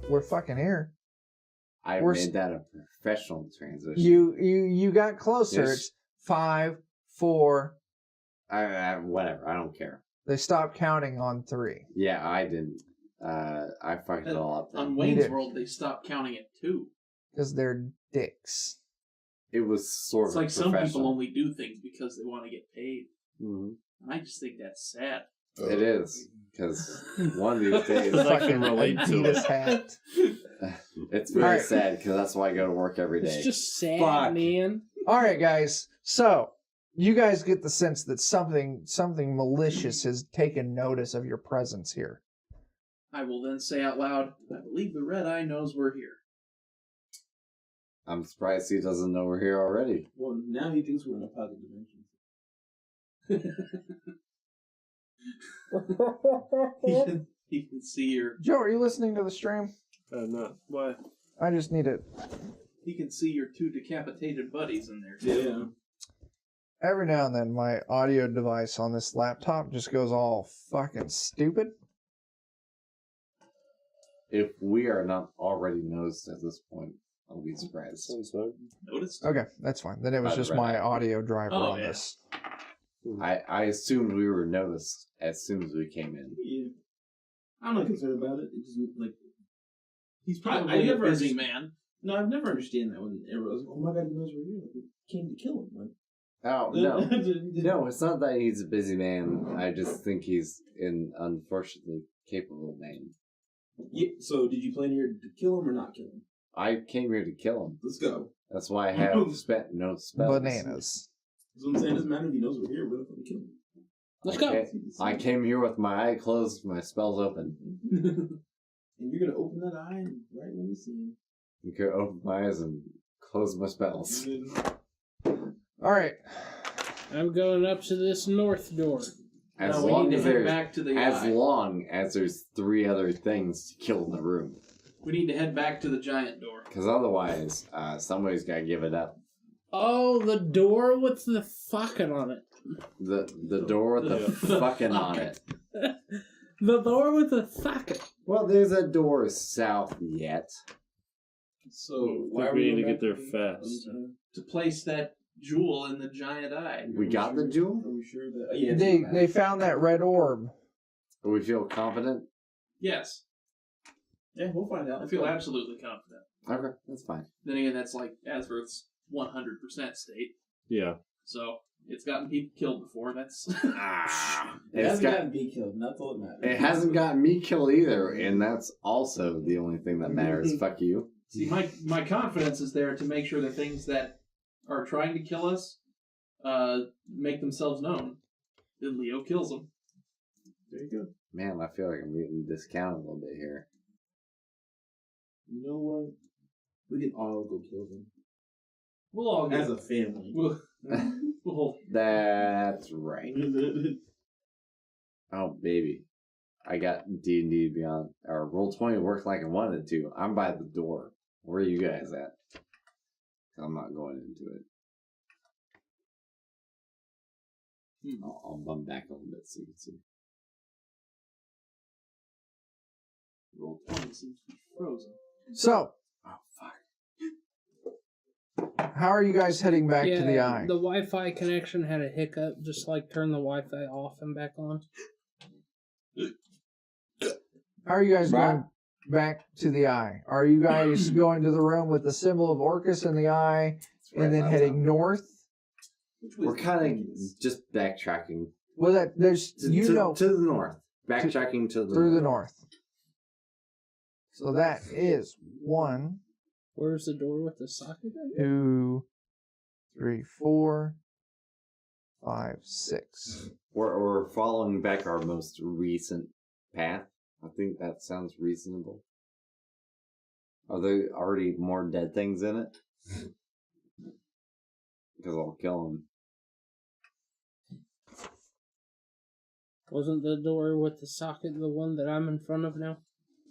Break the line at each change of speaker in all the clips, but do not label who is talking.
we're fucking here.
We're made that a professional transition.
You got closer.
Yes.
It's 5, 4.
Whatever. I don't care.
They stopped counting on 3.
Yeah, I didn't. I fucked it all up.
On Wayne's World, they stopped counting at 2.
Because they're dicks.
It was sort
It's
of
like some people only do things because they want to get paid.
Mm-hmm.
I just think that's sad.
It is. Because one of these days...
I can relate to it.
Hat.
It's very sad because that's why I go to work every day.
It's just sad, man.
Alright, guys. So, you guys get the sense that something malicious has taken notice of your presence here.
I will then say out loud, I believe the Red Eye knows we're here.
I'm surprised he doesn't know we're here already.
Well, now he thinks we're in a pocket dimension.
he can see your...
Joe, are you listening to the stream?
Not. Why?
I just need it.
He can see your 2 decapitated buddies in there, too.
Yeah.
Every now and then, my audio device on this laptop just goes all fucking stupid.
If we are not already noticed at this point, I'll be surprised.
Noticed?
Okay, that's fine. Then it was just my audio driver on this.
I assumed we were noticed as soon as we came in.
Yeah. I'm not concerned about it. It just, like...
He's probably a busy man.
No, I've never understood that when everyone's like, oh my god, he knows we're here. Like, we came to kill him. Like,
oh, no. No, it's not that he's a busy man. I just think he's an unfortunately capable man.
Yeah, so did you plan here to kill him or not kill him?
I came here to kill him.
Let's go.
That's why I have spent no spells.
Bananas.
That's what I'm saying. It doesn't matter if he knows we're here. We're going to kill him.
Let's go.
I came here with my eye closed, my spells open.
And you're going to open that eye right when we see him.
You can open my eyes and close my spells.
Alright.
I'm going up to this north door.
As
we
long
need
as
to head
there's
back to the
as
eye.
long as there's 3 other things to kill in the room.
We need to head back to the giant door.
Because otherwise, somebody's got to give it up.
Oh, the door with the fucking on it.
The door with the fucking on it.
The door with the fucking.
Well, there's a door south yet.
So
I think we need to get there fast.
To place that jewel in the giant eye.
We got the jewel?
Are we sure that... yeah,
They found that red orb.
Do we feel confident?
Yes.
Yeah, we'll find out.
I feel absolutely confident.
Okay, that's fine.
Then again, that's like Asverth's 100% state.
Yeah.
So, it's gotten people killed before. That's...
It
It's
hasn't
got,
gotten me killed. That's all that matters.
it hasn't gotten me killed either, and that's also the only thing that matters. Fuck you.
See, my confidence is there to make sure the things that are trying to kill us make themselves known. Then Leo kills them.
There you go.
Man, I feel like I'm getting discounted a little bit here.
You know what? We can all go kill them.
We'll all get
As a family.
we'll
That's right. Oh, baby. I got D&D Beyond, or Roll20 worked like I wanted to. I'm by the door. Where are you guys at? I'm not going into it. I'll bump back a little bit so you can see.
Roll20 seems to be frozen.
So,
Oh, fuck.
how are you guys heading back to the eye?
The Wi-Fi connection had a hiccup. Just like turn the Wi-Fi off and back on.
How are you guys going back to the eye? Are you guys going to the room with the symbol of Orcus in the eye and then heading north?
We're kind of just backtracking.
Well, there's
To the north. Backtracking to the
through the north. So that is 1,
Where's the door with the socket?
2, 3, 4, 5, 6.
We're following back our most recent path. I think that sounds reasonable. Are there already more dead things in it? Because I'll kill them.
Wasn't the door with the socket the one that I'm in front of now?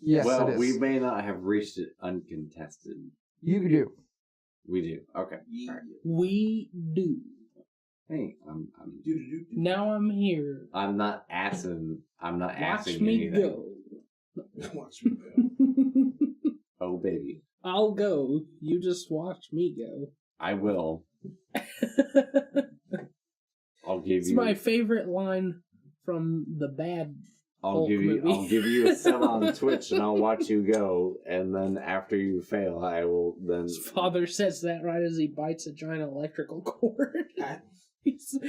Yes,
well,
it is.
we may not have reached it uncontested.
You do.
We do. Okay.
Yeah.
All right.
We do.
Hey, I'm
Now I'm here.
I'm not asking
Watch
anything.
me go.
Watch me go.
Oh, baby.
I'll go. You just watch me go.
I will. I'll give
It's
you.
my favorite line from the bad Hulk movie.
I'll give you a sub on Twitch, and I'll watch you go. And then after you fail, I will then.
His father says that right as he bites a giant electrical cord.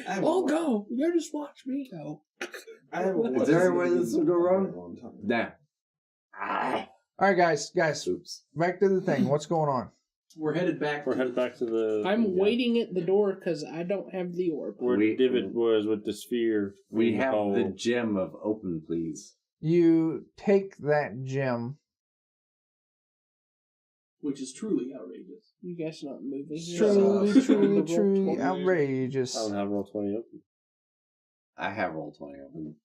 I'll go. You just watch me go.
I haven't
Is there a way this will go wrong? Nah. Ah.
All right, guys.
Oops.
Back to the thing. What's going on?
We're headed back.
We're headed back to the.
I'm waiting at the door because I don't have the orb.
Where Divot was with the sphere.
We
in the
have
hole.
the gem of open, please.
You take that gem.
Which is truly outrageous.
You guys not moving.
Truly outrageous.
I don't have roll 20 open.
I have roll 20 open.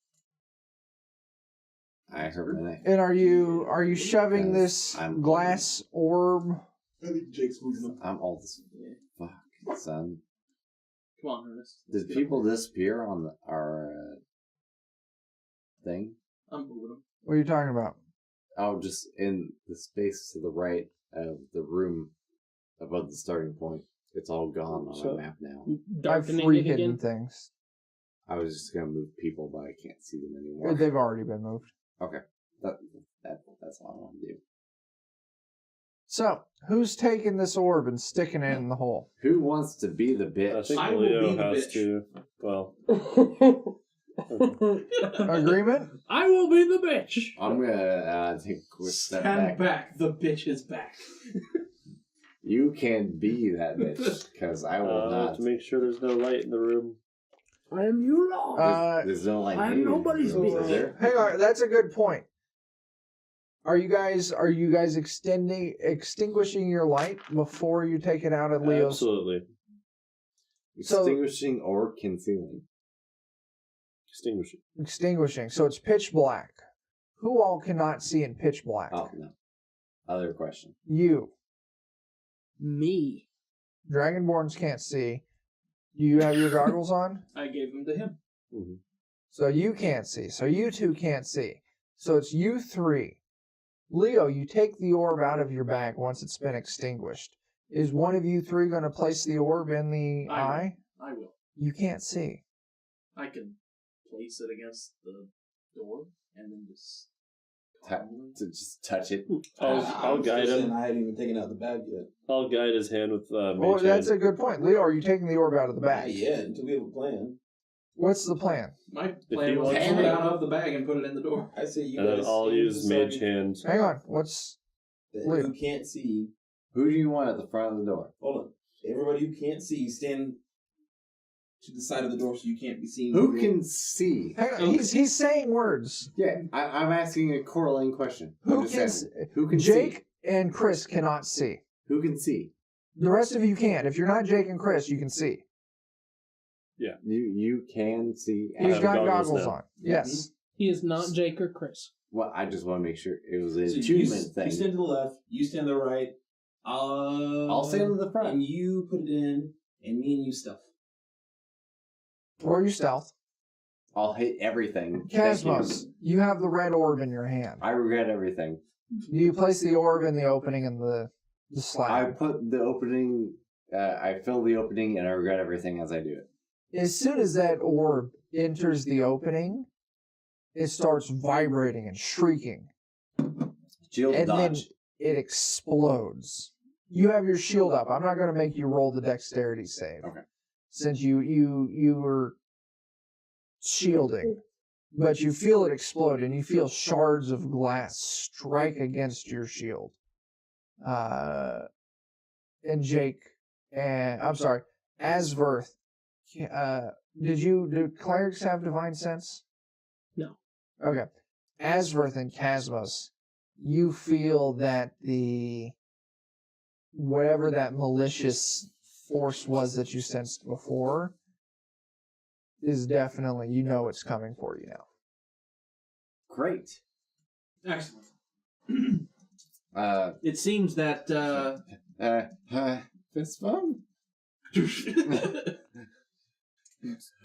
I heard my name.
And are you shoving this
I'm-
glass orb?
I think Jake's moving them.
I'm old as fuck, son.
Come on, Ernest.
Did people disappear on our thing?
I'm moving them.
What are you talking about?
Oh, just in the space to the right of the room above the starting point. It's all gone on
So-
my map now.
I've
Darkening
free
it
hidden
again.
things.
I was just gonna move people, but I can't see them anymore.
They've already been moved.
Okay, that's all I want to do.
So, who's taking this orb and sticking it in the hole?
Who wants to be the
I
bitch?
think
I will
Leo
be the
has
bitch.
to. Well,
Agreement?
I will be the bitch.
I'm gonna take a quick step
Stand
back.
back. The bitch is back.
You can be that bitch, because I will not.
to make sure there's no light in the room.
I am you long.
There's no like.
I'm nobody's
rooms,
bitch.
is there?
Hang on, that's a good point. Are you guys extinguishing your light before you take it out of Leo's?
Absolutely.
So-
Extinguishing or concealing.
Extinguishing.
Extinguishing. So it's pitch black. Who all cannot see in pitch black?
Oh no. Other question.
You.
Me.
Dragonborns can't see. Do you have your goggles on?
I gave them to him.
Mm-hmm.
So you can't see. So you two can't see. So it's you three. Leo, you take the orb out of your bag once it's been extinguished. Is one of you three going to place the orb in the
I will.
eye?
I will.
You can't see.
I can place it against the door and then just.
To just touch it.
I'll guide him.
I haven't even taken out the bag yet.
I'll guide his hand with
Oh,
mage
that's
hand.
a good point. Leo, are you taking the orb out of the
Not
bag?
yet, until we have a plan.
What's the plan?
My
he
plan was to
wants
pull it
to-
out of the bag and put it in the door.
I say you
And then
guys
I'll
stand
use
beside
mage
me.
hand.
Hang on. What's...
That
Leo.
Who can't see.
Who do you want at the front of the door?
Hold on. Everybody who can't see, stand to the side of the door so you can't be seen.
Who can see?
Hang on. He's saying words.
Yeah, I'm asking a correlating question.
Who
I'm just
can...
asking. Who can
Jake
see?
and Chris cannot see.
Who can see?
The rest of you can. If you're not Jake and Chris, you can see.
You can see.
He's
have
got
goggles
goggles
now.
on. Yes.
He is not Jake or Chris.
Well, I just want to make sure it was an
So you
attunement thing.
stand to the left, you stand to the right.
I'll stand to the front.
And you put it in, and me and you stuff.
Or you stealth.
I'll hit everything. Thank you.
Cosmos, you have the red orb in your hand.
I regret everything.
You place the orb in the opening in the
I
slab.
put the opening. I fill the opening, and I regret everything as I do it.
As soon as that orb enters the opening, it starts vibrating and shrieking.
Shield
And then
dodge.
it explodes. You have your shield up. I'm not going to make you roll the dexterity save.
Okay.
Since you were shielding. But you feel it explode and you feel shards of glass strike against your shield. And Jake and I'm sorry, Asverth. Do clerics have divine sense?
No.
Okay. Asverth and Casmos, you feel that whatever that malicious force was that you sensed before is definitely, it's coming for you now.
Great.
Excellent.
It
seems that
fist bump.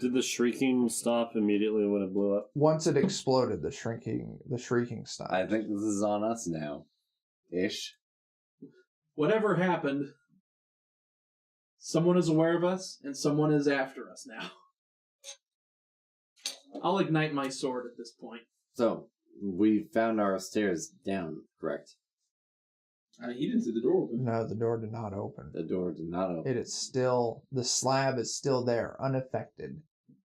Did the shrieking stop immediately when it blew up?
Once it exploded, the shrieking stopped.
I think this is on us now. Ish.
whatever happened, someone is aware of us, and someone is after us now. I'll ignite my sword at this point.
So, we found our stairs down, correct?
He didn't see the door open.
No, the door did not open.
The door did not open.
It is still, the slab is still there, unaffected.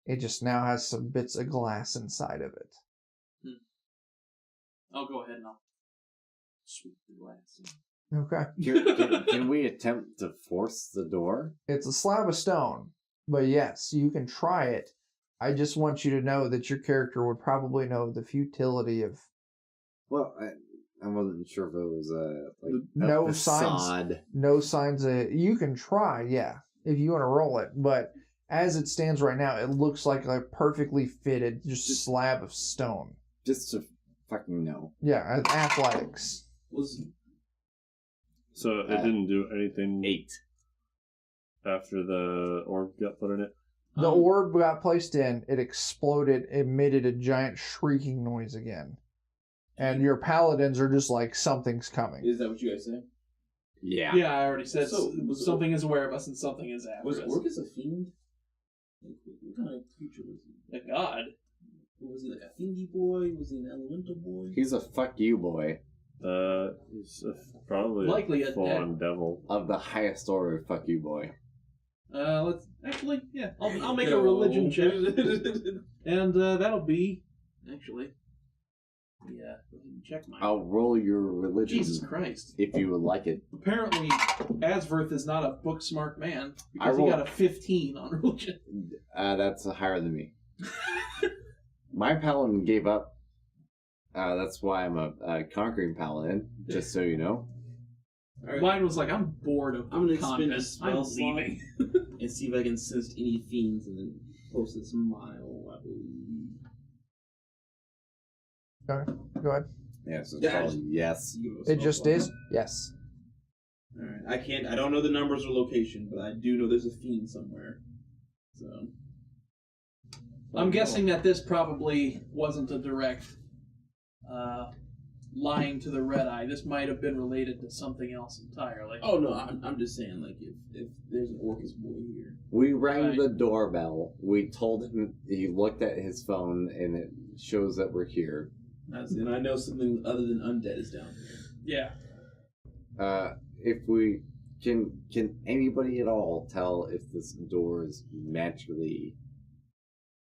It just now has some bits of glass inside of it.
I'll go ahead and I'll sweep the glass.
Okay.
Can we attempt to force the door?
It's a slab of stone, but yes, you can try it. I just want you to know that your character would probably know the futility of...
Well, I wasn't sure if it was
No
a
signs.
facade.
No signs of... You can try, yeah, if you want to roll it, but as it stands right now, it looks like a perfectly fitted just slab of stone.
Just to fucking know.
Yeah, athletics.
So it didn't do anything
8.
after the orb got put in it?
The orb got placed in, it exploded, emitted a giant shrieking noise again. And your paladins are just like, something's coming.
Is that what you guys say?
Yeah.
Yeah, I already said
So,
something is aware of us and something is after
Was
us.
Orcus a fiend? What kind of creature was he?
A god.
Was he like a fiendy boy? Was he an elemental boy?
He's a fuck you boy.
He's probably
Likely a
full-on devil.
Of the highest order of fuck you boy.
Let's actually, yeah, I'll make a religion check, and that'll be actually, yeah, check mine.
I'll roll your religion.
Jesus Christ!
If you would like it.
Apparently, Asverth is not a book smart man
I
because he
roll-
got a 15 on religion.
That's higher than me. My paladin gave up. That's why I'm a conquering paladin. Just so you know.
Alright.
Mine was like, I'm bored of
I'm gonna spend a
convent.
spell
I'm
slot
leaving.
and see if I can sense any fiends and then post a smile, I believe.
Okay, go ahead.
Yeah, so it's
Yeah,
probably yes.
You go
It
spell
just
slot.
is? Yes.
Alright, I don't know the numbers or location, but I do know there's a fiend somewhere. So.
I'm guessing that this probably wasn't a direct lying to the red eye. This might have been related to something else entirely.
Oh no, I'm just saying, like, if there's an Orcus boy here.
We rang
Right.
the doorbell. We told him, he looked at his phone and it shows that we're here.
And I know something other than undead is down here.
Yeah.
If we can anybody at all tell if this door is magically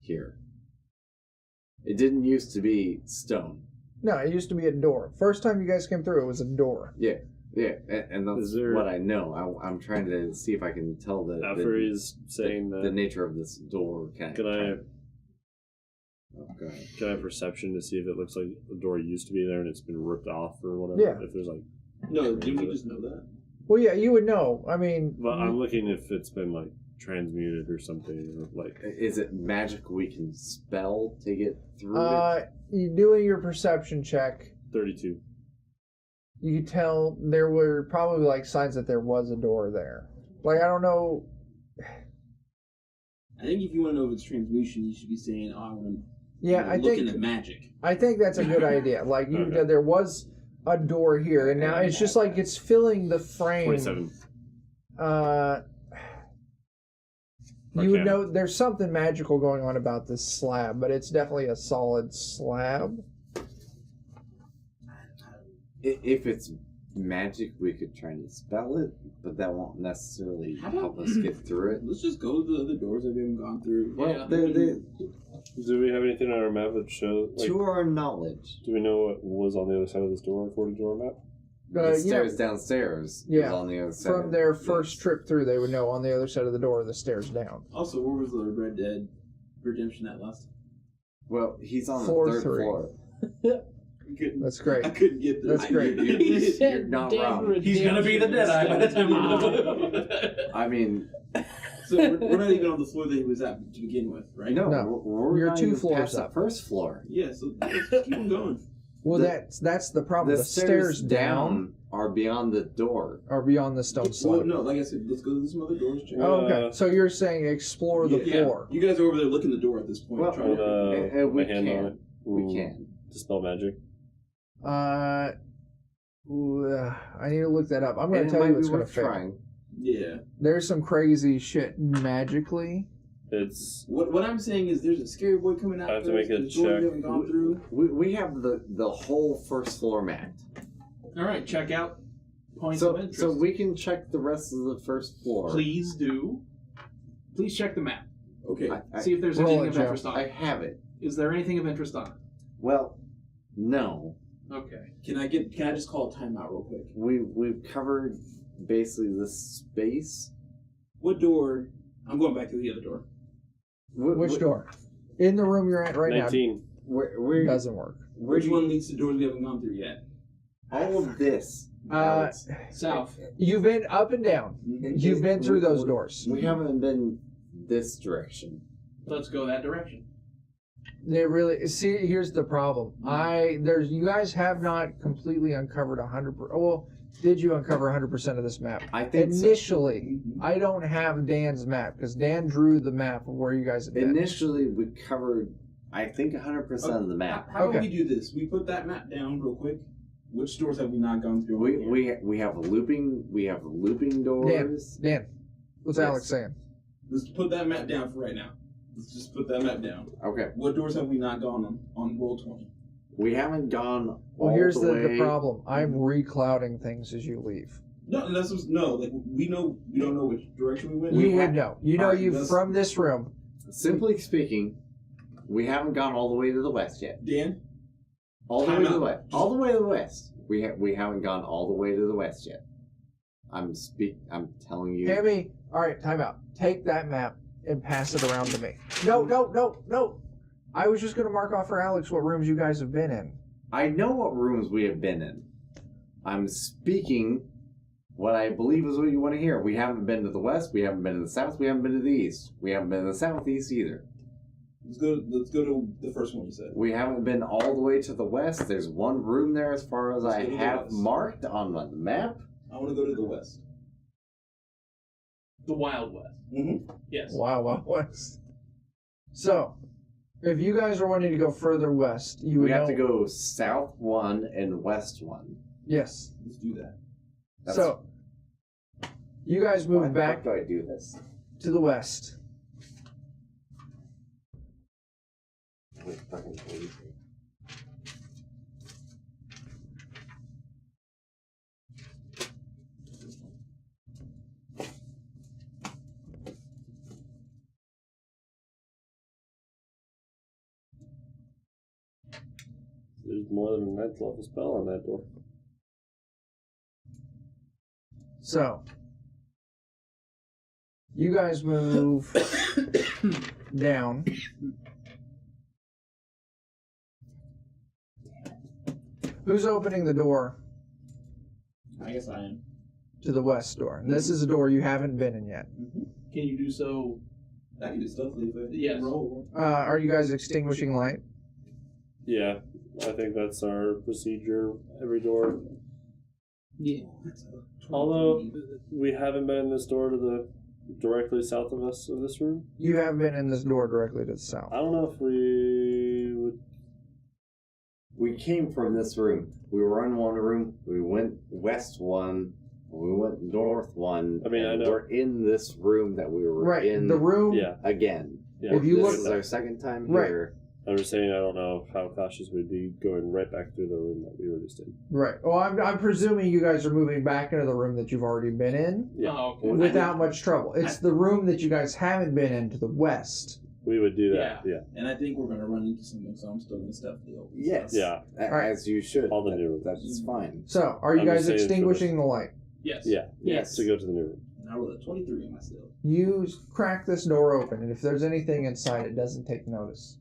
here? It didn't used to be stone.
No, it used to be a door. First time you guys came through, it was a door.
Yeah, and that's
Is there-
what I know. I'm trying to see if I can tell
After he's saying
the
that,
nature of this door.
can I have perception to see if it looks like the door used to be there and it's been ripped off or whatever?
Yeah.
If there's like,
No, didn't we just know that?
Well, yeah, you would know. I mean,
but I'm looking if it's been like transmuted or something, or like
Is it magic we can spell to get through it?
you doing your perception check,
32.
you could tell there were probably like signs that there was a door there. Like, I don't know.
I think if you want to know if it's transmutation, you should be saying, "Oh, I want to."
Yeah, I
looking
think
at magic.
that's a good idea. Like, you
Okay.
there was a door here, and now it's just like it's filling the frame.
27.
You would
Okay.
know there's something magical going on about this slab, but it's definitely a solid slab.
If it's magic, we could try to spell it, but that won't necessarily
How about-
help us get through it.
Let's just go to the other doors that we haven't gone through.
Well,
Yeah.
Do we have anything on our map that shows? Like,
To our knowledge,
do we know what was on the other side of this door according to our map?
the
Yeah,
stairs downstairs is
Yeah.
on the other side.
from their first trip through, they would know on the other side of the door, the stairs down.
Also, where was the Red Dead Redemption at last time?
Well, he's on
Floor
the third
3.
floor.
That's great.
I couldn't get there.
That's great.
You're not wrong.
He's gonna be the dead eye by the time we're done.
I mean,
So we're not even on the floor that he was at to begin with, right?
no,
No.
we're
You're
not
2
even
floors
past
up.
the first floor.
Yeah, so let's keep on going.
Well,
The-
that's the problem.
The
The stairs down
are beyond the door.
are beyond the stone
Well,
slab.
no, like I said, let's go to some other doors. Check.
Oh, okay. So you're saying explore the
Yeah.
floor.
You guys are over there looking at the door at this point.
Well,
trying
Put
to
we
my hand
can.
on it.
We
Ooh,
can.
Dispel magic.
I need to look that up. I'm going
And
to
it
tell you
might
what's
be
going to
worth
fail.
trying.
Yeah.
There's some crazy shit magically.
It's
What I'm saying is there's a scary boy coming out.
I have to make a
there's doors we
check.
haven't gone through.
We have the whole first floor mapped.
All right, check out points
So
of interest.
so we can check the rest of the first floor.
Please do. Please check the map.
Okay.
See if there's
Roll
anything
it,
of
Joe.
interest on
I
it.
have it.
Is there anything of interest on it?
Well, no.
Okay.
Can I just call a timeout real quick?
We've covered basically this space.
What door? I'm going back to the other door.
Which door? In the room you're at right
19.
Where
now. Doesn't work.
where
Which
do
one
you,
leads to doors we haven't gone through yet?
all of this?
Uh,
Alex,
South.
You've been up and down. You've been through those doors.
we haven't been this direction.
Let's go that direction.
They really see. Here's the problem. You guys have not completely uncovered 100%. Well, did you uncover 100% of this map?
I think so.
Initially, I don't have Dan's map because Dan drew the map of where you guys have been.
Initially, we covered, I think, 100% of the map.
How about
Okay.
we do this? We put that map down real quick. Which doors have we not gone through?
We have looping doors.
Dan, what's
Yes.
Alex saying?
Let's put that map down for right now. Let's just put that map down.
Okay,
What doors have we not gone on roll 20?
we haven't gone
Well,
all
here's
the way.
the problem. I'm reclouding things as you leave.
No, that's just, no. Like we don't know which direction we went.
You
We
would
have-
know. You know
Alright,
you
that's-
from this room.
Simply speaking, we haven't gone all the way to the west yet.
Dan.
All the
Time
way to
out.
the west. All the way to the west. We haven't gone all the way to the west yet. I'm telling you.
Hammy, all right, time out. Take that map and pass it around to me. No. I was just going to mark off for Alex what rooms you guys have been in.
I know what rooms we have been in. I'm speaking what I believe is what you want to hear. We haven't been to the west. We haven't been to the south. We haven't been to the east. We haven't been to the southeast either.
Let's go to the first one you said.
We haven't been all the way to the west. There's one room there as far as
Let's
I
go to the
have
west.
marked on the map.
I want to go to the west.
The Wild West.
Mm-hmm.
Yes.
Wow, west. So, if you guys are wanting to go further west, you would
We have
know-
to go south one and west one.
Yes.
Let's do that.
So, you guys
Why
move
the
back
fuck do I do this?
to the west.
Wait, fucking lazy.
There's more than a 9th level spell on that door.
So, you guys move down. Who's opening the door
I guess I am.
to the west door? And this is a door you haven't been in yet.
Can you do so?
I can do stealthily if I
Yes.
roll.
Are you guys extinguishing light?
Yeah, I think that's our procedure. Every door.
Yeah.
Although we haven't been in this door to the directly south of us of this room.
You haven't been in this door directly to the south.
I don't know if we would.
We came from this room. We were in one room. We went west one. We went north one.
I mean, I
and
know.
we're in this room that we were
Right.
in
The room.
Yeah,
again.
yeah.
If you
This
look-
is our second time
Right.
here.
I'm just saying, I don't know how cautious we'd be going right back through the room that we were just in.
Right. Well, I'm presuming you guys are moving back into the room that you've already been in
Yeah.
Oh, okay.
without much trouble. It's the room that you guys haven't been in to the west.
We would do that. Yeah.
And I think we're going to run into something, so I'm still going to stealthily open.
Yes.
Yeah.
Right.
As you should.
All the new rooms.
That's fine.
So, are you
I'm
guys
just saying for
extinguishing the light?
Yes.
Yeah.
Yes.
To go to the new room.
And I rolled a 23 on my stealth.
You crack this door open, and if there's anything inside, it doesn't take notice.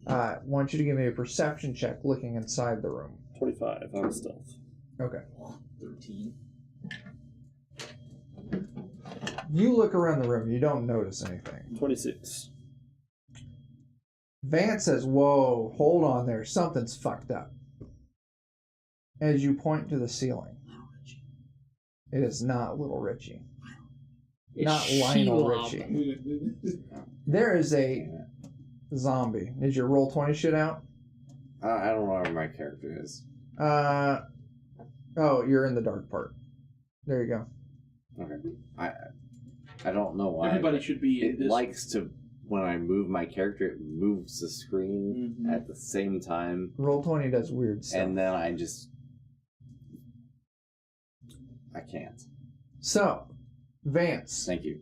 I want you to give me a perception check looking inside the room.
25 on stealth.
Okay.
13.
You look around the room, you don't notice anything.
26.
Vance says, "Whoa, hold on there, something's fucked up." As you point to the ceiling. It is not Little Richie.
It's
Not Lionel
Shelob.
Richie. There is a zombie. Did your roll 20 shit out?
I don't know where my character is.
Oh, you're in the dark part. There you go.
Okay. I don't know why.
Everybody should be in
It
this.
likes to, when I move my character, it moves the screen at the same time.
Roll20 does weird stuff.
And then I can't.
So, Vance.
Thank you.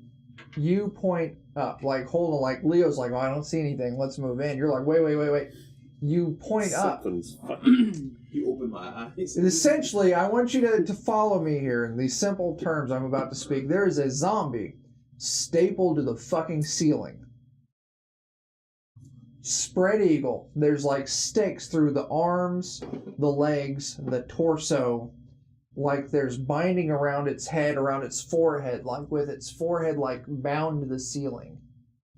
You point up, like, hold on, like, Leo's like, oh, I don't see anything, let's move in. You're like, wait. You point up.
Something's fucking...
You open my eyes.
Essentially, I want you to follow me here in these simple terms I'm about to speak. There is a zombie stapled to the fucking ceiling. Spread eagle. There's like stakes through the arms, the legs, the torso. Like there's binding around its head, around its forehead, like with its forehead like bound to the ceiling.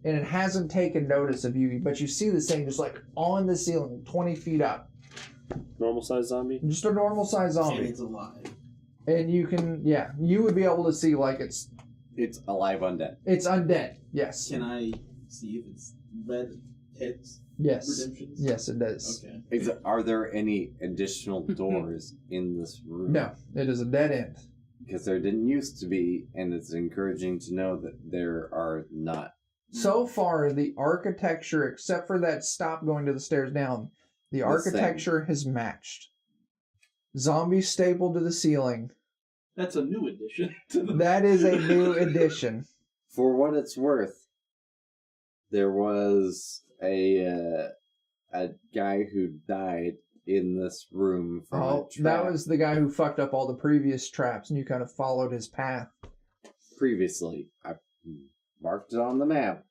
And it hasn't taken notice of you, but you see this thing just like on the ceiling, 20 feet up.
Normal size zombie?
Just a normal size
And
zombie.
it's alive.
And you can, you would be able to see like it's
alive undead.
It's undead, yes.
Can I see if it's red hits?
Yes.
Redemptions?
Yes, it does.
Okay.
Are there any additional doors in this room?
No, it is a dead end.
Because there didn't used to be, and it's encouraging to know that there are not.
So far, the architecture, except for that stop going to the stairs down, the architecture has matched. Zombies stapled to the ceiling.
That's a new addition to the...
That is a new addition.
For what it's worth, there was a guy who died in this room from a trap.
That was the guy who fucked up all the previous traps, and you kind of followed his path.
Previously, I marked it on the map.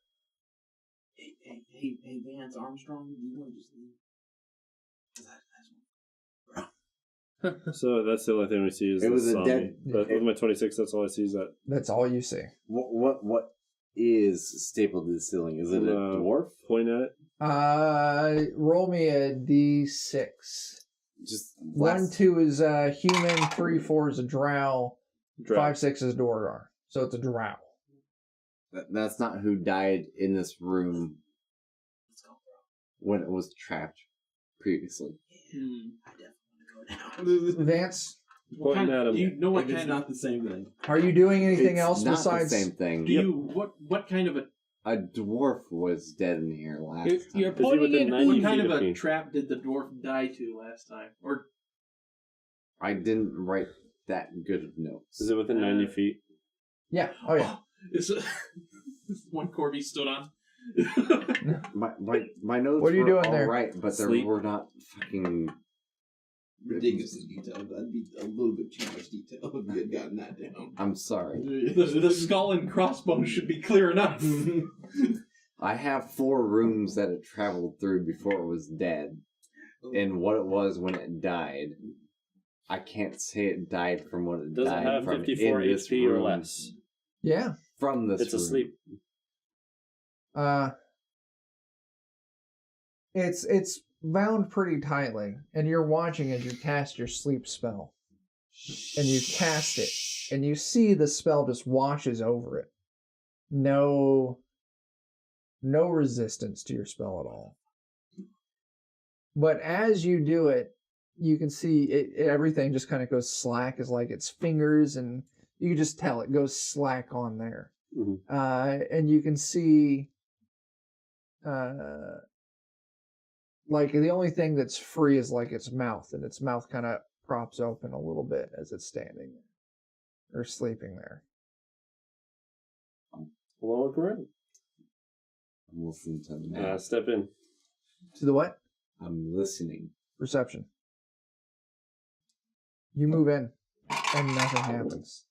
Hey, Vance Armstrong, you want to just leave?
So that's the only thing we see is
It was a
zombie.
dead-
But with my 26, that's all I see is that.
That's all you see.
What is stapled to the ceiling? Is it a dwarf?
Point at it.
Roll me a d6.
Just
1, 2 is a human, 3, 4 is a drow,
Drow.
5, 6 is Dorgar. So it's a drow.
That's not who died in this room when it was trapped previously.
I definitely want to go down.
Vance,
Pointing at him.
Do you know what
If it's
kind
not
of...
the same thing.
are you doing anything
It's
else
not
besides...
the same thing.
Do you... What kind of a...
A dwarf was dead in here last
You're
time.
pointing
within
in
90
What
feet
kind of
of
a
me?
trap did the dwarf die to last time? Or...
I didn't write that good of notes.
Is it within 90 feet?
Yeah. Oh, yeah.
It's one Corby stood on.
My notes
What are you
were
doing
all
there?
right, but there
Sleep.
were not fucking...
Ridiculously detailed. That'd be a little bit too much detail if we had gotten that down.
I'm sorry.
The skull and crossbones should be clear enough.
I have 4 rooms that it traveled through before it was dead. And what it was when it died. I can't say it died from what it
Does it
died
have
from
54
in this
HP or
room.
less?
Yeah.
From this
It's
room.
asleep.
It's bound pretty tightly, and you're watching as you cast your sleep spell. And you cast it, and you see the spell just washes over it. No resistance to your spell at all. But as you do it, you can see everything just kind of goes slack, as like its fingers, and you can just tell it goes slack on there.
Mhm.
And you can see like the only thing that's free is like its mouth, and its mouth kind of props open a little bit as it's standing there or sleeping there.
Hello, Corinne.
I'm listening to the map.
Step in.
To the what?
I'm listening.
Reception. You move in, and nothing happens.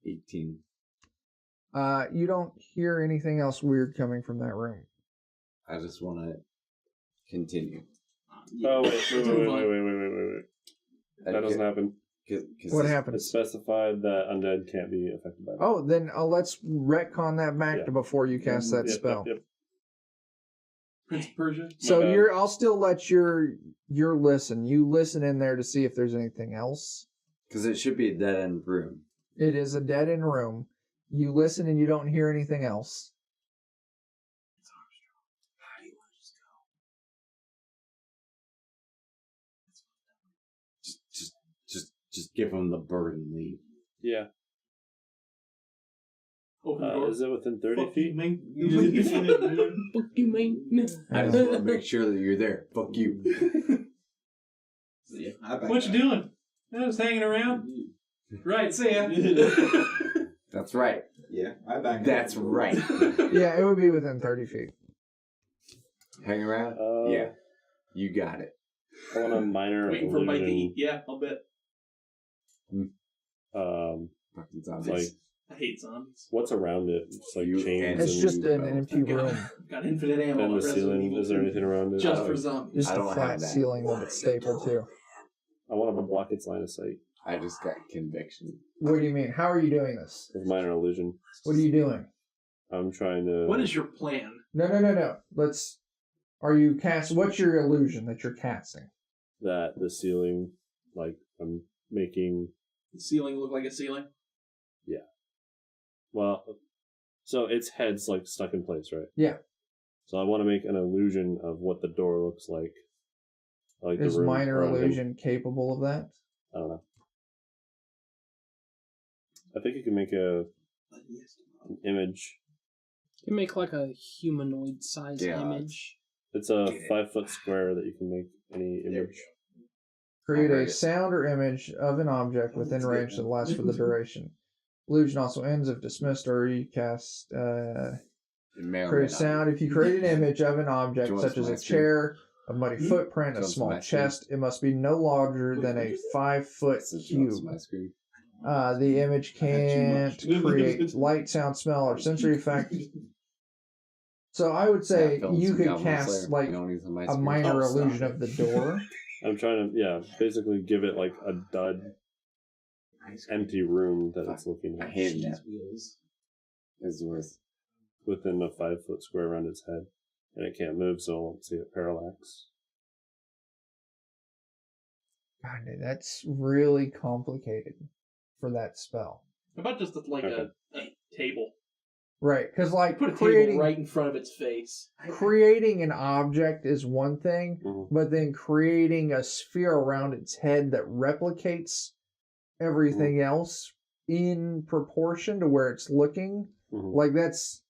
18.
You don't hear anything else weird coming from that room.
I just want to continue.
Oh, wait. That doesn't happen.
What
It's
happens?
specified that undead can't be affected by that.
Oh, then let's retcon that back to before you cast that spell.
Yep.
Prince of Persia?
So
bad.
I'll still let your listen. You listen in there to see if there's anything else.
Because it should be a dead end room.
It is a dead end room. You listen and you don't hear anything else.
just give him the bird and leave.
Yeah.
Open the door.
Is it within 30
Fuck
feet?
you, man.
Fuck you, man.
I just want to make sure that you're there. Fuck you.
So, yeah, I back
What you
out.
doing? I was hanging around. Right, see ya.
That's right.
Yeah, I back out.
That's right.
Yeah, it would be within 30 feet.
Hang around? Yeah. You got it.
I want a minor
Waiting for Mike to
illusion.
eat. Yeah, I'll bet.
Fucking zombies.
Like,
I hate zombies.
what's around it? It's like
You
chains.
and-
It's
and,
just an empty room.
Got infinite ammo.
and the
at Resident
ceiling.
Evil
Is there
2.
anything around it?
Just for zombies.
Just
I
a
don't
flat
have that.
ceiling that it's stapled to.
I want to block its line of sight
I just got conviction.
What do you mean? How are you doing this?
with minor illusion.
What are you doing?
I'm trying to.
What is your plan?
No. Are you what's your illusion that you're casting?
that the ceiling, like I'm making.
The ceiling look like a ceiling?
Well, so its head's like stuck in place, right?
Yeah.
So I want to make an illusion of what the door looks like. Like
Is
the room
minor
around him.
illusion capable of that?
I don't know. I think you can make an image.
You can make like a humanoid size
Yeah.
image.
It's a 5-foot square that you can make any image.
Create
heard
a
it.
sound or image of an object within range that lasts for the duration. Illusion also ends if dismissed or you cast.
It may or
Create
may
a
not.
sound if you create an image of an
Do
object
you want
such as
some
a
ice cream?
chair, a muddy footprint, a
Do you want some
small
ice cream?
chest. It must be no larger than a 5-foot
Since you want
cube.
some ice cream.
The image
I had too
can't
much.
create light, sound, smell, or sensory effect. So I would
Yeah,
say
Phil's
you could
Goblin
cast
Slayer.
like
You don't need some ice
a
cream.
minor
Oh, stop
illusion
it.
of the door.
I'm trying to, basically give it like a dud, empty room that it's looking
I
at
hate that.
Wheels.
It's worth.
within a 5-foot square around its head, and it can't move, so I won't see it parallax.
God, dude, that's really complicated for that spell.
How about just like
Okay.
a table?
Right, because like
Put a
creating
table right in front of its face.
creating an object is one thing,
Mhm.
but then creating a sphere around its head that replicates everything else in proportion to where it's looking,
Mhm.
like that's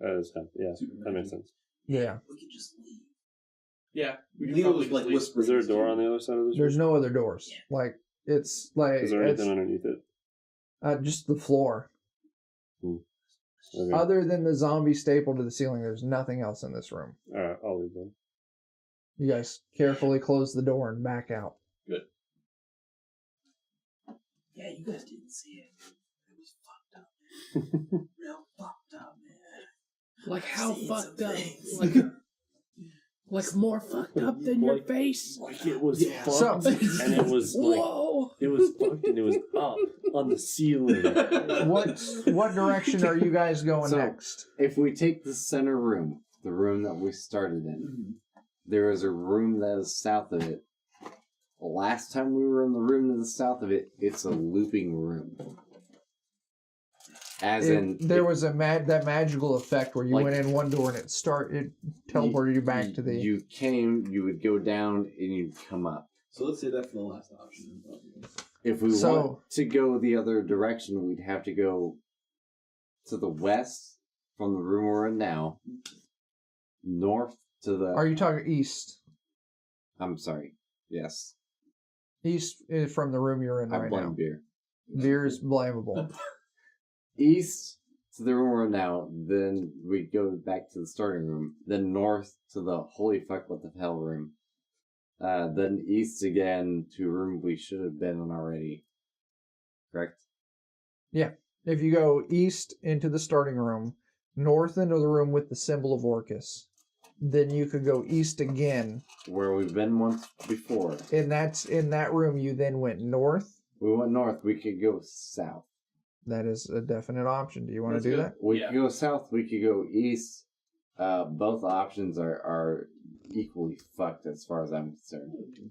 That is, that makes sense.
yeah.
We could just leave.
Yeah. We could
Leo
probably
was like
just leave.
whispering.
Is there a door on the other side of this
There's
room?
no other doors. Like it's like
Is there
it's
anything underneath it?
just the floor.
Okay.
Other than the zombie stapled to the ceiling, there's nothing else in this room.
Alright, I'll leave then.
You guys carefully close the door and back out.
Yeah, you guys didn't see it. It was fucked up. Real fucked up, man.
Like how
Seen
fucked
some
up?
things.
Like more fucked up than your
Like-
face?
Like it was
Yeah.
fucked,
So-
and it was like,
Whoa!
it was fucked, and it was up on the ceiling.
What direction are you guys going
So-
next?
If we take the center room, the room that we started in, there is a room that is south of it. The last time we were in the room to the south of it, it's a looping room. As in,
There was a that magical effect where you
Like-
went in one door and it teleported you back to the.
You came, you would go down, and you'd come up.
So let's say that for the last option.
If we
So-
want to go the other direction, we'd have to go to the west from the room we're in now, north to the.
Are you talking east?
I'm sorry. Yes,
East from the room you're in
I
right
blame
now.
beer.
Beer is blamable.
East to the room we're in now, then we go back to the starting room, then north to the holy fuck what the hell room, then east again to a room we should have been in already. Correct?
If you go east into the starting room, north into the room with the symbol of Orcus, then you could go east again.
Where we've been once before.
And that's in that room you then went north.
We went north, we could go south.
That is a definite option. Do you want
Let's
to do
go.
that?
We
Yeah.
could go south, we could go east. Both options are equally fucked as far as I'm concerned.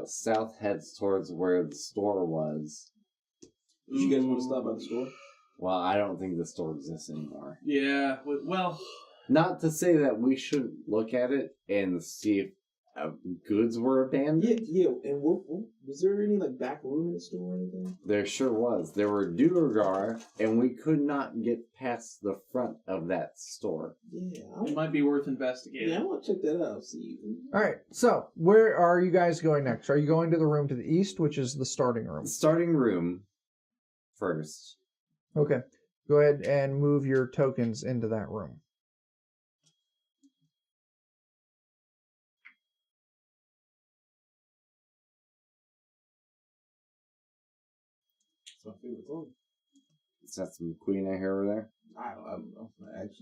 South heads towards where the store was.
Did you guys want to stop by the store?
Well, I don't think the store exists anymore.
Yeah. Well,
Not to say that we should look at it and see if goods were abandoned?
Yeah. And was there any like back room in the store or anything?
There sure was. There were Duergar, and we could not get past the front of that store.
Yeah,
It might be worth investigating.
I want to check that out. See.
All right. So where are you guys going next? Are you going to the room to the east, which is the starting room?
Starting room first.
Okay. Go ahead and move your tokens into that room.
It's my favorite song.
Is that some Queen I hear over there?
I don't know.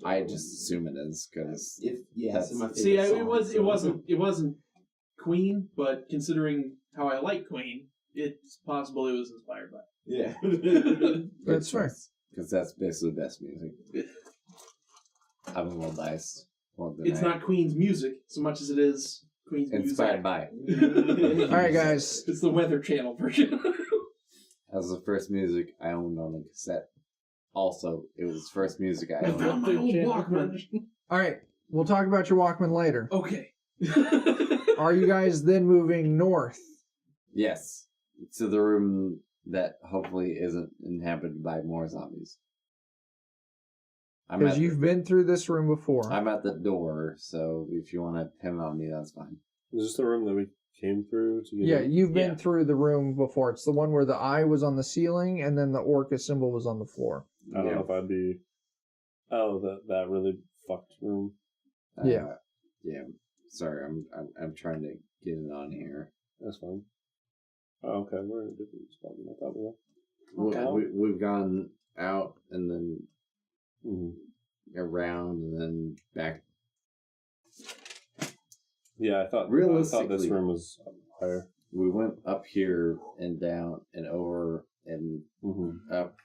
I just assume it is because
It's my favorite
See,
song,
it wasn't Queen, but considering how I like Queen, it's possible it was inspired by.
Yeah.
That's fair.
Because that's basically best music. I'm a little dice.
It's not Queen's music so much as it is Queen's
inspired
music.
by.
All right, guys.
It's the Weather Channel version.
That was the first music I owned on a cassette. Also, it was the first music I
I
owned.
found my old Walkman.
All right. We'll talk about your Walkman later.
Okay.
Are you guys then moving north?
Yes. To the room that hopefully isn't inhabited by more zombies.
Because you've been through this room before.
I'm at the door, so if you want to pin on me, that's fine.
Is this the room that we came through to get
Yeah,
in?
you've been through the room before. It's the one where the eye was on the ceiling and then the orca symbol was on the floor.
I don't know if I'd be... Oh, that really fucked room.
Yeah.
Yeah. Sorry, I'm trying to get it on here.
That's fine. Oh, okay, we're in a different spot than I thought we were.
Okay. We've gone out and then around and then back.
Yeah, I thought
Realistically,
this room was up higher.
We went up here and down and over and up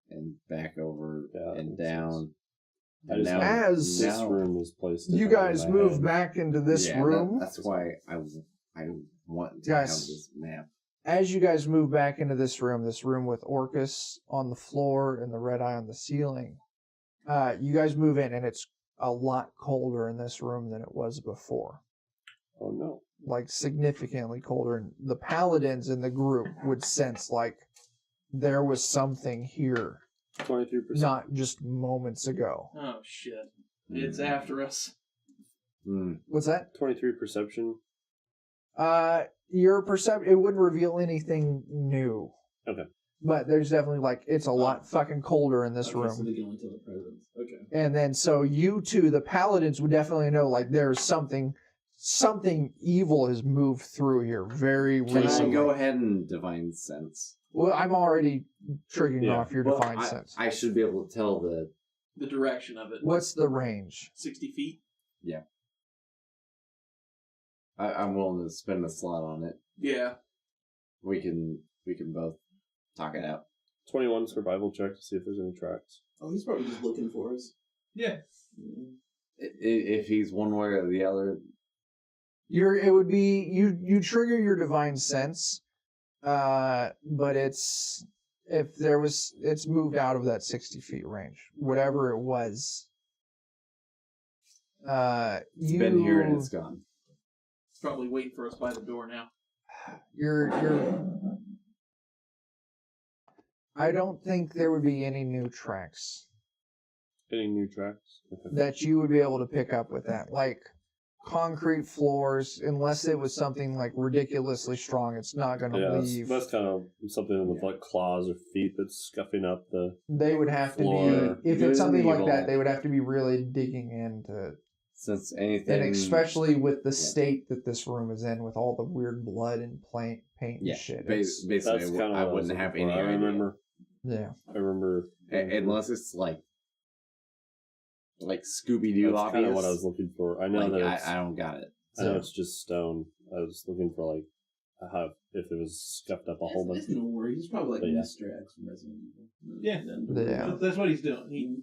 and back over and down. And now,
As
this room was placed.
you guys move back into this room.
That's why I want to
Guys,
have this map.
As you guys move back into this room with Orcus on the floor and the red eye on the ceiling, you guys move in and it's a lot colder in this room than it was before.
Oh no.
Like significantly colder. And the paladins in the group would sense like there was something here
23%.
not just moments ago.
Oh shit! It's after us.
What's that?
23 perception.
Your perception, it wouldn't reveal anything new.
Okay.
But there's definitely like it's a lot fucking colder in this room.
So they can only tell the presence. Okay.
And then so you two, the paladins, would definitely know like there's something evil has moved through here very
Can
recently.
I go ahead and divine sense?
Well, I'm already triggering off your divine sense.
I should be able to tell
The direction of it.
What's the range?
60 feet.
Yeah. I'm willing to spend a slot on it.
Yeah.
We can both talk it out.
21 survival check to see if there's any tracks.
Oh, he's probably just looking for us.
Yeah.
If he's one way or the other,
It would be you trigger your divine sense, but it's moved out of that 60 feet range, whatever it was.
it's been here and it's gone.
It's probably waiting for us by the door now.
I don't think there would be any new tracks
Any new tracks? Okay.
that you would be able to pick up with that, like concrete floors, unless it was something like ridiculously strong. It's not going to leave.
That's kind of something with like claws or feet that's scuffing up the.
They would have to
floor.
be, if
Good
it's something like
evil.
that, they would have to be really digging into.
Since anything,
And especially with the state that this room is in, with all the weird blood and paint and shit.
basically,
That's kind of
I wouldn't have any
I
idea.
remember.
Yeah.
I remember.
Unless it's like Scooby Doo.
That's
Obvious.
kind of what I was looking for. I know
Like,
that it's,
I don't got it.
I know it's just stone. I was looking for like how if it was scuffed up a whole bunch.
That's no worries. He's probably like
But yeah.
Mr. X from Resident Evil.
Yeah.
Yeah.
That's what he's doing.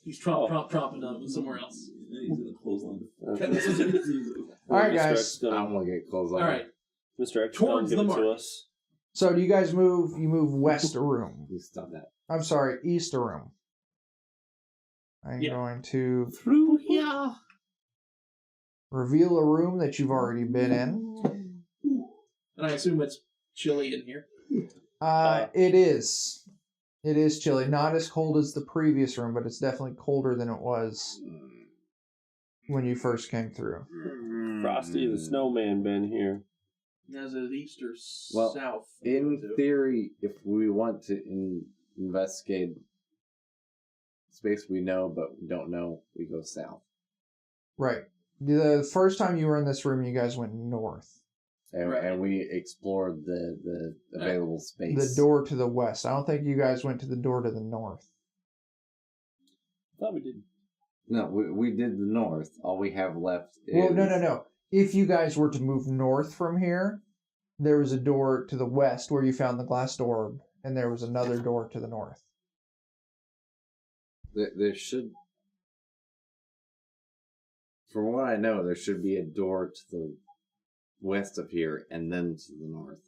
He's tromping up somewhere else.
He's in the clothesline.
All right,
Mr.
guys.
X gonna-
I'm gonna get close on
All right.
Mr. X
Towards
give
the
it
mark.
to us.
So do you guys move? You move west a room.
You stop that.
I'm sorry, east a room. I'm
Yeah.
going to
Through here.
reveal a room that you've already been in.
And I assume it's chilly in here.
It is. It is chilly. Not as cold as the previous room, but it's definitely colder than it was when you first came through.
Frosty the Snowman been here.
Is it east or
Well,
south?
In theory, if we want to investigate space we know but we don't know, we go south.
Right. The first time you were in this room, you guys went north.
And we explored the available space.
The door to the west. I don't think you guys went to the door to the north.
Thought we did.
No, we did the north. All we have left is...
Well, no. If you guys were to move north from here, there was a door to the west where you found the glass orb, and there was another door to the north.
There should... From what I know, there should be a door to the west of here, and then to the north.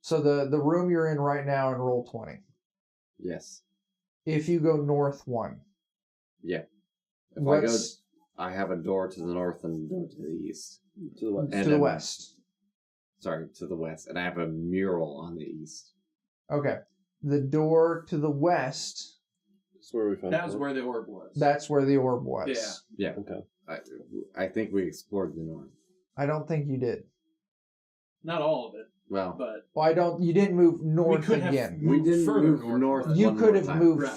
So the room you're in right now in roll 20.
Yes.
If you go north 1.
Yeah. If I go... I have a door to the north and a door to the east.
To the west.
To the west.
Sorry, to the west. And I have a mural on the east.
Okay. The door to the west...
That's where we found
That was where the orb was.
That's where the orb was.
Yeah.
Yeah.
Okay.
I think we explored the north.
I don't think you did.
Not all of it,
Well,
but
You didn't move north
could have
again.
we didn't
further
move north.
You
one
could
more
have
time.
moved
Right.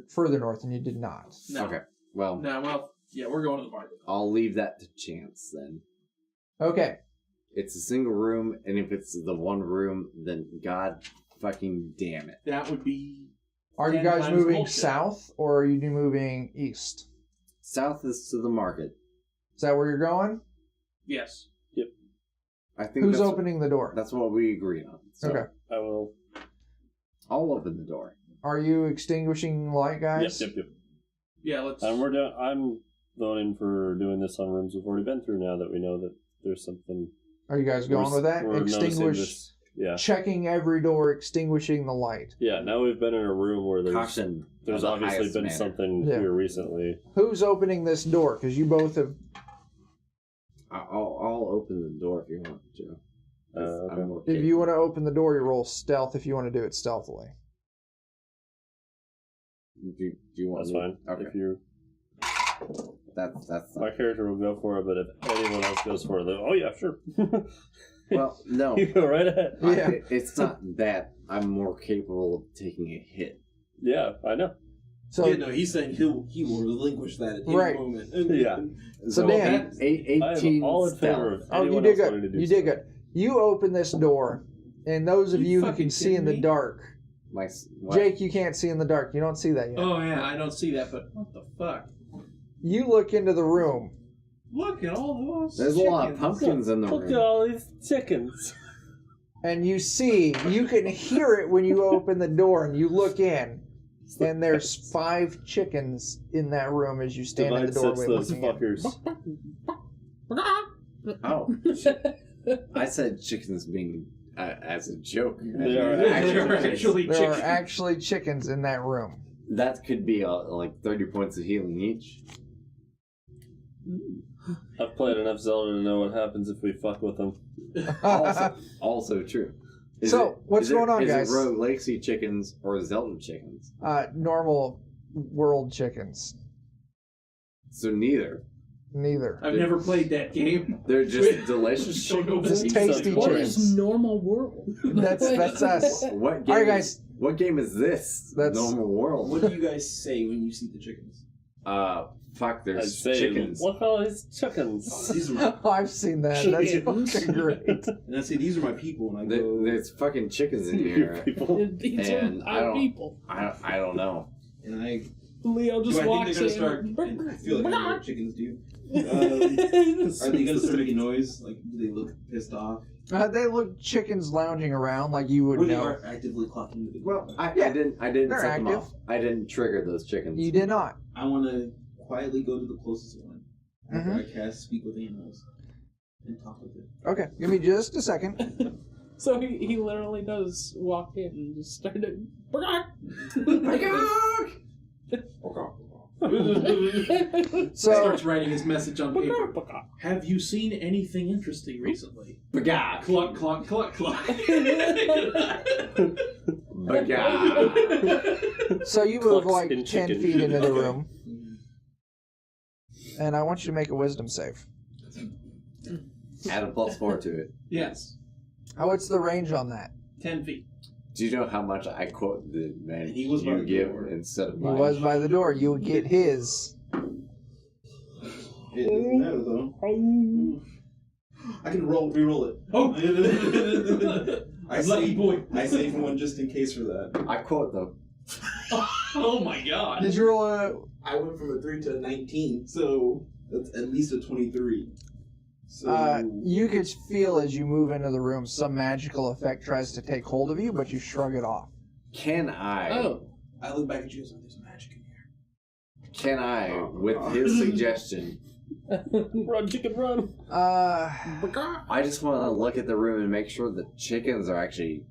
further north, and you did not.
no.
Okay. Well,
No, well, yeah, we're going to the market.
I'll leave that to chance then.
Okay.
It's a single room, and if it's the one room, then God fucking damn it.
That would be...
Are you
10
guys
times
moving
bullshit.
south, or are you moving east?
South is to the market.
Is that where you're going?
Yes.
I think
Who's
that's
opening the door?
That's what we agreed on. So
Okay.
I will.
I'll open the door.
Are you extinguishing light, guys?
Yep.
Yeah, let's...
And I'm voting for doing this on rooms we've already been through now that we know that there's something.
Are you guys going with that?
We're noticing
Extinguish.
this. Yeah.
Checking every door, extinguishing the light.
Yeah, now we've been in a room where there's
Caution.
there's
of the
obviously
highest
been
manner.
something
Yeah.
here recently.
Who's opening this door? Because you both have.
I'll open the door if you want, Joe.
Okay.
I'm more
If you want to
capable.
open the door, you roll stealth. If you want to do it stealthily.
Do you want
That's
me?
fine.
Okay.
If you,
That's
my character will go for it, but if anyone else goes for it, then, oh yeah, sure.
well, no.
You go right ahead.
Yeah.
It's not that I'm more capable of taking a hit.
Yeah, I know.
So
yeah, no, he's saying he will relinquish that at any
Right.
moment.
Yeah.
So Dan,
I am
18
all in favor of
oh, you
anyone
did
else wanting to
good.
do
You did
so.
good. You open this door, and those of
You
you who
fucking
can see in the
kidding me?
dark,
What?
Jake, you can't see in the dark. You don't see that yet.
Oh, yeah, I don't see that, but what the fuck?
You look into the room.
Look at all those
There's a lot of
chickens.
pumpkins in the
Look at
room.
all these chickens.
And you can hear it when you open the door and you look in, and there's 5 chickens in that room as you stand in the
Divide sets
doorway
those
looking in.
fuckers.
Oh, I said chickens being as a joke.
They are
Actually
There are
chickens.
actually chickens in that room.
That could be like 30 points of healing each.
I've played enough Zelda to know what happens if we fuck with them.
Also true.
What's going on, guys?
Is it Rogue Legacy chickens or Zelda chickens?
Normal world chickens.
So neither.
Neither.
I've never played that game.
They're just delicious
Don't know
chickens.
Just
what
tasty
What
chickens.
is normal world?
That's us.
What game?
All right, guys.
What game is this?
That's-
Normal world.
What do you guys say when you see the chickens?
Fuck.
I'd
There's
say,
chickens.
look at all these chickens.
These are my,
Oh, I've seen that. That's
Chickens.
fucking great.
and I say these are my people, and I go.
There's fucking chickens in here.
People.
These
And
are
I don't-
people.
I don't know.
And I
Leo
do
just
I think
walks
they're gonna
in.
start? And I feel like I know what chickens do. Are they gonna start making noise? Like, do they look pissed off?
They look chickens lounging around like you would
Or they
know.
are actively clocking the
Well, I
Yeah,
didn't
they're
set them
active.
off. I didn't trigger those chickens.
You did not.
I want to quietly go to the closest one after
Mhm.
I cast Speak with Animals and talk with it.
Okay, give me just a second.
So he literally does walk in and just started.
So
starts writing his message on paper. Have you seen anything interesting recently?
Bagah.
Cluck, cluck, cluck, cluck.
Bagah.
So you move
Clucks
like
in
10
chicken.
feet into the
Okay.
room. And I want you to make a wisdom save.
Add a +4 to it.
Yes.
What's the range on that?
10 feet.
Do you know how much I quote the man
He was by
you
the
give
door.
instead of
He
mine?
was by the door. You would get his.
It doesn't matter though. I can re-roll it.
Oh!
I
Lucky
saved,
boy.
I saved one just in case for that.
I quote them.
Oh my god.
Did you roll a...
I went from a 3 to a 19, so that's at least a 23. So
you could feel as you move into the room, some magical effect tries to take hold of you, but you shrug it off.
Can I?
Oh.
I look back at you and say, "There's magic in here."
Can I, with his suggestion,
Run, chicken, run.
I just want to look at the room and make sure the chickens are actually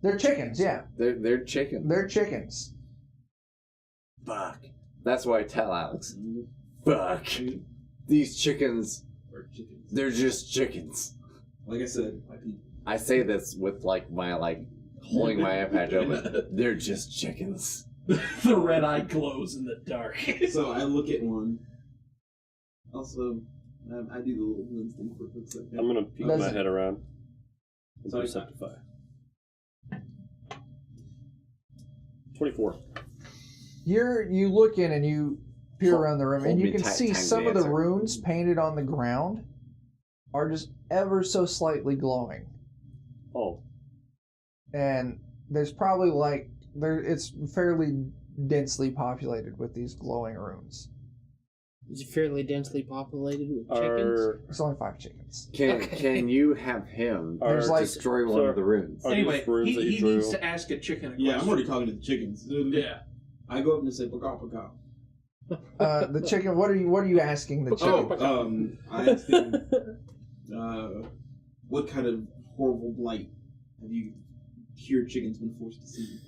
They're chickens, yeah.
they're chickens.
They're chickens.
Fuck. That's why I tell Alex. Fuck. These chickens,
Or chickens.
they're just chickens.
Like I said, my people.
I say this with like my holding my eye patch open. They're just chickens.
The red eye glows in the dark.
So I look at one. Also, I do the little lens thing for a quick second.
I'm gonna peek
Does
my
it-
head around. And
Sorry.
perceptify. 24.
You look in and you peer around the room, and
Hold
you
me
can
tight,
see
time to
some of the
answer.
runes painted on the ground are just ever so slightly glowing.
Oh.
And there's probably it's fairly densely populated with these glowing runes.
Is it fairly densely populated with chickens?
Are,
There's only 5 chickens.
Can you have him
There's
are,
like-
destroy one of the runes?
Are
Anyway,
these runes that you
he
drew?
needs to ask a chicken a question.
Yeah, I'm already talking to the chickens.
Yeah.
I go up and say, "Baka baka."
The chicken. What are you asking the chicken?
I asked him, what kind of horrible blight have you cured chickens been forced to see?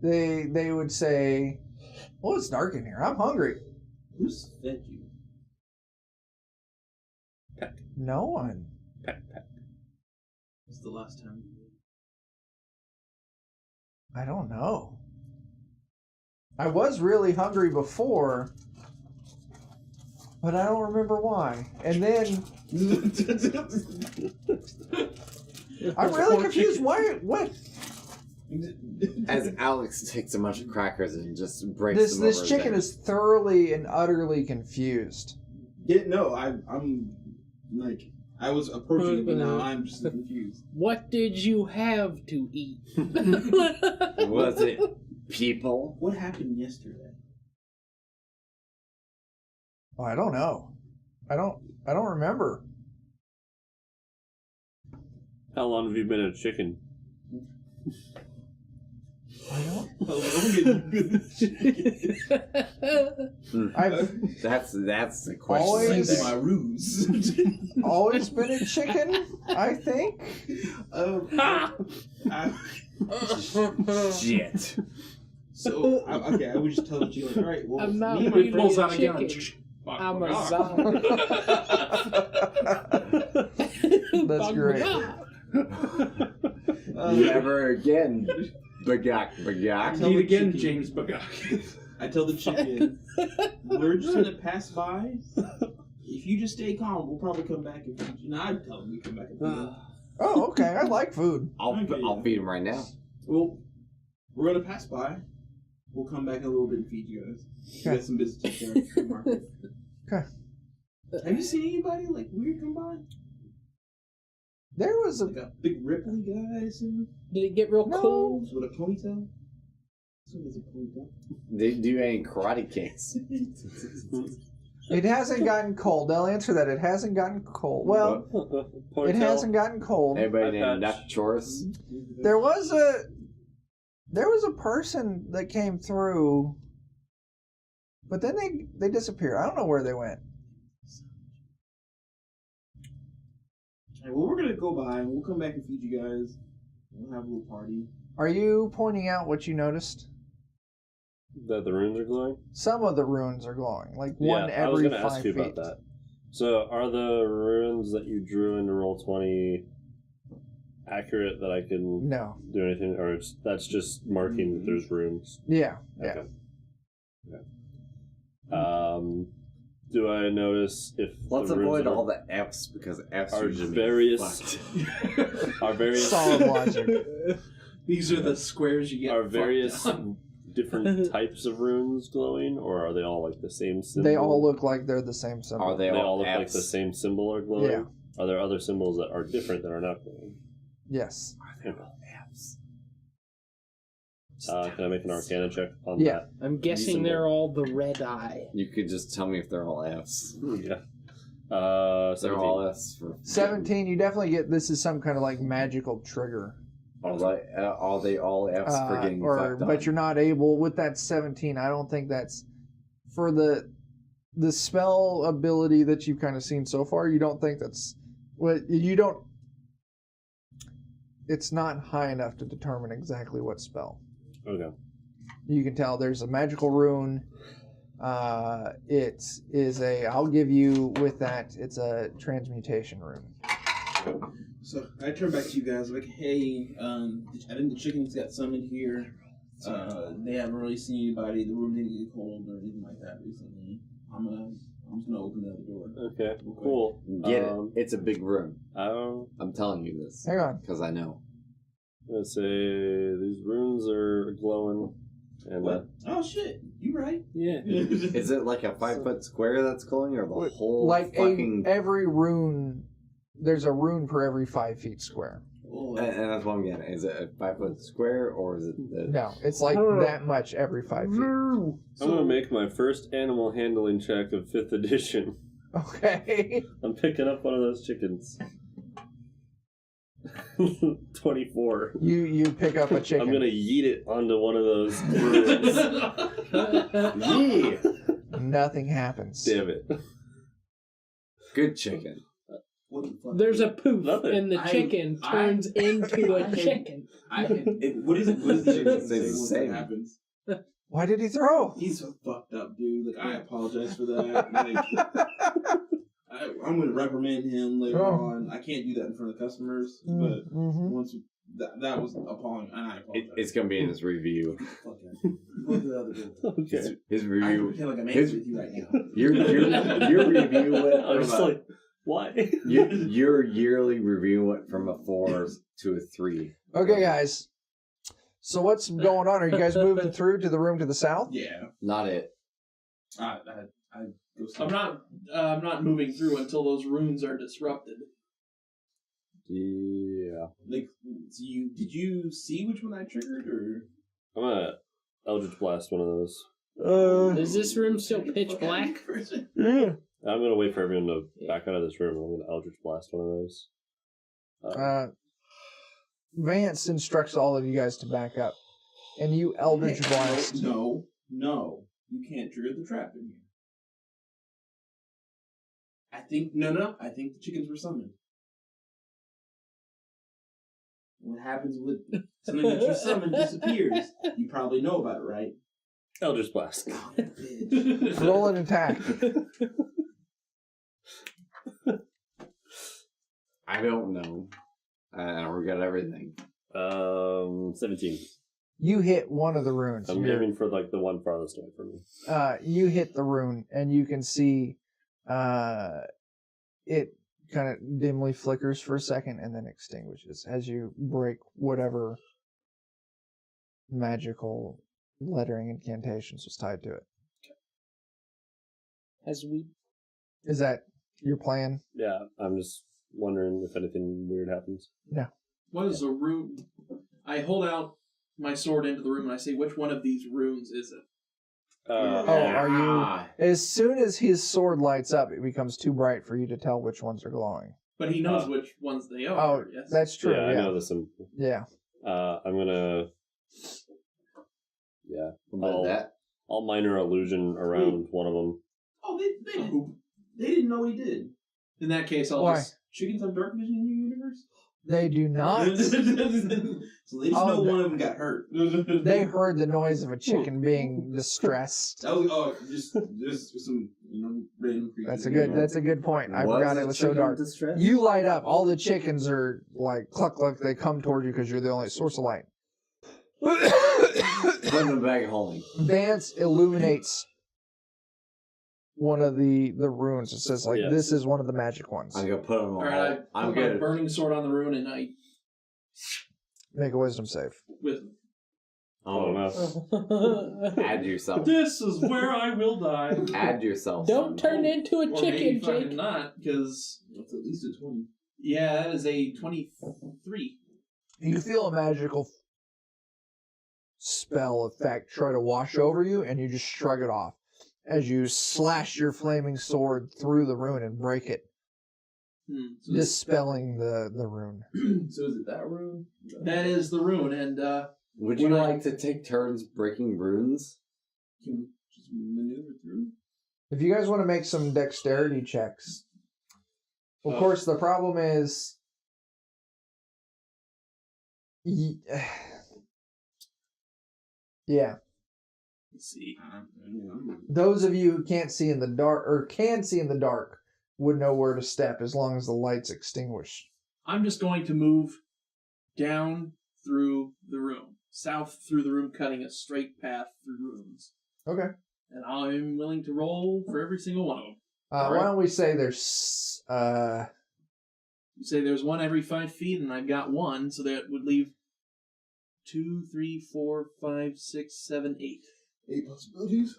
They would say, "Well, it's dark in here. I'm hungry."
Who's fed you?
No one.
What's the last time?
I don't know. I was really hungry before, but I don't remember why. And then I'm really confused. Why? What?
As Alex takes a bunch of crackers and just breaks them
This
over
chicken
his
is thoroughly and utterly confused.
No, I'm like, I was approaching it, but now I'm just confused.
What did you have to eat?
head. Was it people?
What happened yesterday?
Oh, I don't know. I don't remember.
How long have you been a chicken?
I don't. I've
That's the question.
Always-
right
This is
there.
my ruse.
always been a chicken, I think.
I-
Shit.
so okay, I would just tell the chicken, all right, well,
I'm not
me and my
really
Pulls
friends,
out a gun.
chicken.
Fuck,
I'm a
fuck.
zombie.
That's great.
Never again. Bagak.
Need again,
chicken.
James Bagak.
I tell the chicken, we're just gonna pass by. If you just stay calm, we'll probably come back and feed you. No, I'd tell them we come back and feed you.
Oh, okay. I like food.
I'll feed him right now.
Well, we're gonna pass by. We'll come back in a little bit and feed you guys. We
Okay.
got some business to share at the market.
Okay.
Have you seen anybody like weird come by?
There was
Like a big Ripley guy or something?
Did it get real
No.
cold?
With a ponytail? This one has a ponytail.
They do any karate kicks?
It hasn't gotten cold. I'll answer that. It hasn't gotten cold. Well, it hasn't gotten cold.
Anybody
Eye
named
patch.
Nuck Chorus?
There was a person that came through, but then they disappeared. I don't know where they went.
Alright, well, we're gonna go by and we'll come back and feed you guys. We'll have a little party.
Are you pointing out what you noticed?
That the runes are glowing?
Some of the runes are glowing, like one
I was
every
going to
5
ask you
feet.
about that. So, are the runes that you drew into Roll20 accurate that I can
No.
do anything, or that's just marking that there's runes?
Yeah.
Okay. Do I notice if
Let's
the runes
avoid
are,
all the F's because F's
are
usually
various
fucked.
are various
Solid logic.
These are the squares you get.
are
fucked
various
on.
different types of runes glowing, or are they all like the same symbol?
They all look like they're the same symbol.
Are they
They all
all
look like
F's?
the same symbol are glowing?
Yeah.
Are there other symbols that are different that are not glowing?
Yes.
Are they all F's?
Can I make an Arcana check on
Yeah.
I'm guessing
Symbol.
they're all the red eye.
You could just tell me if they're all F's.
that? Yeah.
They're
17.
all F's for
17, you definitely get this is some kind of like magical trigger.
are they all F's for getting fucked
but
on?
you're not able with that 17. I don't think that's for the spell ability that you've kind of seen so far. You don't think that's what you don't. It's not high enough to determine exactly what spell.
Okay.
You can tell there's a magical rune. It is a. I'll give you with that. It's a transmutation rune.
So I turn back to you guys like, hey, I think the chickens got summoned here. They haven't really seen anybody. The room didn't get cold or anything like that recently. I'm just gonna open the other door.
Okay. Cool.
Get it. It's a big room.
I'm
I'm telling you this
Hang on.
because I know.
gonna say these runes are glowing, and
What? Oh shit! You right?
yeah.
Is it like a 5 foot square that's glowing, or the whole
Like
fucking?
every rune, there's a rune per every 5 feet square.
Oh,
And that's what I'm getting. Is it a 5 foot square, or is it the?
No, it's like that much every 5 feet.
I'm gonna make my first animal handling check of 5th edition.
Okay.
I'm picking up one of those chickens. 24.
You pick up a chicken.
I'm gonna yeet it onto one of those ruins. Yeah.
Nothing happens.
Damn it.
Good chicken.
what the fuck?
There's a poof,
Nothing.
and the chicken turns into a chicken.
What is it? What does the chicken say?
It's the
What
same.
happens?
Why did he throw?
He's so fucked up, dude. Like, I apologize for that. Like, I'm going to reprimand him later on. I can't do that in front of customers, but once that was appalling, and I apologize.
It's gonna be in his review.
Fuck yeah. Go to the other door.
Okay.
His
I
review.
pretend like I'm
his-
angry with you right now.
Your review went
I was
from
just like, why?
your yearly review went from a 4 to a 3.
Okay, guys. So what's going on? Are you guys moving through to the room to the south?
Yeah.
Not it.
I go see.
I'm not moving through until those runes are disrupted.
Yeah.
Like, so did you see which one I triggered, or?
I'm gonna Eldritch Blast one of those.
Is this room still pitch black?
Yeah.
I'm gonna wait for everyone to back out of this room. I'm gonna Eldritch Blast one of those.
Vance instructs all of you guys to back up, and you Eldritch Blast.
No, you can't trigger the trap in here. I think I think the chickens were summoned. What happens with something that you summon disappears? You probably know about it, right?
Eldritch Blast.
Bitch.
Roll an attack.
I don't know. I forgot everything.
17.
You hit one of the runes.
I'm aiming for like the one farthest away from me.
You hit the rune, and you can see it kind of dimly flickers for a second and then extinguishes as you break whatever magical lettering incantations was tied to it.
As we
Is that your plan?
Yeah, I'm just wondering if anything weird happens.
What is a rune? I hold out my sword into the room and I say, which one of these runes is it?
Are you? As soon as his sword lights up, it becomes too bright for you to tell which ones are glowing.
But he knows which ones they are.
Oh,
yes.
that's true.
Yeah, I
Yeah.
know the symbol.
Yeah.
I'm gonna. Yeah.
About that?
I'll minor illusion around one of them.
Oh, they didn't know what he did.
In that case, I'll
Why?
just...
Chickens have dark vision in your universe?
They do not.
So they just know one of them got hurt.
They heard the noise of a chicken being distressed.
Just some random creature.
That's a good point. I
Was
forgot
the
it was so
chicken
dark.
distressed?
You light up. All the chickens are like cluck cluck. They come toward you because you're the only source of light.
Put them back at home.
Vance illuminates one of the runes. It says like this is one of the magic ones.
I'm gonna put them on.
Alright, I
I'm
put my
good.
burning sword on the rune and I
Make a wisdom save.
wisdom.
Oh no.
Add yourself.
This is where I will die.
Add yourself.
Don't turn into a
Or maybe
chicken,
fucking
Jake.
not, because
That's at least a 20.
yeah, that is a 23.
You feel a magical spell effect try to wash over you, and you just shrug it off as you slash your flaming sword through the rune and break it,
So,
dispelling the rune.
So is it that rune?
that is the rune, and
Would you
When I-
like to take turns breaking runes?
Can we just maneuver through?
If you guys want to make some dexterity checks, of course the problem is, yeah.
let's see.
Those of you who can't see in the dark or can see in the dark would know where to step as long as the light's extinguished.
I'm just going to move down through the room, south through the room, cutting a straight path through rooms.
Okay.
And I'm willing to roll for every single one of them.
Why don't we say there's
You say there's one every 5 feet, and I've got one, so that would leave 2, 3, 4, 5, 6, 7, 8.
8 possibilities?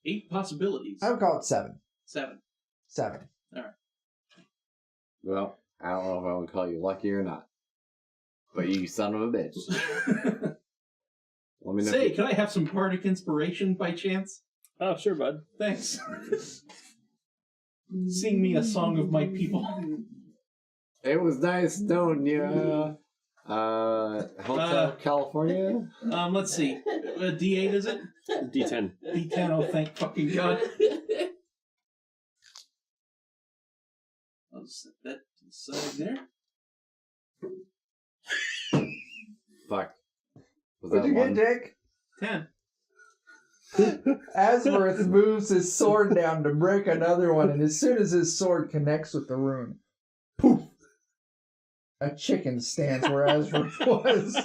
8 possibilities.
I would call it 7.
7.
7.
Well, I don't know if I would call you lucky or not. But you son of a bitch. Let me know.
Say, could I have some bardic inspiration by chance?
Oh, sure, bud.
Thanks. Sing me a song of my people.
It was nice knowing you. Hotel California?
Let's see. D8 is it?
D10.
D10, oh thank fucking God. I'll set that to the side there.
Fuck. Was
What'd
that
you
one?
get, Dick?
10.
Asverth moves his sword down to break another one, and as soon as his sword connects with the rune, poof! A chicken stands where Asverth was.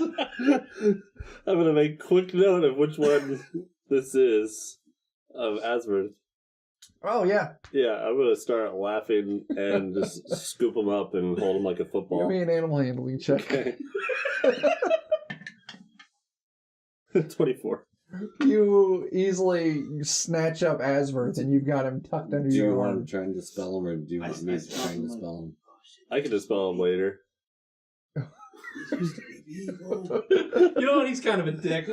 I'm gonna make quick note of which one this is of Asverth.
Oh, yeah.
Yeah, I'm gonna start laughing and just scoop him up and hold him like a
Give
football.
me an animal handling check.
Okay. 24.
You easily snatch up Asverth, and you've got him tucked under
Do you
your
want
arm.
to try and dispel him, or do you want me to try and dispel him?
I can dispel him later.
You know what? He's kind of a dick.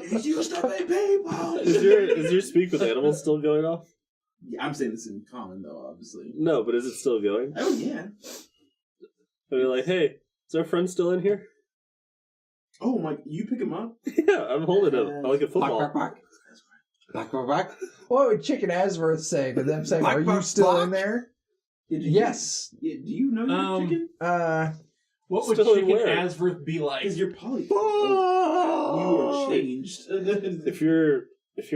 He's used to be people!
Is your speak with animals still going off?
Yeah, I'm saying this in common, though, obviously.
No, but is it still going?
Oh, yeah.
Are you like, hey, is our friend still in here?
Oh, my, you pick him up?
Yeah, I'm holding him like a football.
Back.
What would Chicken Asverth say to them saying,
Bark,
are you
bark,
still
bark.
in there?
Yes.
Yes.
Do you know your chicken?
What would
Still in
Chicken
where?
Asverth be like?
Because you're poly. You are changed.
If you're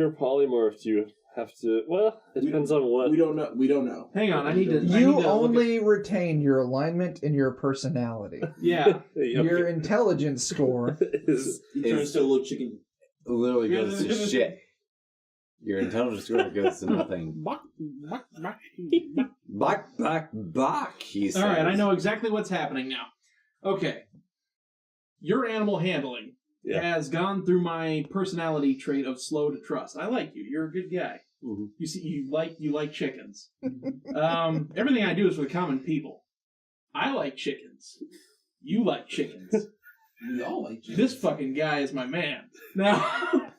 a polymorph, you have to. Well, it depends on what.
We don't know. We don't know.
Hang on, I need to.
You only retain your alignment and your personality.
Yeah.
Your intelligence score.
He turns to a little chicken.
Literally goes to shit. Your intelligence score goes to nothing. Back, he says.
All right, I know exactly what's happening now. Okay. Your animal handling has gone through my personality trait of slow to trust. I like you. You're a good guy.
Mm-hmm.
You see, you like chickens. Everything I do is for the common people. I like chickens. You like chickens.
We all like chickens.
This fucking guy is my man. Now,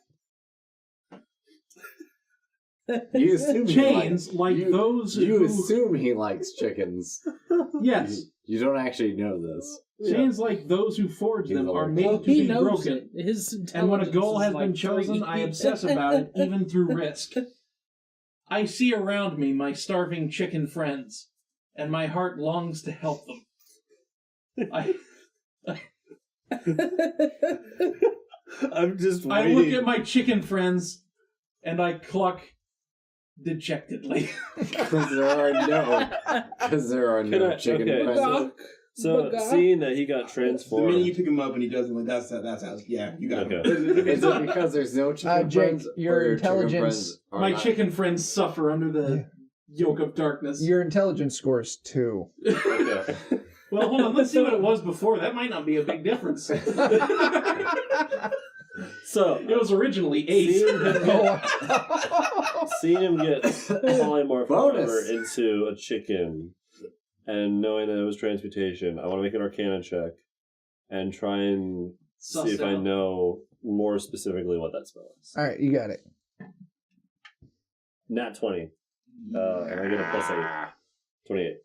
You assume
chains like those
You
who...
assume he likes chickens.
Yes.
You don't actually know this.
Chains like those who forge them are made
Well,
to
he
be
knows
broken.
it. His
And when a
intelligence
goal
is
has
like
been chosen,
3.
I obsess about it, even through risk. I see around me my starving chicken friends, and my heart longs to help them.
I'm just
I
waiting.
look at my chicken friends and I cluck dejectedly.
Because there are
Can
no
I-
chicken
okay.
friends.
So, seeing that he got
The minute
transformed...
you pick him up and he does it, like that's how. Yeah, you got
Okay.
him.
Is it because there's no chicken
Jake,
friends?
your
or chicken
intelligence-
friends are
My
not-
chicken friends suffer under the yoke of darkness.
Your intelligence score is 2.
Okay.
Well, hold on. Let's see what it was before. That might not be a big difference. It
So,
was originally 8.
seeing him get polymorphed
Bonus.
over into a chicken, and knowing that it was transmutation, I want to make an Arcana check and try and
Suss
see if I
out.
know more specifically what that spell is.
All right, you got it.
Nat 20. And I get a plus 8. 28.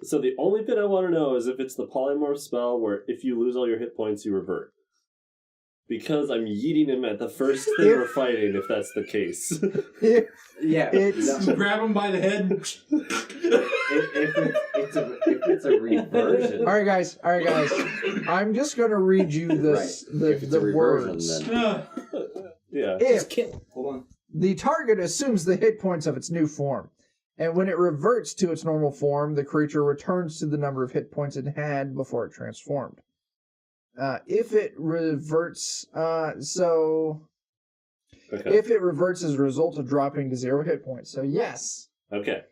So the only thing I want to know is if it's the polymorph spell where if you lose all your hit points, you revert. Because I'm yeeting him at the first thing we're fighting, if that's the case.
Yeah.
It's-
You grab him by the head.
If it's a reversion.
All right, guys. I'm just going to read you
Right. If it's a
the
reversion,
words.
then.
Yeah.
If
Hold on.
the target assumes the hit points of its new form, and when it reverts to its normal form, the creature returns to the number of hit points it had before it transformed. If it reverts,
Okay.
if it reverts as a result of dropping to 0 hit points, so yes.
Okay.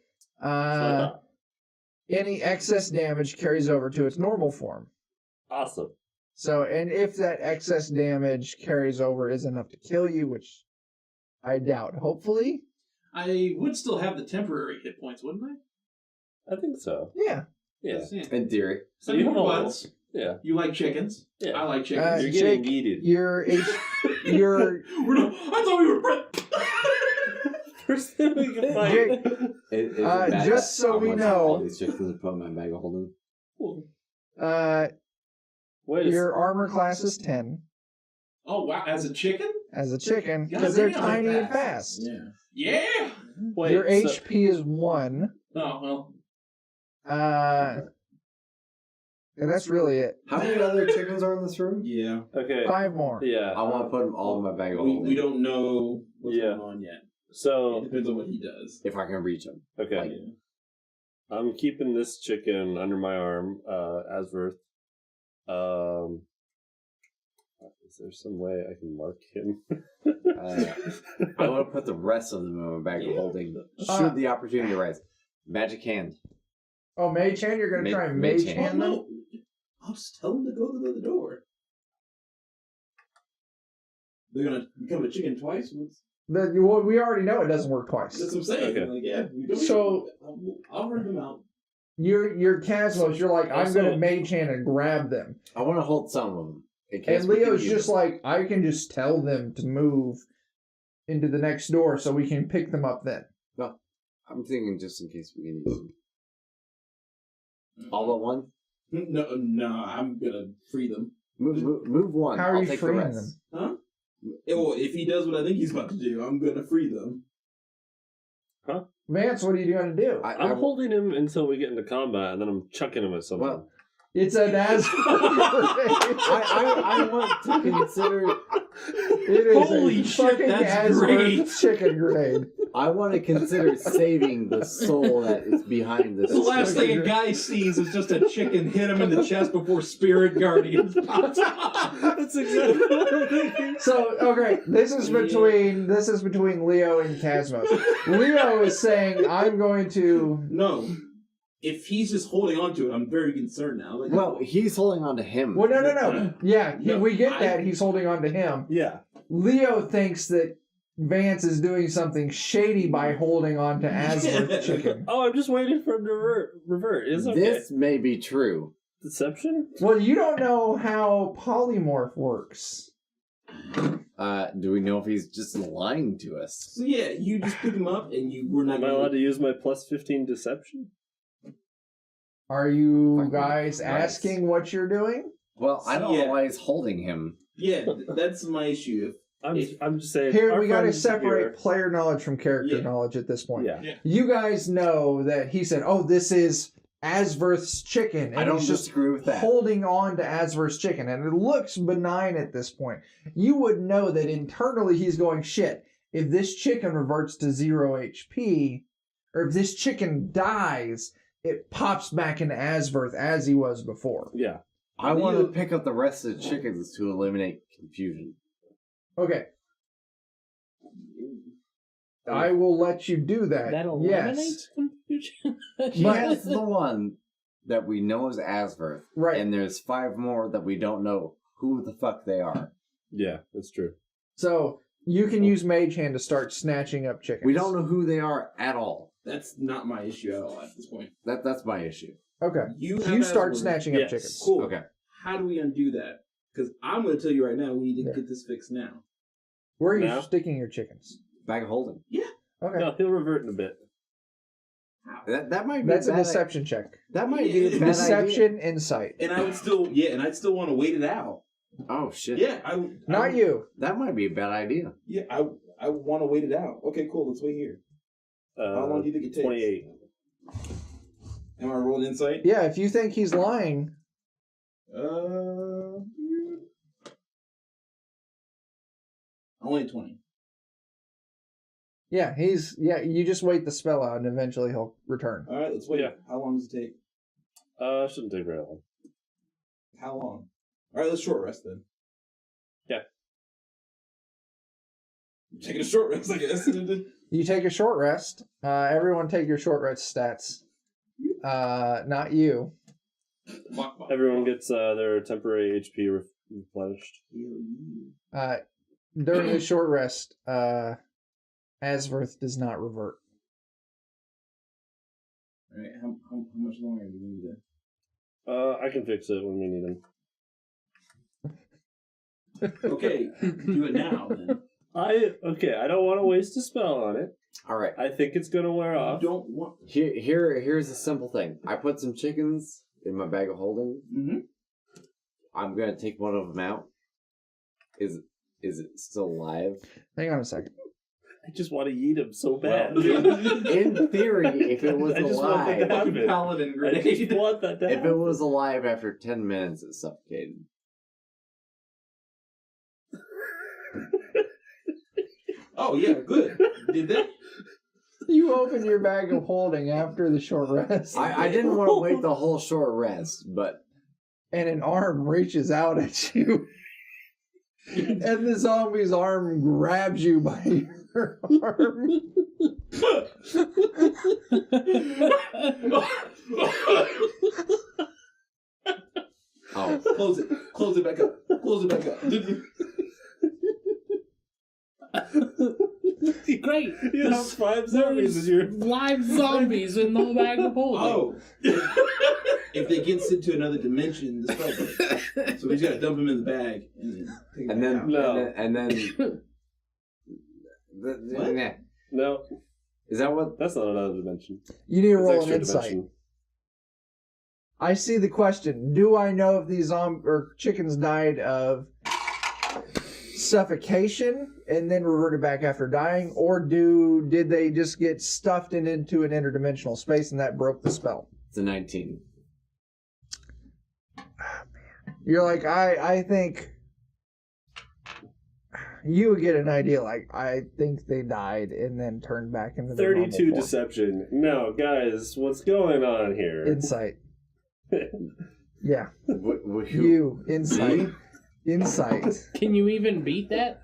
Any excess damage carries over to its normal form.
Awesome.
So, and if that excess damage carries over is enough to kill you, which I doubt, hopefully.
I would still have the temporary hit points, wouldn't I?
I think so.
Yeah.
Yeah.
In theory.
So
You
you
know.
buds.
Yeah.
You like chickens.
Yeah.
I like chickens.
You're getting
Jake,
yeeted.
Your
We're not, I thought we were
First thing we can fight.
Jake,
Is it bad
just
that
so
I
we
want
know-
all these chickens to put in my bag of holding?
Wait a
your armor class is 10
Oh, wow. As a chicken?
as a chicken
God
because they're
damn,
tiny
they're
and fast.
Yeah.
Yeah!
Wait,
Your
so-
HP is 1.
Oh, well.
And that's really it.
How many other chickens are in this room?
Yeah.
Okay.
5 more.
Yeah.
I want to put them all in my bag of
We
holding.
don't know what's
Yeah.
going on yet. It
So,
depends on what he does.
If I can reach them.
okay.
Yeah.
I'm keeping this chicken under my arm, Asverth. Is there some way I can mark him?
I want to put the rest of them in my bag of holding.
Uh,
Should the opportunity arise. Magic hand.
Oh, Mage Hand? You're going to try and
Mage
Mage
Hand.
Hand them?
No. I'll just tell them to go to the door. They're gonna become a chicken twice.
Well, we already know it doesn't work twice.
That's what I'm saying.
Okay.
Like, yeah. We don't
So-
I'll hurt them out.
You're Casmos, you're like, I'm
Also-
going to Mage Hand and grab them.
I want to hold some of them. In case
And
we can
Leo's
use
just
them.
like, I can just tell them to move into the next door so we can pick them up then.
I'm thinking just in case we can use them. All but one?
No, I'm gonna free them.
Move one.
How are
I'll
you
take the
freeing
rest.
them?
Huh? Well, if he does what I think he's about to do, I'm gonna free them.
Vance, what are you going to do?
I'm holding him until we get into combat, and then I'm chucking him at something.
Well,
It's an as.
I want to consider.
It is
Holy
a
shit,
fucking
that's
Asverth
great.
chicken grenade.
I want to consider saving the soul that is behind this.
The last
chicken.
thing a guy sees is just a chicken hit him in the chest before Spirit Guardians popped up.
That's exactly what I'm thinking.
So okay, this is between Leo and Casmos. Leo is saying, "I'm going to."
No. If he's just holding on to it, I'm very concerned now. Like,
Well, he's holding on to him.
Well, no. Yeah,
No,
we get that he's holding on to him.
Yeah.
Leo thinks that Vance is doing something shady by holding on to Asverth chicken.
Oh, I'm just waiting for him to revert. It's okay.
This may be true.
Deception?
Well, you don't know how polymorph works.
Do we know if he's just lying to us?
so yeah, you just pick him up and we're not
Am I allowed to use my plus 15 deception?
Are you
Fucking
guys
Christ.
asking what you're doing?
Well, I don't
Yeah.
know why he's holding him.
Yeah, that's my issue.
I'm just saying.
Here,
our
we got to
friends
separate
here-
player knowledge from character
Yeah.
knowledge at this point.
Yeah.
You guys know that he said, "Oh, this is Asverth's chicken,
I
and
don't
he's just
disagree with that.
holding on to Asverth's chicken, and it looks benign at this point. You would know that internally he's going, shit, if this chicken reverts to 0 HP, or if this chicken dies, it pops back into Asverth as he was before.
Yeah.
I want to pick up the rest of the chickens to eliminate confusion.
Okay. I will let you do that.
That eliminates confusion.
He has the one that we know is Asverth,
Right.
and there's 5 more that we don't know who the fuck they are.
Yeah, that's true.
So you can use Mage Hand to start snatching up chickens.
We don't know who they are at all.
That's not my issue at all at this point.
That's my issue.
Okay.
You
start
Asverth.
snatching
Yes.
up chickens.
Cool.
Okay.
How do we undo that? Because I'm going to tell you right now, we need to
Yeah.
get this fixed now.
Where are you
Now?
sticking your chickens?
Bag of holding.
Okay.
No, he'll revert in a bit.
That might be
That's a
bad
deception check.
That might be a bad idea.
Deception, insight.
And I would still, and I'd still want to wait it out.
Oh shit.
Yeah,
Not you.
That might be a bad idea.
Yeah, I want to wait it out. Okay, cool. Let's wait here. How long do you think it takes?
28.
Am I rolling insight?
Yeah, if you think he's lying,
Only 20.
you just wait the spell out and eventually he'll return.
All right, let's wait.
Yeah.
How long does it take?
Shouldn't take very long.
How long? All right, let's short rest then.
Yeah.
I'm taking a short rest, I guess.
You take a short rest. Everyone take your short rest stats. Not you.
Everyone gets their temporary HP replenished.
During the short rest, Asverth does not revert.
All right, how much longer do we need to?
I can fix it when we need him.
Okay, do it now then.
I don't want to waste a spell on it.
All right.
I think it's gonna wear off.
You don't want.
Here's a simple thing. I put some chickens in my bag of holding.
Mm-hmm.
I'm gonna take one of them out. Is it still alive?
Hang on a second.
I just want to eat him so bad.
In theory, if it was
I just want that to
alive,
happen.
Paladin
I just
grenade.
want that to
if
happen.
it was alive after 10 minutes, it suffocated.
Oh yeah, good. Did that?
You open your bag of holding after the short rest,
I didn't want to wait the whole short rest, but
and an arm reaches out at you. And the zombie's arm grabs you by your arm.
oh,
Close it. Close it back up. Close it back up.
Great.
You have 5 zombies in your.
Live zombies in the bag of holding.
Oh. If they get sent to another dimension, the spell breaks. So we just gotta dump them in the bag and then take
and
them
then
out.
and then.
What?
Nah.
No,
Is that what?
that's not another dimension.
You need to
It's
roll an
extra
insight.
dimension.
I see the question. Do I know if these chickens died of suffocation and then reverted back after dying, or did they just get stuffed into an interdimensional space and that broke the spell?
It's a 19.
You're like, I think you would get an idea. Like, I think they died and then turned back into their
32
normal form.
deception. No, guys, what's going on here?
Insight. Yeah,
Who?
you insight. Insight.
Can you even beat that?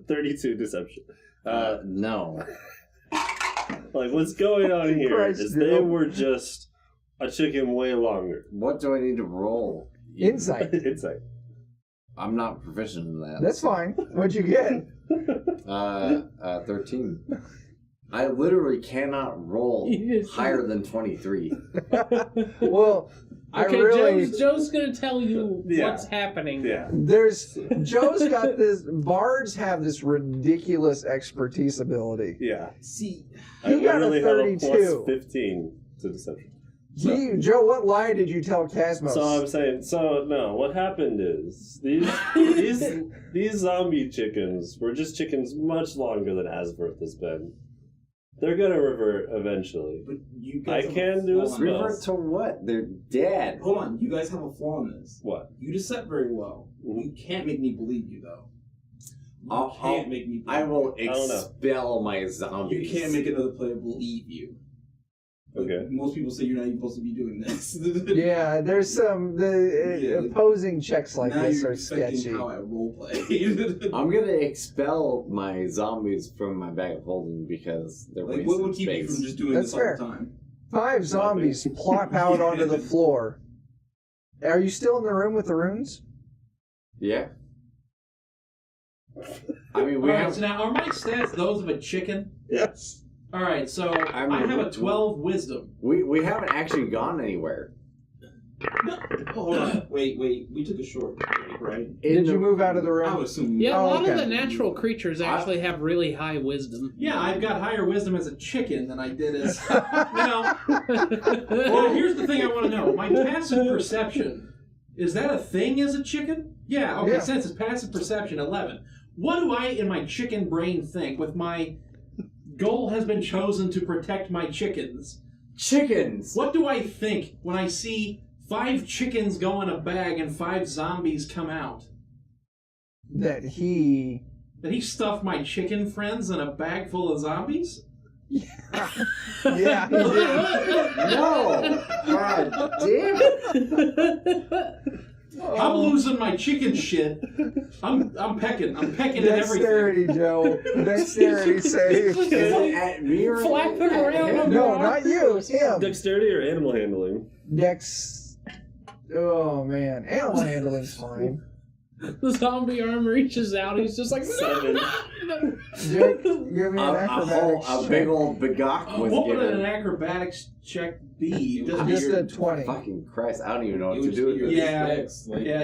32 deception.
No.
Like, what's going on here
Christ,
is they
Joe.
were just a chicken way longer.
What do I need to roll?
Insight.
Insight.
I'm not proficient in that.
That's fine. What'd you get?
13. I literally cannot roll
You just-
higher than 23.
Well, I
Okay,
really.
Joe's gonna tell you
Yeah.
what's happening.
Yeah.
Joe's got this. Bards have this ridiculous expertise ability.
Yeah.
See,
He
I
got a
literally have
32.
plus 15 to deception.
Joe, what lie did you tell Casmos?
So I'm saying, no, what happened is these zombie chickens were just chickens much longer than Asverth has been. They're gonna revert eventually.
But you
I
guys have
can do a
flaw in
spell.
Revert to what? They're dead.
Hold on.
Revert to what?
Revert to what? They're dead.
Hold on, you guys have a flaw in this.
What?
You decept very well.
Mhm.
You can't make me believe you, though. You
I'll-
can't make me believe
I will
you.
don't know.
expel my zombies.
You can't make another player believe you. Like,
Okay.
most people say you're not even supposed to be doing this.
Yeah, there's some opposing checks like
now
this
you're
are
expecting
sketchy.
how I roleplay.
I'm gonna expel my zombies from my bag of holding because they're
Like,
wasting
what would keep
space.
you from just doing
That's
this
fair.
all the time?
5 zombies plop out onto the floor. Are you still in the room with the runes?
Yeah. I mean, we
Alright,
have.
so now are my stats those of a chicken?
Yes.
Alright, so
I
I,
mean,
have a 12 wisdom.
We haven't actually gone anywhere.
Hold on. Wait. We took a short break, right?
Did you move out of the
I
room?
would assume.
Yeah, a
Oh,
lot
okay.
of the natural creatures actually have really high wisdom.
Yeah, I've got higher wisdom as a chicken than I did as. Now, well, here's the thing I want to know. My passive perception, is that a thing as a chicken? Yeah, okay,
Yeah.
since it's passive perception, 11. What do I, in my chicken brain, think with my goal has been chosen to protect my chickens?
Chickens.
What do I think when I see 5 chickens go in a bag and 5 zombies come out?
That he.
That he stuffed my chicken friends in a bag full of zombies?
Yeah, he did.
No. God damn it.
I'm losing my chicken shit. I'm pecking. I'm pecking at everything.
Dexterity, Joe. Dexterity save.
Is it at me or
Flapping
at
around
him?
on
No, not you. Him.
Dexterity or animal handling?
Dex. Oh man, animal handling's fine.
The zombie arm reaches out. He's just like
7.
Jake, give me an acrobatics
A
check.
big old begok was
What would an
given.
acrobatics check be?
Just a 20.
Fucking Christ, I don't even know
It
what
would
to do with
just
this.
be your
Yeah.
dex, like-
Yeah,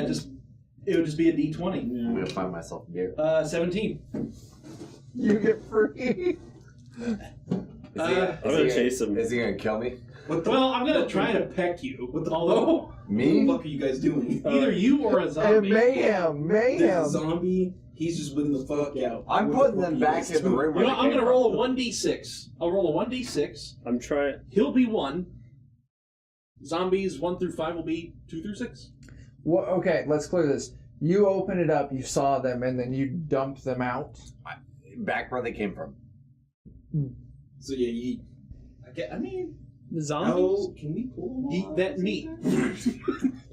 it would just be a D20.
I'm gonna find myself a beer.
17.
You get free.
Is
I'm gonna chase him.
Is he gonna kill me?
Well, I'm gonna try to peck you. Although
What the
Me?
fuck are you guys doing?
either you or a
And
zombie.
mayhem,
This
mayhem.
zombie, he's just winning the fuck out.
I'm
What
putting
the fuck
them
are you
back
guys
in the
doing?
room.
You know, I'm gonna roll a 1d6. I'll roll a 1d6.
I'm trying.
He'll be 1. Zombies 1 through 5 will be 2 through 6.
Well, okay, let's clear this. You open it up, you saw them, and then you dump them out.
Back where they came from.
So yeah, I mean,
the zombies.
how can we pull
Eat that meat.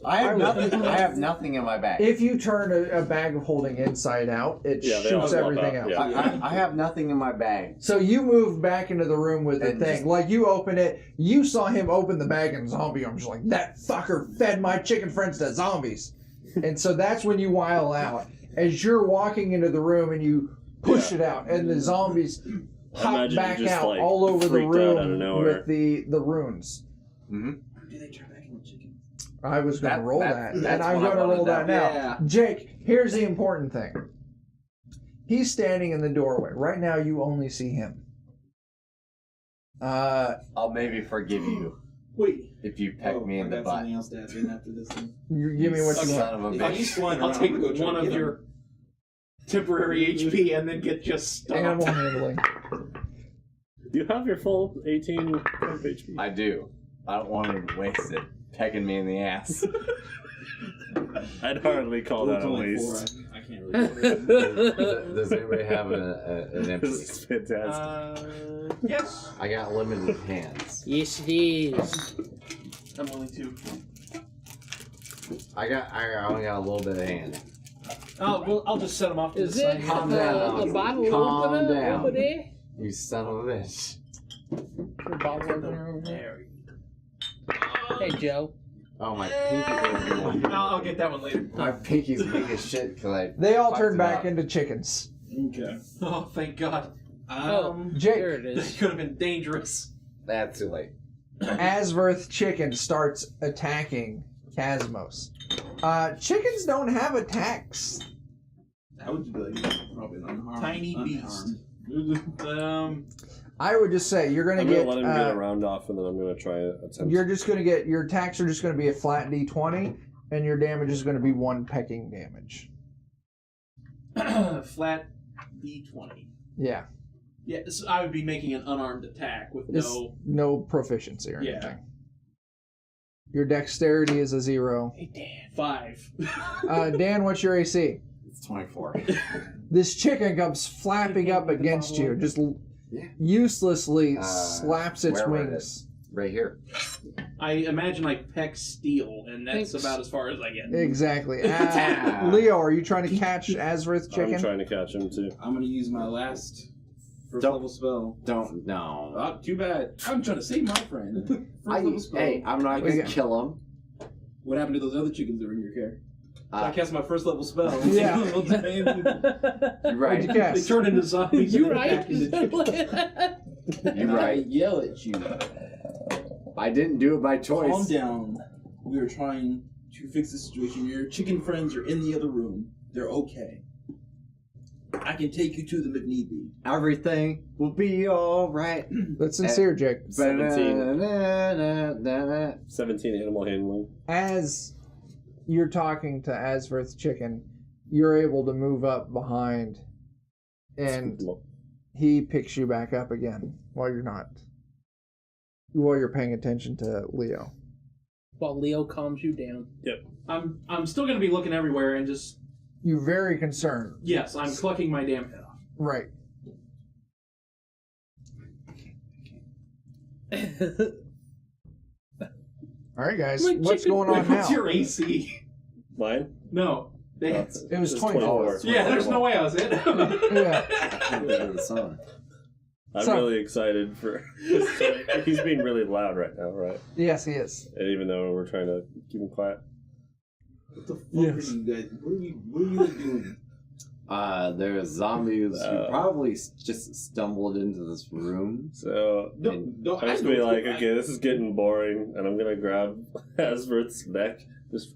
I have
I
nothing.
would-
I have nothing in my bag.
If you turn a bag of holding inside out, it
Yeah, they all
shoots
pop
everything
out,
out.
yeah.
I have nothing in my bag.
So you move back into the room with the
And
thing.
just-
Like you open it, you saw him open the bag and zombie arms like, that fucker fed my chicken friends to zombies. And so that's when you while out. As you're walking into the room and you push it out, and the zombies pop
imagine
back
you just,
out
like,
all over the
freaked out out of
room
nowhere.
with the runes.
Mm-hmm.
Do they turn back into chickens?
I was going to
That-
roll
that-
that, and
that's
I'm
what I
going to roll
wanted
that
to
now.
Yeah.
Jake, here's the important thing. He's standing in the doorway. Right now, you only see him.
I'll maybe forgive you
Wait.
if you peck me in the
I got
butt.
something else to add in after this thing.
You give me what you
Son
want.
of a
If he's
bitch.
flying
I'll
around,
take
I'm gonna go try
one
to
of
get him.
your temporary HP and then get just stopped.
Animal handling.
Do you have your full 18 HP?
I do. I don't want to waste it pecking me in the ass.
I'd hardly call that
It's
a
only
waste.
4. I can't really.
Does anybody have an empty?
This is fantastic.
Yes.
I got limited hands.
Yes, it is.
I'm willing to.
I only got a little bit of hand.
I'll just set them off to
Is
the
it
side.
Calm down.
a bottle
Calm
opener
down.
over there?
You son of a bitch.
A bottle opener over there. Hey, Joe.
Oh, my pinky.
I'll get that one later.
My pinky's big as shit because I.
They all
fucked
turn
it
back
up.
into chickens.
Okay.
Oh, thank God.
Jake,
There it
That
is.
could have been dangerous.
That's too late.
Asverth chicken starts attacking Cosmos. Chickens don't have attacks.
I would be like probably an unharmed.
Tiny beast.
I would just say you're
I'm
gonna
gonna
get.
let him get a round off, and then I'm gonna try to attempt.
You're just gonna get your attacks are just gonna be a flat D20, and your damage is gonna be 1 pecking damage.
Flat D20.
Yeah.
Yes, I would be making an unarmed attack with
It's no proficiency or anything.
Yeah.
Your dexterity is a 0.
Hey, Dan.
5.
Dan, what's your AC?
It's 24.
This chicken comes flapping up against you, just uselessly slaps its
where
wings.
Right here.
I imagine I peck steel, and that's
Thanks.
about as far as I get.
Exactly. Leo, are you trying to catch Asverth chicken?
I'm trying to catch him too.
I'm gonna use my last first
Don't-
level spell.
Don't, no.
Oh, too bad. I'm trying to save my friend. First level spell.
Hey, I'm not going to kill him.
What happened to those other chickens that were in your care? So I cast my first level spell.
Yeah.
You're
What'd
right.
you
They
cast?
turn into zombies.
You
and then
right?
back into chickens.
You're
I
right.
yell at you.
I didn't do it by
Calm
choice.
down. We are trying to fix the situation. Your chicken friends are in the other room. They're okay. I can take you to them if need be.
Everything will be alright.
That's sincere, Jake.
17 animal handling.
As you're talking to Asverth chicken, you're able to move up behind, and he picks you back up again while you're paying attention to Leo.
While Leo calms you down.
I'm still going to be looking everywhere and just...
You're very concerned.
Yes, I'm clucking my damn head off.
Right. All right, guys.
My
What's
chicken-
going on
What's
now?
your AC?
Mine?
No.
It was
It's
24.
Yeah, there's no way I was in.
Yeah.
I can't think of the song.
I'm
So-
really excited for. He's being really loud right now, right?
Yes, he is.
And even though we're trying to keep him quiet.
What the fuck
Yes.
are you guys? What are you guys doing?
There's zombies who
Uh,
probably just stumbled into this room.
So
Don't.
I'm just gonna be like, okay, this is getting boring, and I'm gonna grab Asverth's neck, just.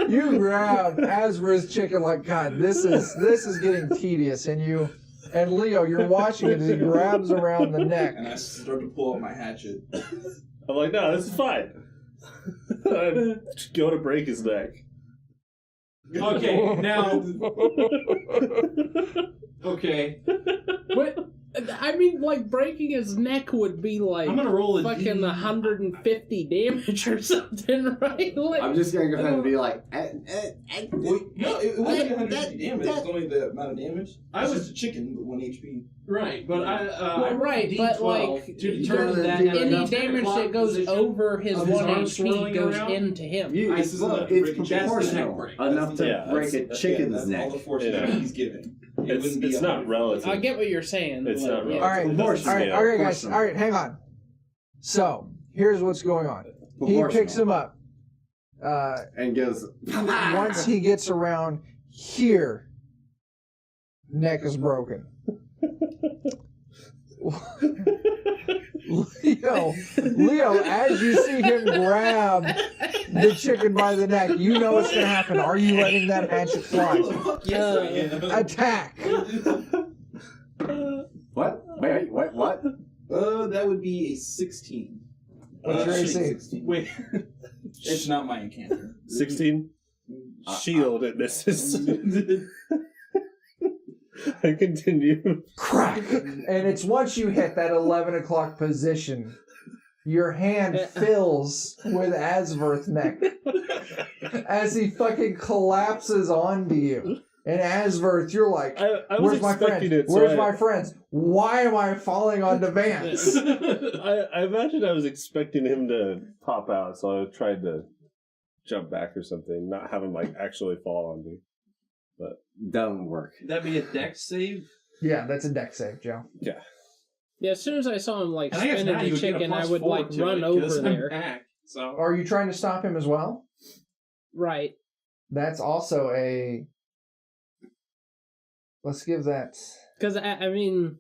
You grab Asverth's chicken like, God, this is getting tedious, and Leo, you're watching it as he grabs around the neck.
And I start to pull out my hatchet.
I'm like, no, this is fine. I go to break his neck.
Okay, now... Okay.
What? I mean, like, breaking his neck would be like
I'm going to roll a
fucking
D.
150 damage or something, right? Like,
I'm just gonna go ahead and be like,
Well, no, it wasn't 150 damage. It was only the amount of damage.
I
I was
was-
just a chicken, but 1 HP.
Right, but I
well,
rolled
right,
a
but
D12
like
to determine that at
any
enough
damage
10 o'clock
that goes
position
over his
of his
1
arm
HP
swirling
goes
around.
into him.
This is not
it's
breaking-
that's the
proportional
neck break.
enough to
Yeah,
break a
that's-
chicken's
that's
neck.
all the force
Yeah.
damage he's giving. It
It's
wouldn't be
not
100.
relative.
I get what you're saying.
It's
like,
not
yeah.
relative.
All right,
Proportional.
all right, all right, guys. All right, hang on. So here's what's going on. He picks him up.
And goes,
Once he gets around here, neck is broken. Leo, as you see him grab the chicken by the neck, you know what's going to happen. Are you letting that hatchet fly?
Yes, I am.
Attack.
what? Wait, what?
That would be a 16.
What's your AC?
16.
Wait.
It's not my encounter.
16? Shield, and this is. I continue.
Crack. And it's once you hit that 11 o'clock position, your hand fills with Asverth neck as he fucking collapses onto you. And Asverth, you're like,
I was
where's my friends?
expecting it.
Where's
so
my friends? Why am I falling onto Vance?
I imagine I was expecting him to pop out, so I tried to jump back or something, not have him like actually fall on me.
Doesn't work.
That'd be a dex save?
Yeah, that's a deck save, Joe.
Yeah, as soon as I saw him like
And I guess
spinning
now you
the
would get a
chicken, I
plus
would
4
like
to
run
it,
over
'cause I'm
there.
back, so.
Are you trying to stop him as well?
Right.
That's also a... Let's give that...
Because, I mean,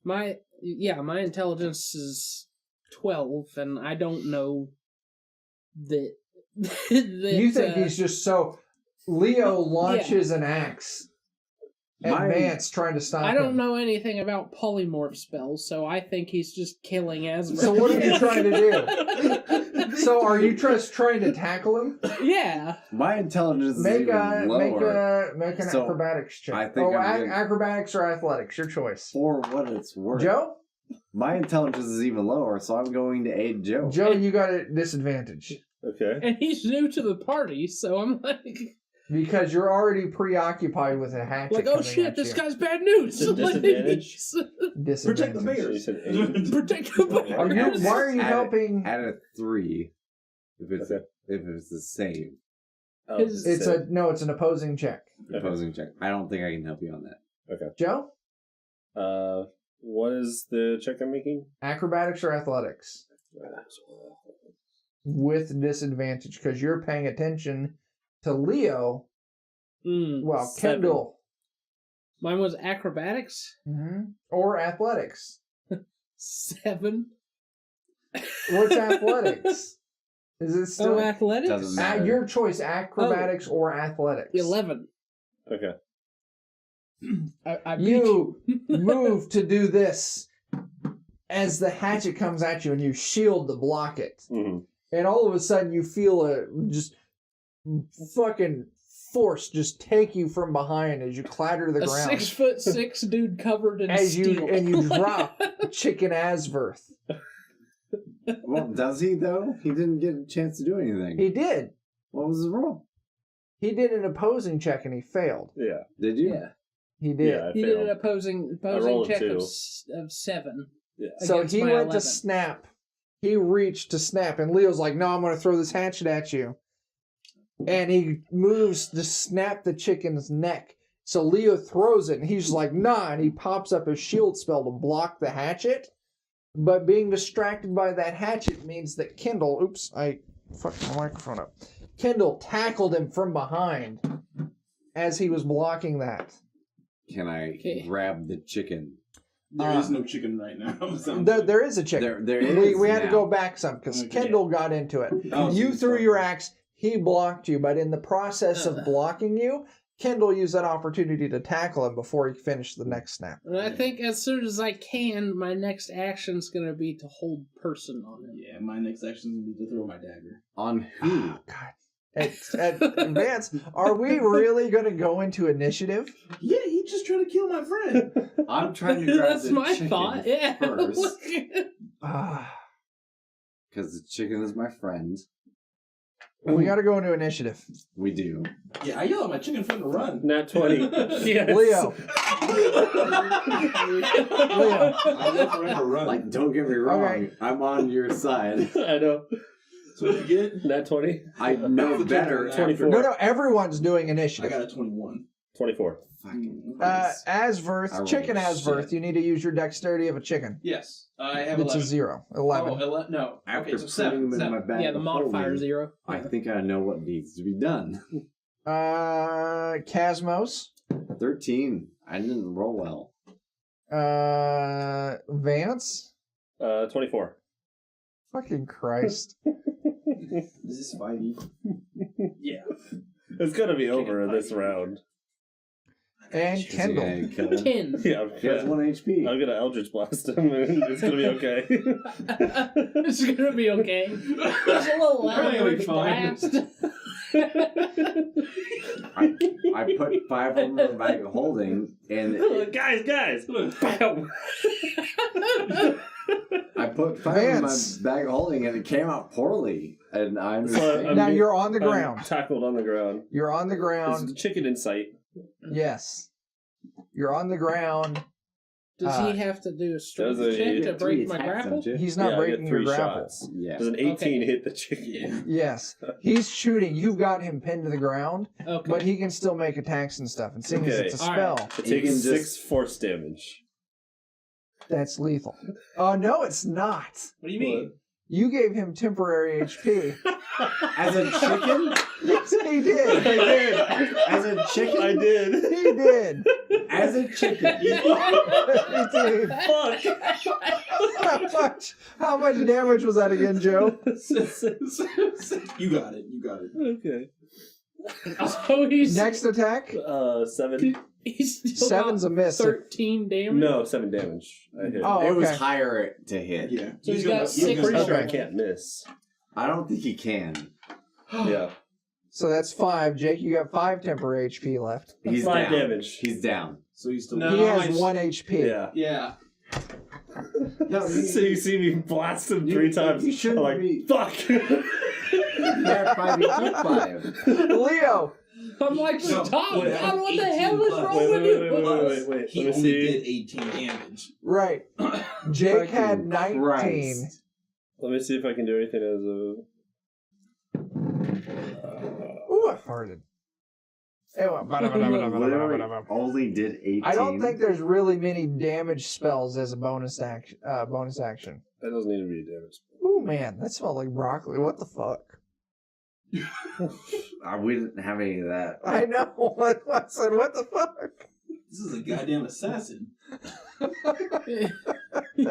my intelligence is 12, and I don't know that...
You think he's just so... Leo launches an axe Vance trying to stop
I don't
him.
know anything about polymorph spells, so I think he's just killing Asverth.
So what are you trying to do? So are you just trying to tackle him?
Yeah.
My intelligence is
Make
even lower.
make an
So,
acrobatics check.
I think I'm gonna-
acrobatics or athletics, your choice.
For what it's worth.
Joe?
My intelligence is even lower, so I'm going to aid Joe.
Joe, you got a disadvantage.
Okay.
And he's new to the party, so I'm like,
Because you're already preoccupied with a hatchet.
oh
coming
shit,
at
this
you.
guy's bad news.
It's a disadvantage?
Protect the
Disadvantage.
bears.
You said 8.
Protect the
Are you,
bears.
why are you
Add-
helping?
Add a 3 if it's
Okay.
if it's the same
His-
It's it's an opposing check.
opposing check. I don't think I can help you on that.
Joe?
What is the check I'm making?
Acrobatics or athletics? With disadvantage, because you're paying attention to Leo. Well,
7.
Kendall.
Mine was acrobatics.
Or athletics.
7.
What's athletics? Is it still
athletics?
Doesn't matter.
your choice? Acrobatics or athletics?
11.
Okay.
I beat
You move to do this as the hatchet comes at you, and you shield to block it.
Mm-hmm.
And all of a sudden, you feel a just fucking force just take you from behind as you clatter to the
a
ground.
6'6" dude covered in
As
steel.
you drop Chicken Asverth.
Well, does he though? He didn't get a chance to do anything.
He did.
What was his roll?
He did an opposing check and he failed.
Yeah.
Did you?
Yeah.
He did.
Yeah, I
He did
failed.
an opposing
rolled a
check
2.
of 7.
Yeah.
So
against
he
my
went
11.
to snap. He reached to snap, and Leo's like, "No, I'm going to throw this hatchet at you." And he moves to snap the chicken's neck. So Leo throws it, and he's like, "Nah!" And he pops up his shield spell to block the hatchet. But being distracted by that hatchet means that Kendall, oops, I fucked my microphone up. Kendall tackled him from behind as he was blocking that.
Can I
Okay.
grab the chicken?
There is no chicken right now.
There is a chicken.
There is.
We had to
now.
go back some because
Okay.
Kendall got into it.
Oh, so
You
he's
threw
fucking-
your axe, he blocked you, but in the process of blocking you, Kendall used that opportunity to tackle him before he finished the next snap.
And I think as soon as I can, my next action's going to be to hold person on him.
Yeah, my next action is to throw my dagger.
On who?
Oh, God. At Vance, are we really going to go into initiative?
Yeah, he just tried to kill my friend.
I'm trying to grab
That's
the
my
chicken
thought. Yeah.
first
Ah,
because the chicken is my friend.
we got to go into initiative.
We do.
Yeah, I yell at my chicken friend to run.
Nat 20. Yes.
Leo. Leo.
I yell for him to run.
Like, don't get me wrong.
Okay.
I'm on your side.
I know.
So what you get?
Nat 20.
I know better.
24.
No, everyone's doing
I
initiative.
got a 21.
24.
Fucking Christ. I
Asverth,
rolled
chicken
shit.
Asverth, you need to use your dexterity of a chicken.
Yes, I have
It's
11.
a 0. 11.
Oh, no.
After
Okay, so
putting them in
7.
my bag,
Yeah, the
of
modifier
holding,
0.
I think I know what needs to be done.
Casmos.
13. I didn't roll well.
Vance.
24.
Fucking Christ.
Is this 5e?
Yeah. It's gonna be over in this round.
And Kendall.
Yeah, kill him.
10.
Yeah,
He has 1 HP.
I'm gonna Eldritch Blast him and it's gonna be okay.
It's going to be okay. There's a little
Probably gonna be
Eldritch
fine.
blast.
I put 5 of them in the bag of holding, and
guys! Bam!
I put 5
Vance.
in my bag of holding, and it came out poorly. And I understand.
I'm
Now
being-
you're on the
I'm
ground.
tackled on the ground.
You're on the
There's
ground.
a chicken in sight.
Yes. You're on the ground.
Does he have to do a strength
Does
check
You
to
get 3
break my
attacks,
grapple?
don't you?
He's not
Yeah, I get
breaking your
3
grapple.
shots.
Yeah.
Does an 18
Okay.
hit the chicken?
Yeah.
Yes. He's shooting. You've got him pinned to the ground,
Okay.
but he can still make attacks and stuff. And seeing as
Okay.
it's a
All
spell,
right.
It
You
takes
can
6
just-
force damage.
that's lethal. Oh, no, it's not.
What do you mean?
You gave him temporary HP.
As a chicken?
Yes, he did.
I did.
As a chicken?
I did.
He did.
As a chicken.
He did.
Fuck.
How much damage was that again, Joe?
You got it.
Okay.
So he's
Next attack?
7.
He's still
7's
got
a miss.
13 damage.
No, 7 damage. I hit.
Oh,
It was
okay.
higher to hit.
Yeah.
So he's got
I'm
6
pretty sure I
Okay.
can't miss.
I don't think he can.
Yeah.
So that's 5. Jake, you got 5 temporary HP left.
He's
5
down.
damage.
He's down.
So he's still.
No.
He has
I-
1 HP.
Yeah.
Yeah.
No,
So you see me blast him 3 times.
You shouldn't
I'm like,
be.
fuck!
Yeah, 5, he took 5.
Leo!
I'm like,
No,
stop!
wait,
God, what the
18
hell is
plus.
wrong
Wait,
with
wait,
you?
wait.
He
Let me
only
see.
did 18 damage.
Right. Jake had 19.
Christ.
Let me see if I can do anything as a.
Ooh, I farted.
Literally only did 18.
I don't think there's really many damage spells as a bonus action.
That doesn't need to be a damage.
Ooh, man, that smelled like broccoli. What the fuck?
We didn't have any of that.
I know. I said, what the fuck?
This is a goddamn assassin.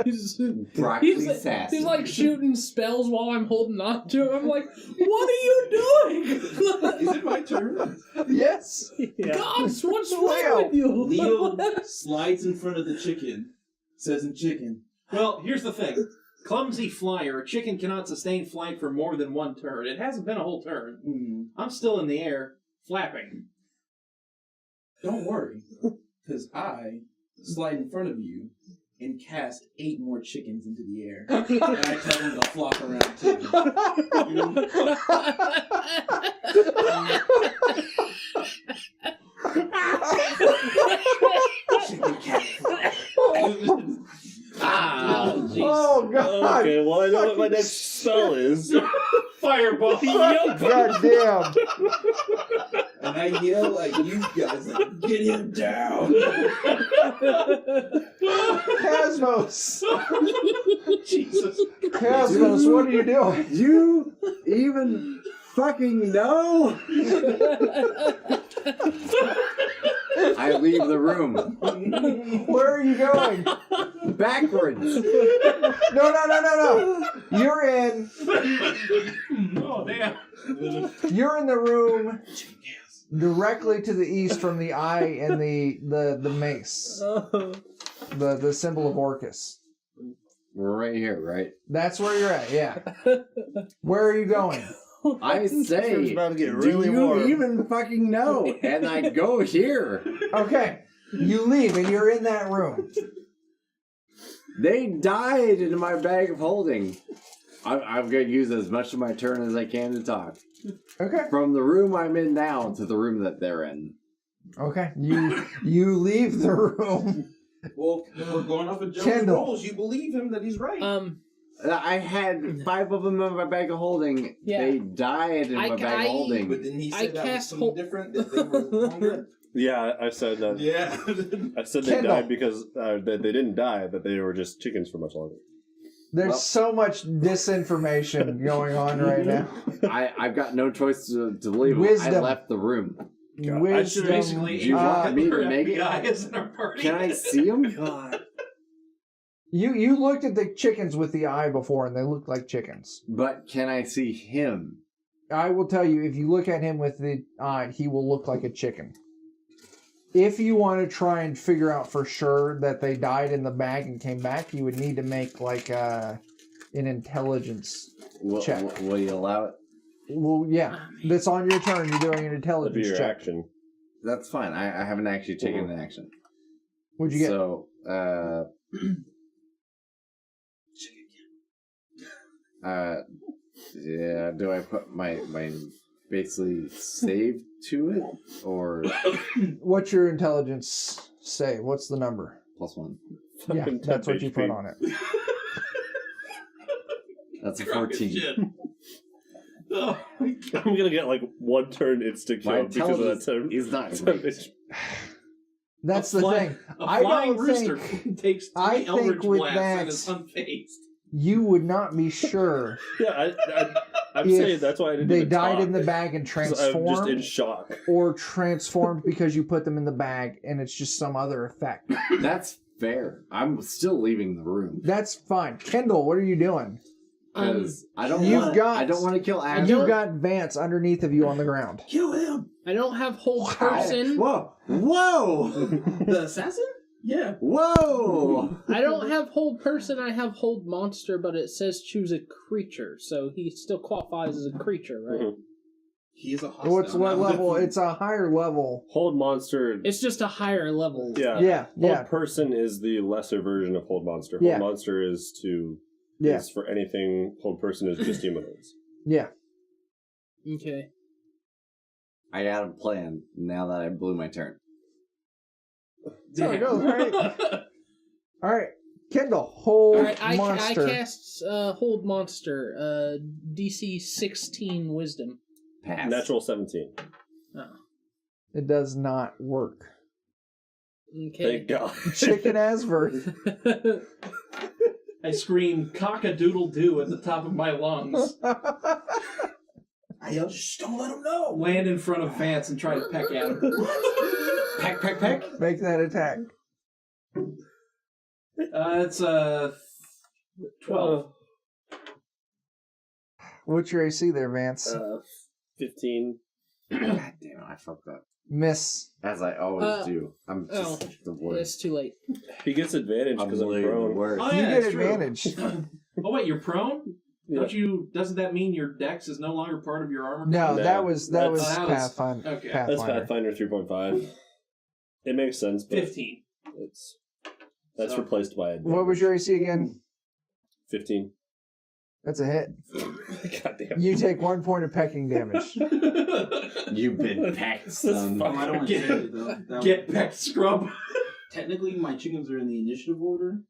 he's,
Broccoli
he's,
assassin.
he's like shooting spells while I'm holding on to him. I'm like, what are you doing?
Is it my turn?
Yes.
Yeah.
Gosh, what's
Leo.
wrong with you?
Leo slides in front of the chicken. Says in chicken.
Well, here's the thing. Clumsy flyer. A chicken cannot sustain flight for more than 1 turn. It hasn't been a whole turn. I'm still in the air, flapping.
Don't worry, because I slide in front of you and cast 8 more chickens into the air. And I tell them to flock around too. Chicken cat.
Oh, God.
Okay, well, I know what my next spell is.
Fireball.
God damn.
And I yell at you guys, like, get him down.
Cosmos.
Jesus.
Cosmos, what are you doing?
You even fucking know? I leave the room.
Where are you going?
Backwards.
No. You're in.
Oh, damn.
You're in the room directly to the east from the eye and the mace. The symbol of Orcus.
We're right here, right?
That's where you're at, yeah. Where are you going?
I say,
It's about to get
do
really
you
warm.
even fucking know? And I go here.
Okay. You leave and you're in that room.
They died in my bag of holding. I'm going to use as much of my turn as I can to talk.
Okay.
From the room I'm in now to the room that they're in.
Okay. You leave the room.
Well, we're going off of Joe's
Kendall.
rules. You believe him that he's right.
I had 5 of them in my bag of holding.
Yeah.
They died in my bag of holding.
But then he
I
said that was
cast
something
hol-
different, that they were longer.
Yeah, I said that.
Yeah.
I said they
Kendall.
died because that they didn't die, that they were just chickens for much longer.
There's
Well-
so much disinformation going on right now.
I've got no choice to believe them.
Wisdom.
I left the room.
I should
Basically,
Do you want me to make it?
FBI is in our party.
Can I see them?
God.
You looked at the chickens with the eye before and they looked like chickens.
But can I see him?
I will tell you, if you look at him with the eye, he will look like a chicken. If you want to try and figure out for sure that they died in the bag and came back, you would need to make like an intelligence check.
Will you allow it?
Well, yeah, that's on your turn. You're doing an
That'd be
intelligence
your
check.
action.
That's fine. I haven't actually taken an action.
What'd you get?
So, yeah, do I put my basically save to it? Or
What's your intelligence say? What's the number?
+1?
Yeah,
Fucking
that's what
10
you put
HP.
on it.
That's a
Drunk as
14.
shit. Oh,
I'm gonna get like 1 turn instant
My
kill because of that
intelligence
turn.
is not
10
great.
HP.
That's
a
the
fly-
thing.
A
I
flying
don't
rooster
think
takes 3
I think
Eldritch
with
blasts
that-
and is unfazed.
you would not be sure
Yeah, I'm
If
saying that's why I didn't
they
even
died
talk.
in the bag and
'Cause I'm just in
transformed,
shock.
or transformed because you put them in the bag and it's just some other effect.
That's fair. I'm still leaving the room.
That's fine. Kendall, what are you doing?
Because I don't
You've
want.
got-
I don't want to kill Asverth.
You've got Vance underneath of you on the ground.
Kill him!
I don't have hold person.
Whoa! Whoa!
The assassin? Yeah.
Whoa!
I don't have hold person. I have hold monster, but it says choose a creature, so he still qualifies as a creature, right?
Mhm.
He's a hostile.
What's what
now.
level? It's a higher level.
Hold monster.
It's just a higher level.
Yeah.
Yeah,
Hold
yeah,
person is the lesser version of hold monster. Hold
Yeah.
monster is
yeah,
is for anything. Hold person is just humanoids.
yeah.
Okay.
I got a plan now that I blew my turn.
That's how it goes, right? All right, Kendall, hold
All right, I
monster.
cast hold monster. DC 16 Wisdom.
Pass.
Natural 17.
Oh.
It does not work.
Okay.
Thank God.
Chicken Asverth.
I scream cock-a-doodle-doo at the top of my lungs.
I yell, just don't let him know.
Land in front of Vance and try to peck at him.
Peck, peck, peck.
Make that attack.
It's 12.
What's your AC there, Vance?
15.
God damn it! I fucked up.
Miss.
As I always do. I'm just the worst.
It's too late.
He gets advantage because I'm
literally the
prone.
worst.
Oh,
You
yeah,
get
it's true.
advantage.
Oh wait, you're prone?
Yeah.
Doesn't that mean your dex is no longer part of your armor?
No,
No,
that was
that was-
Pathfinder.
okay.
That's
Pathfinder.
Pathfinder 3.5. It makes sense, but
15.
that's
So-
replaced by advantage.
What was your AC again?
15?
That's a hit.
God damn.
You take 1 point of pecking damage.
You've been pecked, son.
Oh, I don't want to say it, though. That
Get pecked, scrub.
Technically, my chickens are in the initiative order.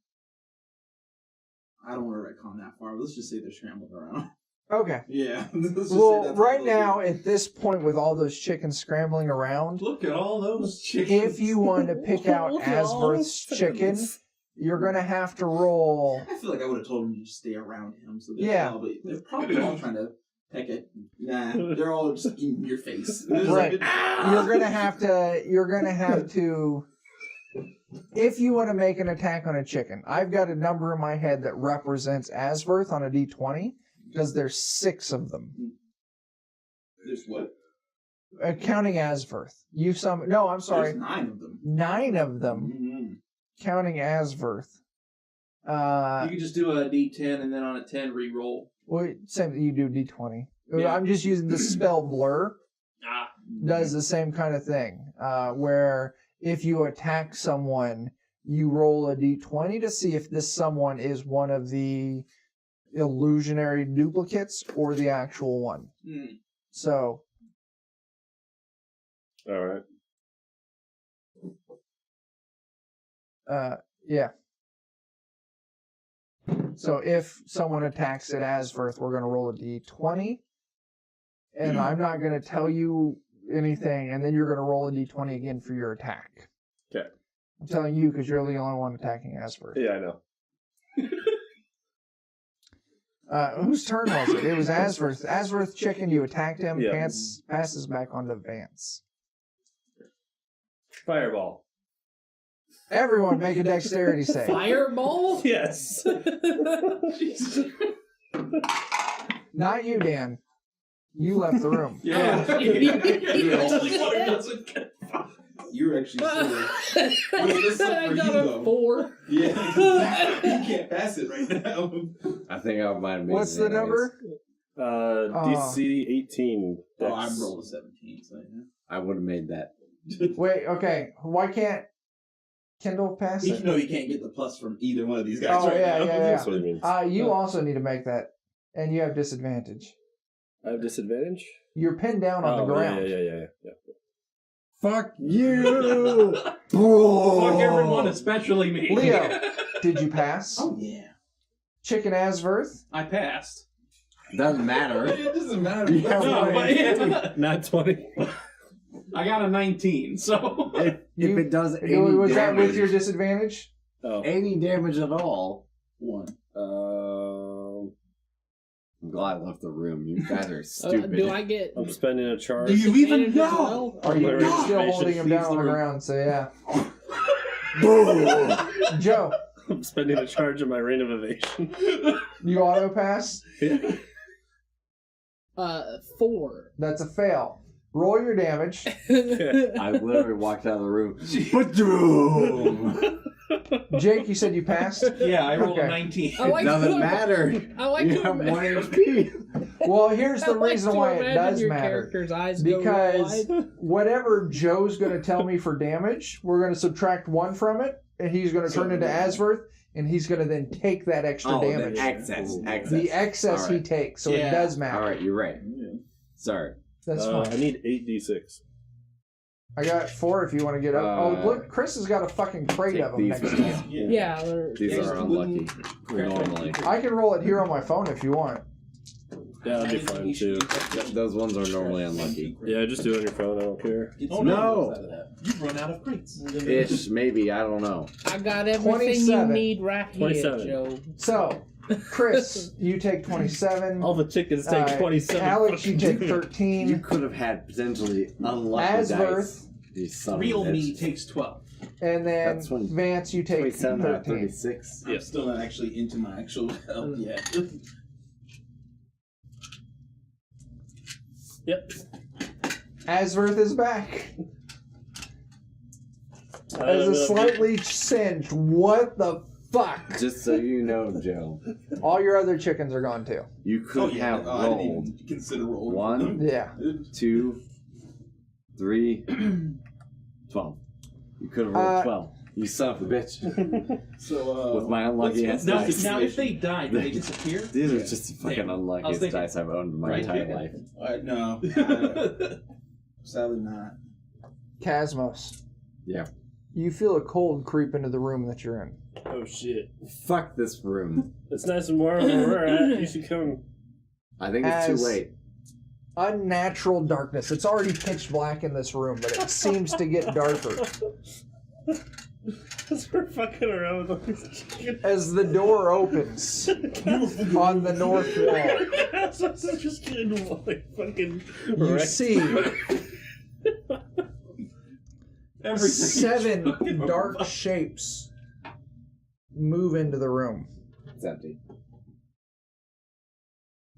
I don't want to retcon that far. Let's just say they're scrambling around.
Okay.
Yeah. Let's just say
Well,
that's
right
what they'll
now,
do.
at this point, with all those chickens scrambling around,
Look at all those chickens.
if you want to pick out
Look at all
Asverth's
those
chicken, you're going to have to roll.
I feel like I would have told them to just stay around him. So
Yeah.
they're probably all trying to peck it. Nah, they're all just in your face. They're just
Right.
like,
You're going to have to. If you want to make an attack on a chicken, I've got a number in my head that represents Asverth on a d20 because there's 6 of them.
There's what?
Counting Asverth. No, I'm sorry.
There's 9 of them.
9 of them,
Mm-hmm.
counting Asverth.
You could just do a d10 and then on a 10 re-roll.
Well, same you do d20.
Yeah.
I'm just using the spell blur.
Ah.
Does the same kind of thing, where if you attack someone, you roll a d20 to see if this someone is one of the illusionary duplicates or the actual one.
Mm.
So,
Alright.
yeah. So if someone attacks at Asverth, we're going to roll a d20, and I'm not going to tell you anything, and then you're going to roll a d20 again for your attack.
Okay.
I'm telling you because you're the only one attacking Asverth.
Yeah, I know.
Whose turn was it? It was Asverth. Asverth chicken, you attacked him.
Yeah.
Passes back onto Vance.
Fireball.
Everyone make a dexterity save.
Fireball?
Yes.
Not you, Dan. You left the room.
Yeah.
You're
You're the only one who doesn't get
You're actually silly. This is
I
for
got
you,
a
though.
4.
Yeah, you can't pass it right now.
I think I might have made
What's
it
the
anyways.
number?
DC 18.
Oh, I rolled a 17, so yeah.
I would have made that.
Wait, okay. Why can't Kendall pass it?
No, you can't get the plus from either one of these guys
Oh,
right
yeah,
now.
yeah,
That's what it means.
You also need to make that, and you have disadvantage.
I have disadvantage?
You're pinned down on the ground.
Yeah.
Fuck you!
Fuck everyone, especially me.
Leo, did you pass?
Oh, yeah.
Chicken Asverth?
I passed.
Doesn't matter.
It doesn't matter.
Yeah,
No, but yeah.
Not 20.
I got a 19, so.
If it does any
Was that
damage,
with your disadvantage?
Oh.
any damage at all,
1.
I'm glad I left the room. You guys are stupid.
Do I get
I'm spending a charge.
Do you even
disadvantage as
know?
well?
Or you're
Hilarious
still
information
holding him
feeds
down on
the
the
room.
ground, so yeah.
Boom!
Joe,
I'm spending a charge of my reign of evasion.
You auto pass.
Yeah.
4.
That's a fail. Roll your damage.
I literally walked out of the room. Boom!
Jake, you said you passed?
Yeah, I rolled
Okay.
a 19.
I like
It doesn't
to-
matter.
I like
You
to
have 1
imagine-
HP.
Well, here's
I
the
like
reason
to
why it
imagine
does
your
matter.
character's eyes go
Because
wide.
whatever Joe's going to tell me for damage, we're going to subtract 1 from it, and he's going to turn into Asverth, and he's going to then take that extra
Oh,
damage.
the excess.
The excess he
Alright.
takes, so it
Yeah.
does matter.
Alright, you're right. Sorry.
That's
I
fine.
need 8d6.
I got 4 if you want to get up. Oh, look, Chris has got a fucking crate
Take
of them
these
next to
ones.
him.
Yeah, they're-
These are unlucky. Normally.
I can roll it here on my phone if you want.
Yeah, that'd be fine too.
Those ones are normally unlucky.
Yeah, just do it on your phone. I don't care.
Oh,
No!
You've run out of crates.
Ish, maybe, I don't know.
I got everything
27.
you need right
27.
here, Joe.
So, Chris, you take 27.
All the chickens take 27.
Alex, you take
You
13.
could have had potentially unlucky dice.
Asverth,
You son of a
Real
bitch.
me takes 12.
and then
That's when-
Vance, you take
27 out of
13.
36.
I'm still not actually into my actual health yet.
Yep.
Asverth is back. As a slightly singed. What the fuck?
Just so you know, Joe,
All your other chickens are gone too.
you could have
I didn't
rolled
even consider rolling.
1,
Yeah.
2, 3, 12. You could have rolled 12. You son of a bitch.
So,
With my unlucky ass
Now,
dice.
now, if they die, do they disappear?
These are just the fucking
Damn. I was
unluckiest
thinking-
dice I've owned in my
Right,
entire
yeah.
life.
No. Sadly not.
Casmos.
Yeah.
You feel a cold creep into the room that you're in.
Oh shit.
Fuck this room.
It's nice and warm where we're at. You should come.
I think it's
As-
too late.
Unnatural darkness. It's already pitch black in this room, but it seems to get darker.
Because we're fucking around with all these chickens.
As the door opens on the north wall,
So it's just getting like fucking
you
wrecked.
see
Everything
7
fucking
dark
fuck.
shapes move into the room.
It's empty.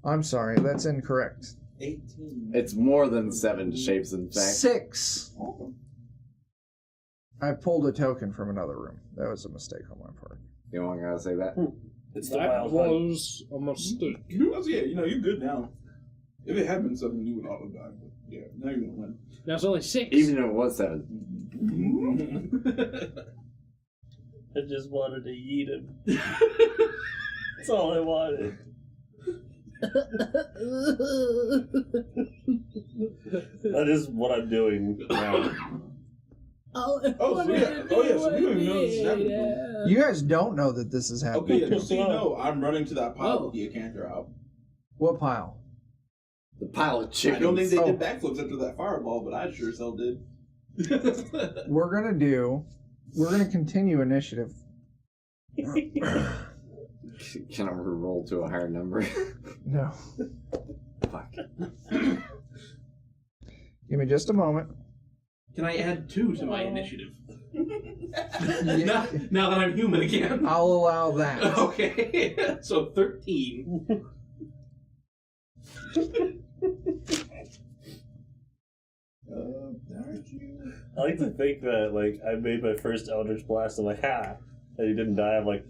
I'm sorry, that's incorrect.
18.
It's more than 7 shapes, in fact.
6. I pulled a token from another room. That was a mistake on my part.
You want to say that?
It's the
That
wild hunt.
was a mistake.
Yeah, you're good now. If it had been 7, you would auto die. But yeah, now you're gonna win.
That's only 6.
Even if it was 7.
I just wanted to eat him. That's all I wanted. That is what I'm doing now.
So we don't even know this is happening.
You guys don't know that this is
Okay,
happening.
yeah, just so you know, I'm running to that pile
Oh.
with the Acanther out.
What pile?
The pile of
I
chickens.
don't think they
Oh.
did backflips after that fireball, but I sure as hell did.
We're gonna continue initiative.
Can I roll to a higher number?
No.
Fuck.
Give me just a moment.
Can I add 2 to my initiative?
Yeah,
now that I'm human again.
I'll allow that.
Okay, so 13.
I like to think that, like, I made my first Eldritch Blast, I'm like, ha! And he didn't die, I'm like,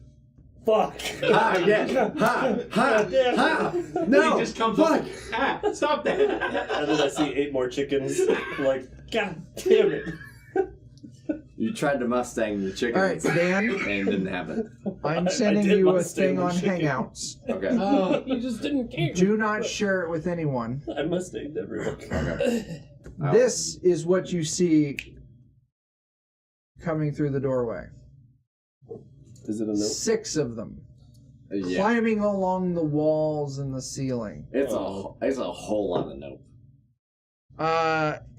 fuck!
Ha again! Ha! Ha! Ha! No!
He just comes
Fuck!
up. Ah, stop that!
And then I see 8 more chickens, I'm like, god damn it!
You tried to Mustang the chickens.
All right, Dan.
And didn't have it.
I'm
I
sending
did
you a
Mustang
thing
the
on
chicken.
Hangouts.
Okay.
You just didn't care.
Do not share it with anyone.
I Mustanged everyone.
Okay.
This is what you see coming through the doorway.
Is it a note?
6 of them.
Yeah.
Climbing along the walls and the ceiling.
It's a whole lot of nope.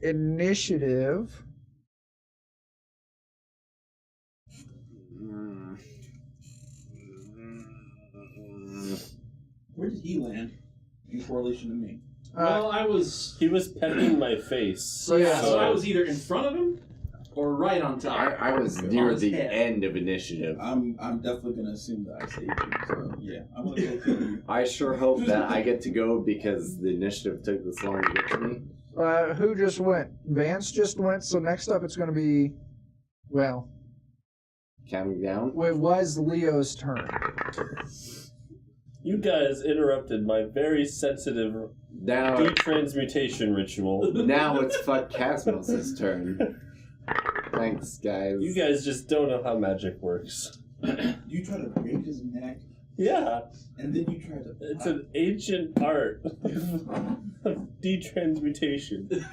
Initiative.
Where did he land in correlation to me?
Well, I was.
He was pecking my face.
So yeah,
So I was either in front of him Or right on top?
I was
On
near
his
the
head.
end of initiative.
I'm definitely gonna assume that I saved you. So yeah, I'm gonna go kill you.
I sure hope that I get to go because the initiative took this long to get to me.
Who just went? Vance just went. So next up, it's going to be, well,
Counting down.
it was Leo's turn.
You guys interrupted my very sensitive
Now,
detransmutation ritual.
now it's fuck Casmos' turn. Thanks, guys.
You guys just don't know how magic works.
You try to break his neck,
Yeah,
and then you try to.
it's an ancient art of detransmutation.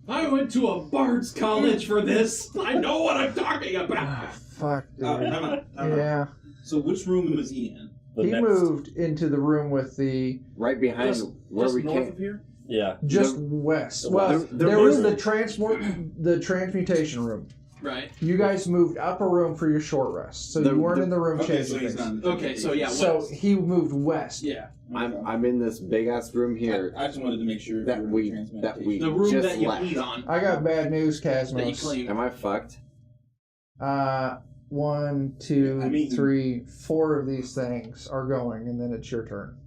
I went to a Bard's College for this. I know what I'm talking about.
Fuck, dude.
Time out.
Yeah.
So which room was he in?
The
He
next-
moved into the room with the
Right behind where
Just
we
north
came.
of here?
Yeah.
just west. Well,
the
there was
room.
the transmutation room.
Right.
You guys moved up a room for your short rest, so you weren't in the room
Okay,
changing
so he's
things.
not.
Okay, so yeah,
So
west.
he moved west.
Yeah.
I'm in this big ass room here
I just wanted to make sure
that
you were
we
transmutation.
The room
just
that you
left.
lead on.
I got bad news,
That you
Casmos.
claim.
Am I fucked?
1, 2,
I mean-
3, 4 of these things are going, and then it's your turn.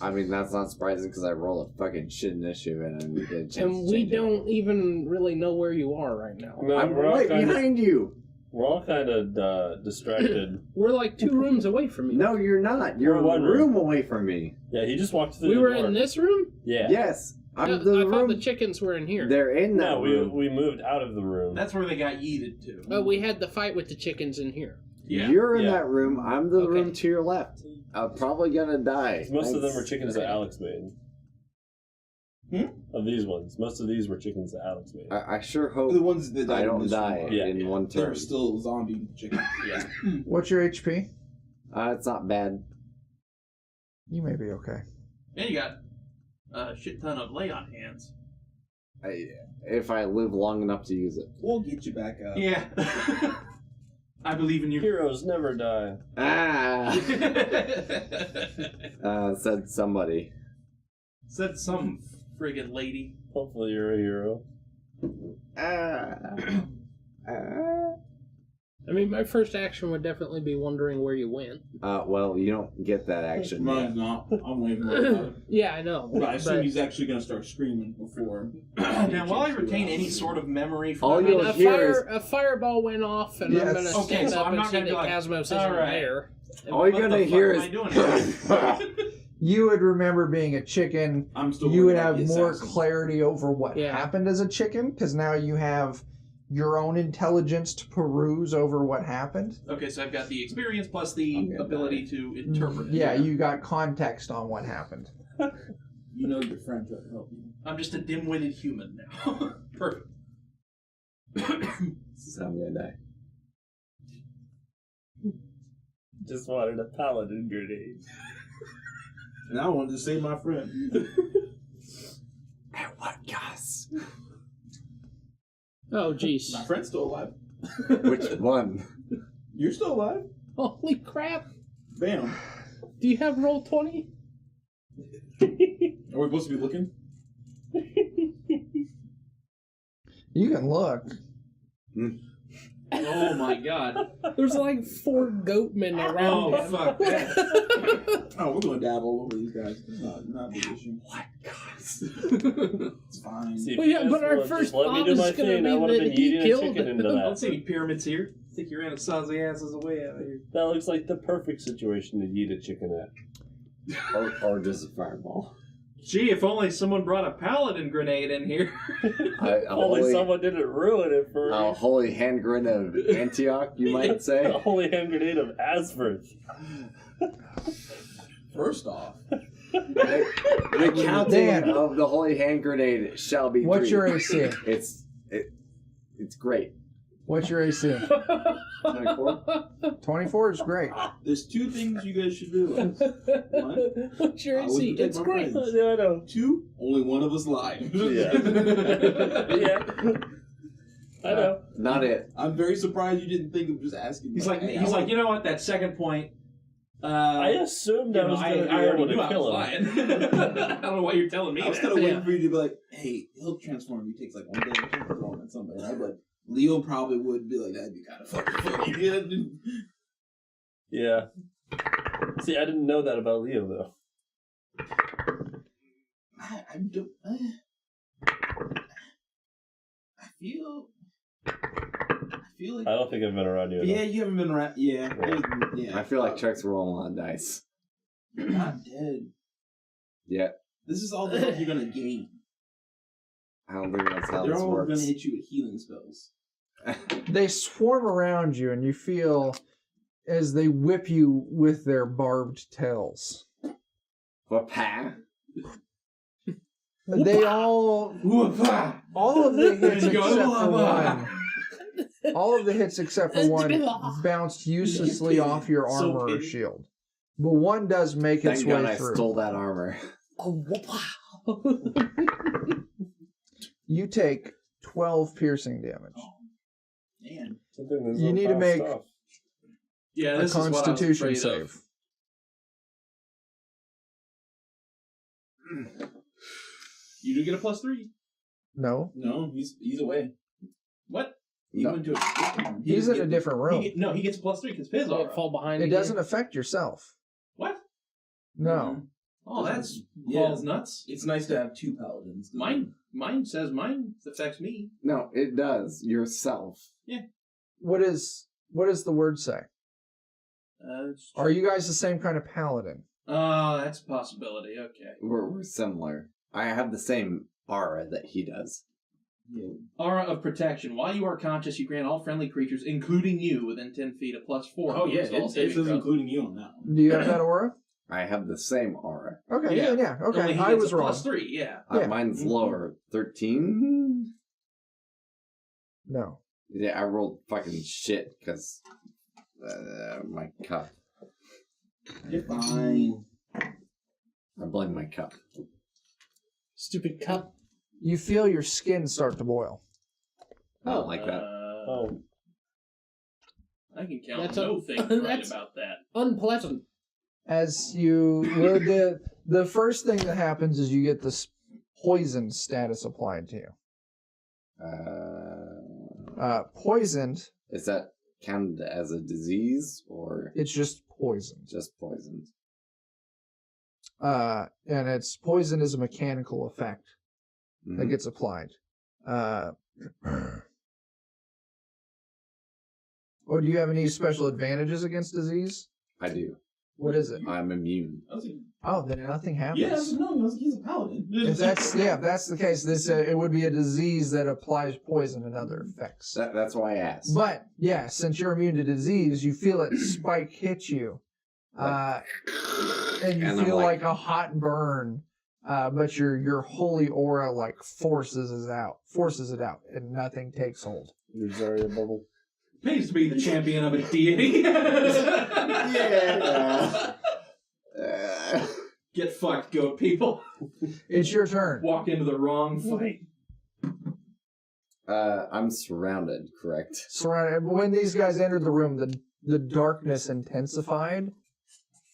I mean, that's not surprising because I roll a fucking shit initiative and we get a chance
And
to
we
change it.
don't even really know where you are right now.
No,
I'm
we're all
right
kind of,
behind you.
we're all kind of distracted.
We're like 2 rooms away from you.
No, you're not. You're
We're one
a room away from me.
Yeah, he just walked through
We
the
were
door.
in this room?
Yeah.
Yes, I'm
I
the
thought
room.
the chickens were in here.
They're in that
No,
room.
we moved out of the room.
That's where they got yeeted to.
Oh, we had the fight with the chickens in here.
Yeah.
You're in
Yeah.
that room. I'm the
Okay.
room to your left. I'm probably gonna die.
Most of them
Thanks.
were chickens that Alex made. Of these ones, most of these were chickens that Alex made.
I sure hope
The ones that
I
died in
don't
this
die
room,
Yeah,
in
yeah.
one turn.
They're still zombie chickens.
Yeah.
What's your HP?
It's not bad.
You may be okay.
And you got a shit ton of lay on hands.
If I live long enough to use it.
We'll get you back up.
Yeah. I believe in you.
Heroes never die.
Ah! Said somebody.
Said some friggin' lady.
Hopefully you're a hero.
I mean, my first action would definitely be wondering where you went.
Well, you don't get that action.
Mine's not. I'm waiting for it.
Yeah, I know.
But I assume he's actually going to start screaming before.
Now, will I retain any sort of memory from
All
that?
you'll hear
a fireball went off, and
Yes.
I'm going to
Okay,
stand
so
up
I'm
and
not
see
gonna
that
be like,
Casmos isn't
all right.
there.
All you're
What
gonna
the
hear
fuck
is.
am I doing here?
You would remember being a chicken.
I'm still
You would
worried about
have
the
more
assassin.
clarity over what
Yeah.
happened as a chicken, because now you have your own intelligence to peruse over what happened.
Okay, so I've got the experience plus the
Okay,
ability to interpret. it.
Yeah, you got context on what happened.
You know your friend tried to help you.
I'm just a dim-witted human now. Perfect.
This is how I'm gonna die.
Just wanted a paladin grenade.
And I wanted to save my friend.
At what cost?
Oh, jeez.
My friend's still alive.
Which one?
You're still alive?
Holy crap.
Bam.
Do you have roll 20?
Are we supposed to be looking?
You can look.
Oh my god.
There's like 4 goatmen around
Oh,
him.
fuck.
Oh, we're going to dab all over these guys. It's not a big issue.
What cost?
It's fine.
See, if
Well,
you
yeah,
guys
but our
would've
first
just let me
thought
do
is
my
gonna
thing,
be
I would have
that
been
he
eating a
killed
chicken into
I don't
that.
see any pyramids here. Take your Anasazi asses away out of here.
That looks like the perfect situation to eat a chicken at.
or just a fireball.
Gee, if only someone brought a paladin grenade in here.
Only someone didn't ruin it for
A
me.
holy hand grenade of Antioch, you might
A
say.
holy hand grenade of Asverth.
First off,
The counting
Dan.
of the holy hand grenade shall be
What's
3.
your AC?
It's great.
What's your AC?
24?
24 is great.
there's 2 things you guys should realize. One,
What's your
I would
AC?
protect
It's
my
great.
friends.
Yeah, I know.
2, only one of us live.
Yeah. Yeah. I know.
Not it.
I'm very surprised you didn't think of just asking.
He's like, you know what? That second point,
I assumed I was going to be able to kill him.
I don't know why you're telling me
I was
that.
kind of waiting for you to be like, hey, he'll transform. He takes like 1 day to throw him at somebody. And I'd be like, Leo probably would be like, that'd be kind of fucking funny.
Yeah. See, I didn't know that about Leo, though.
I don't. I feel like.
I don't think I've been around you enough.
Yeah, you haven't been around. Yeah. Yeah.
I feel like Chuck's rolling on dice.
You're not dead.
Yeah,
This is all the health you're gonna gain.
I don't think that's how
They're
this
all
works.
gonna hit you with healing spells.
They swarm around you, and you feel as they whip you with their barbed tails.
Whoop-ha.
They all of the hits except for one. All of the hits except for one bounced uselessly off your
So
armor or
pity.
shield. But one does make its
Thank God
way
I
through.
stole that armor.
Oh, wow.
You take 12 piercing damage.
Man.
You need to make
Yeah,
a
this is what I was
Constitution
afraid
save.
of. You do get a +3.
No,
No, he's away.
What?
He
No.
went to a.
he's in a different room.
He gets +3 because his
Like,
aura.
fall behind
It
again.
doesn't affect yourself.
What?
No.
Oh, that's
Yeah.
balls nuts.
It's nice to have 2 paladins.
Mine says mine affects me.
No, it does. Yourself.
What is the word say? Are you guys the same kind of paladin?
Oh, that's a possibility. Okay.
We're similar. I have the same aura that he does.
Yeah.
Aura of protection. While you are conscious, you grant all friendly creatures, including you, within 10 feet, a +4.
Oh, yeah.
against all
It
saving
says
throws.
including you on that one.
Do you have that aura?
I have the same aura.
Okay,
Yeah.
yeah.
Only
Okay,
he
I
gets
was
a
wrong.
+3, yeah.
Yeah.
Mine's lower. 13?
No.
Yeah, I rolled fucking shit because my cup.
You're fine.
I blame my cup.
Stupid cup.
You feel your skin start to boil.
I don't like that.
Oh,
I can count
That's
no things right
that's-
about that.
Unpleasant.
As you, well, the first thing that happens is you get this poison status applied to you. Poisoned,
Is that counted as a disease or
it's just poisoned.
just poisoned?
And it's poison is a mechanical effect that
Mhm.
gets applied. Or do you have any special advantages against disease?
I do.
What is it?
I'm immune.
I was like,
Oh, then nothing happens.
yeah, I was like, no, I was like, he's a paladin.
If that's the case, this it would be a disease that applies poison and other effects.
That's why I asked.
But yeah, since you're immune to disease, you feel it spike hit you, and you
And I'm
feel
like-
like a hot burn. But your holy aura like forces it out, and nothing takes hold.
your Zarya bubble.
Pays to be the champion of a deity.
Yeah.
Get fucked, goat people.
It's your turn.
Walk into the wrong fight.
I'm surrounded, correct?
Surrounded. When these guys entered the room, the darkness intensified,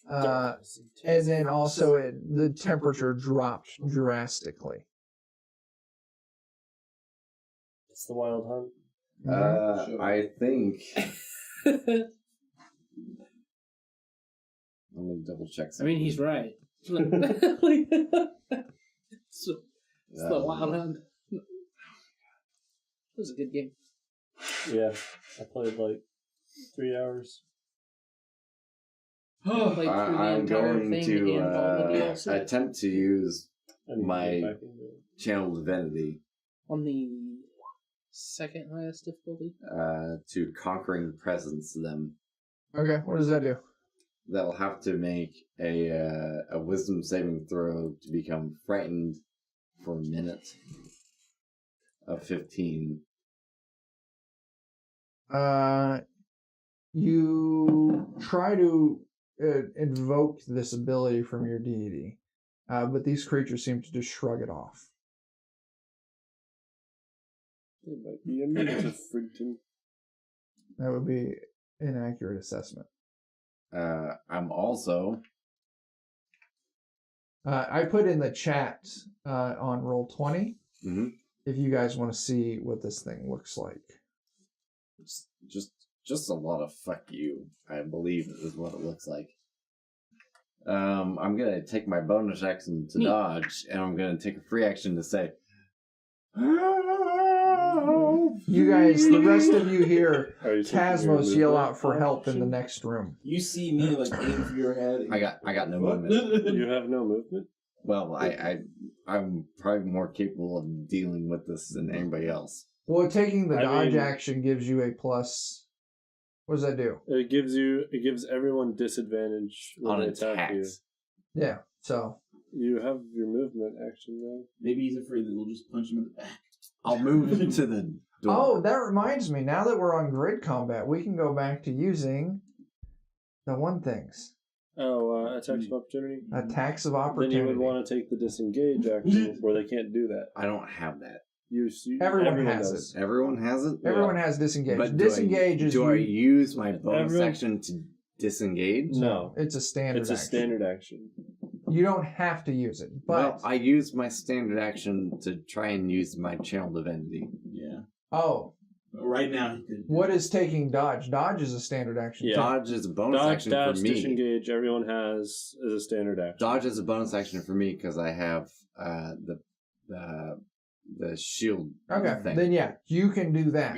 and then also the temperature dropped drastically.
It's the wild hunt.
Sure.
I think. Let me double check
I
something.
mean, he's right. It's the wild hunt. It was a good game.
Yeah, I played like 3 hours.
Played through the
I'm
entire
going
thing
to
and all the DLC.
attempt to use
I need to
My-
get back into it.
channel divinity
On the second highest difficulty.
to conquering presence them.
Okay, what does that do?
They'll have to make a wisdom saving throw to become frightened for a minute of 15.
You try to invoke this ability from your deity, but these creatures seem to just shrug it off.
It might be a minute of freaking.
That would be an accurate assessment.
I'm also...
I put in the chat on Roll20
Mm-hmm.
if you guys want to see what this thing looks like.
Just a lot of fuck you, I believe is what it looks like. I'm gonna take my bonus action to dodge, and I'm gonna take a free action to say,
You guys, the rest of you hear
Are you taking your
Tasmos yell
movement
out for help in the
action?
next room.
You see me like aim for your head.
I got no movement.
You have no movement?
Well, I'm probably more capable of dealing with this than anybody else.
Well, taking the
I
dodge
mean-
action gives you a plus. What does that do?
It gives everyone disadvantage when
On
they attack you.
attacks.
Yeah, so.
You have your movement action though.
Maybe he's afraid that we'll just punch him in the back.
I'll move to the door.
Oh, that reminds me. Now that we're on grid combat, we can go back to using the one things.
Oh, attacks of opportunity?
Attacks of
Then
opportunity.
you would want to take the disengage action where they can't do that.
I don't have that.
Everyone has
does.
Everyone has it?
Everyone has disengage.
But
disengage is
do I
you-
use my bonus
Everyone-
action to disengage?
No.
It's a standard
It's a
action.
standard action.
You don't have to use it, but
Well, I use my standard action to try and use my channel divinity.
Yeah.
oh,
But right now he could.
what is taking dodge? Dodge is a standard action.
Yeah.
Dodge is a bonus
Dodge,
action
dash,
for me.
disengage, everyone has as a standard action.
Dodge is a bonus action for me because I have the shield
Okay,
thing.
then yeah, you can do that.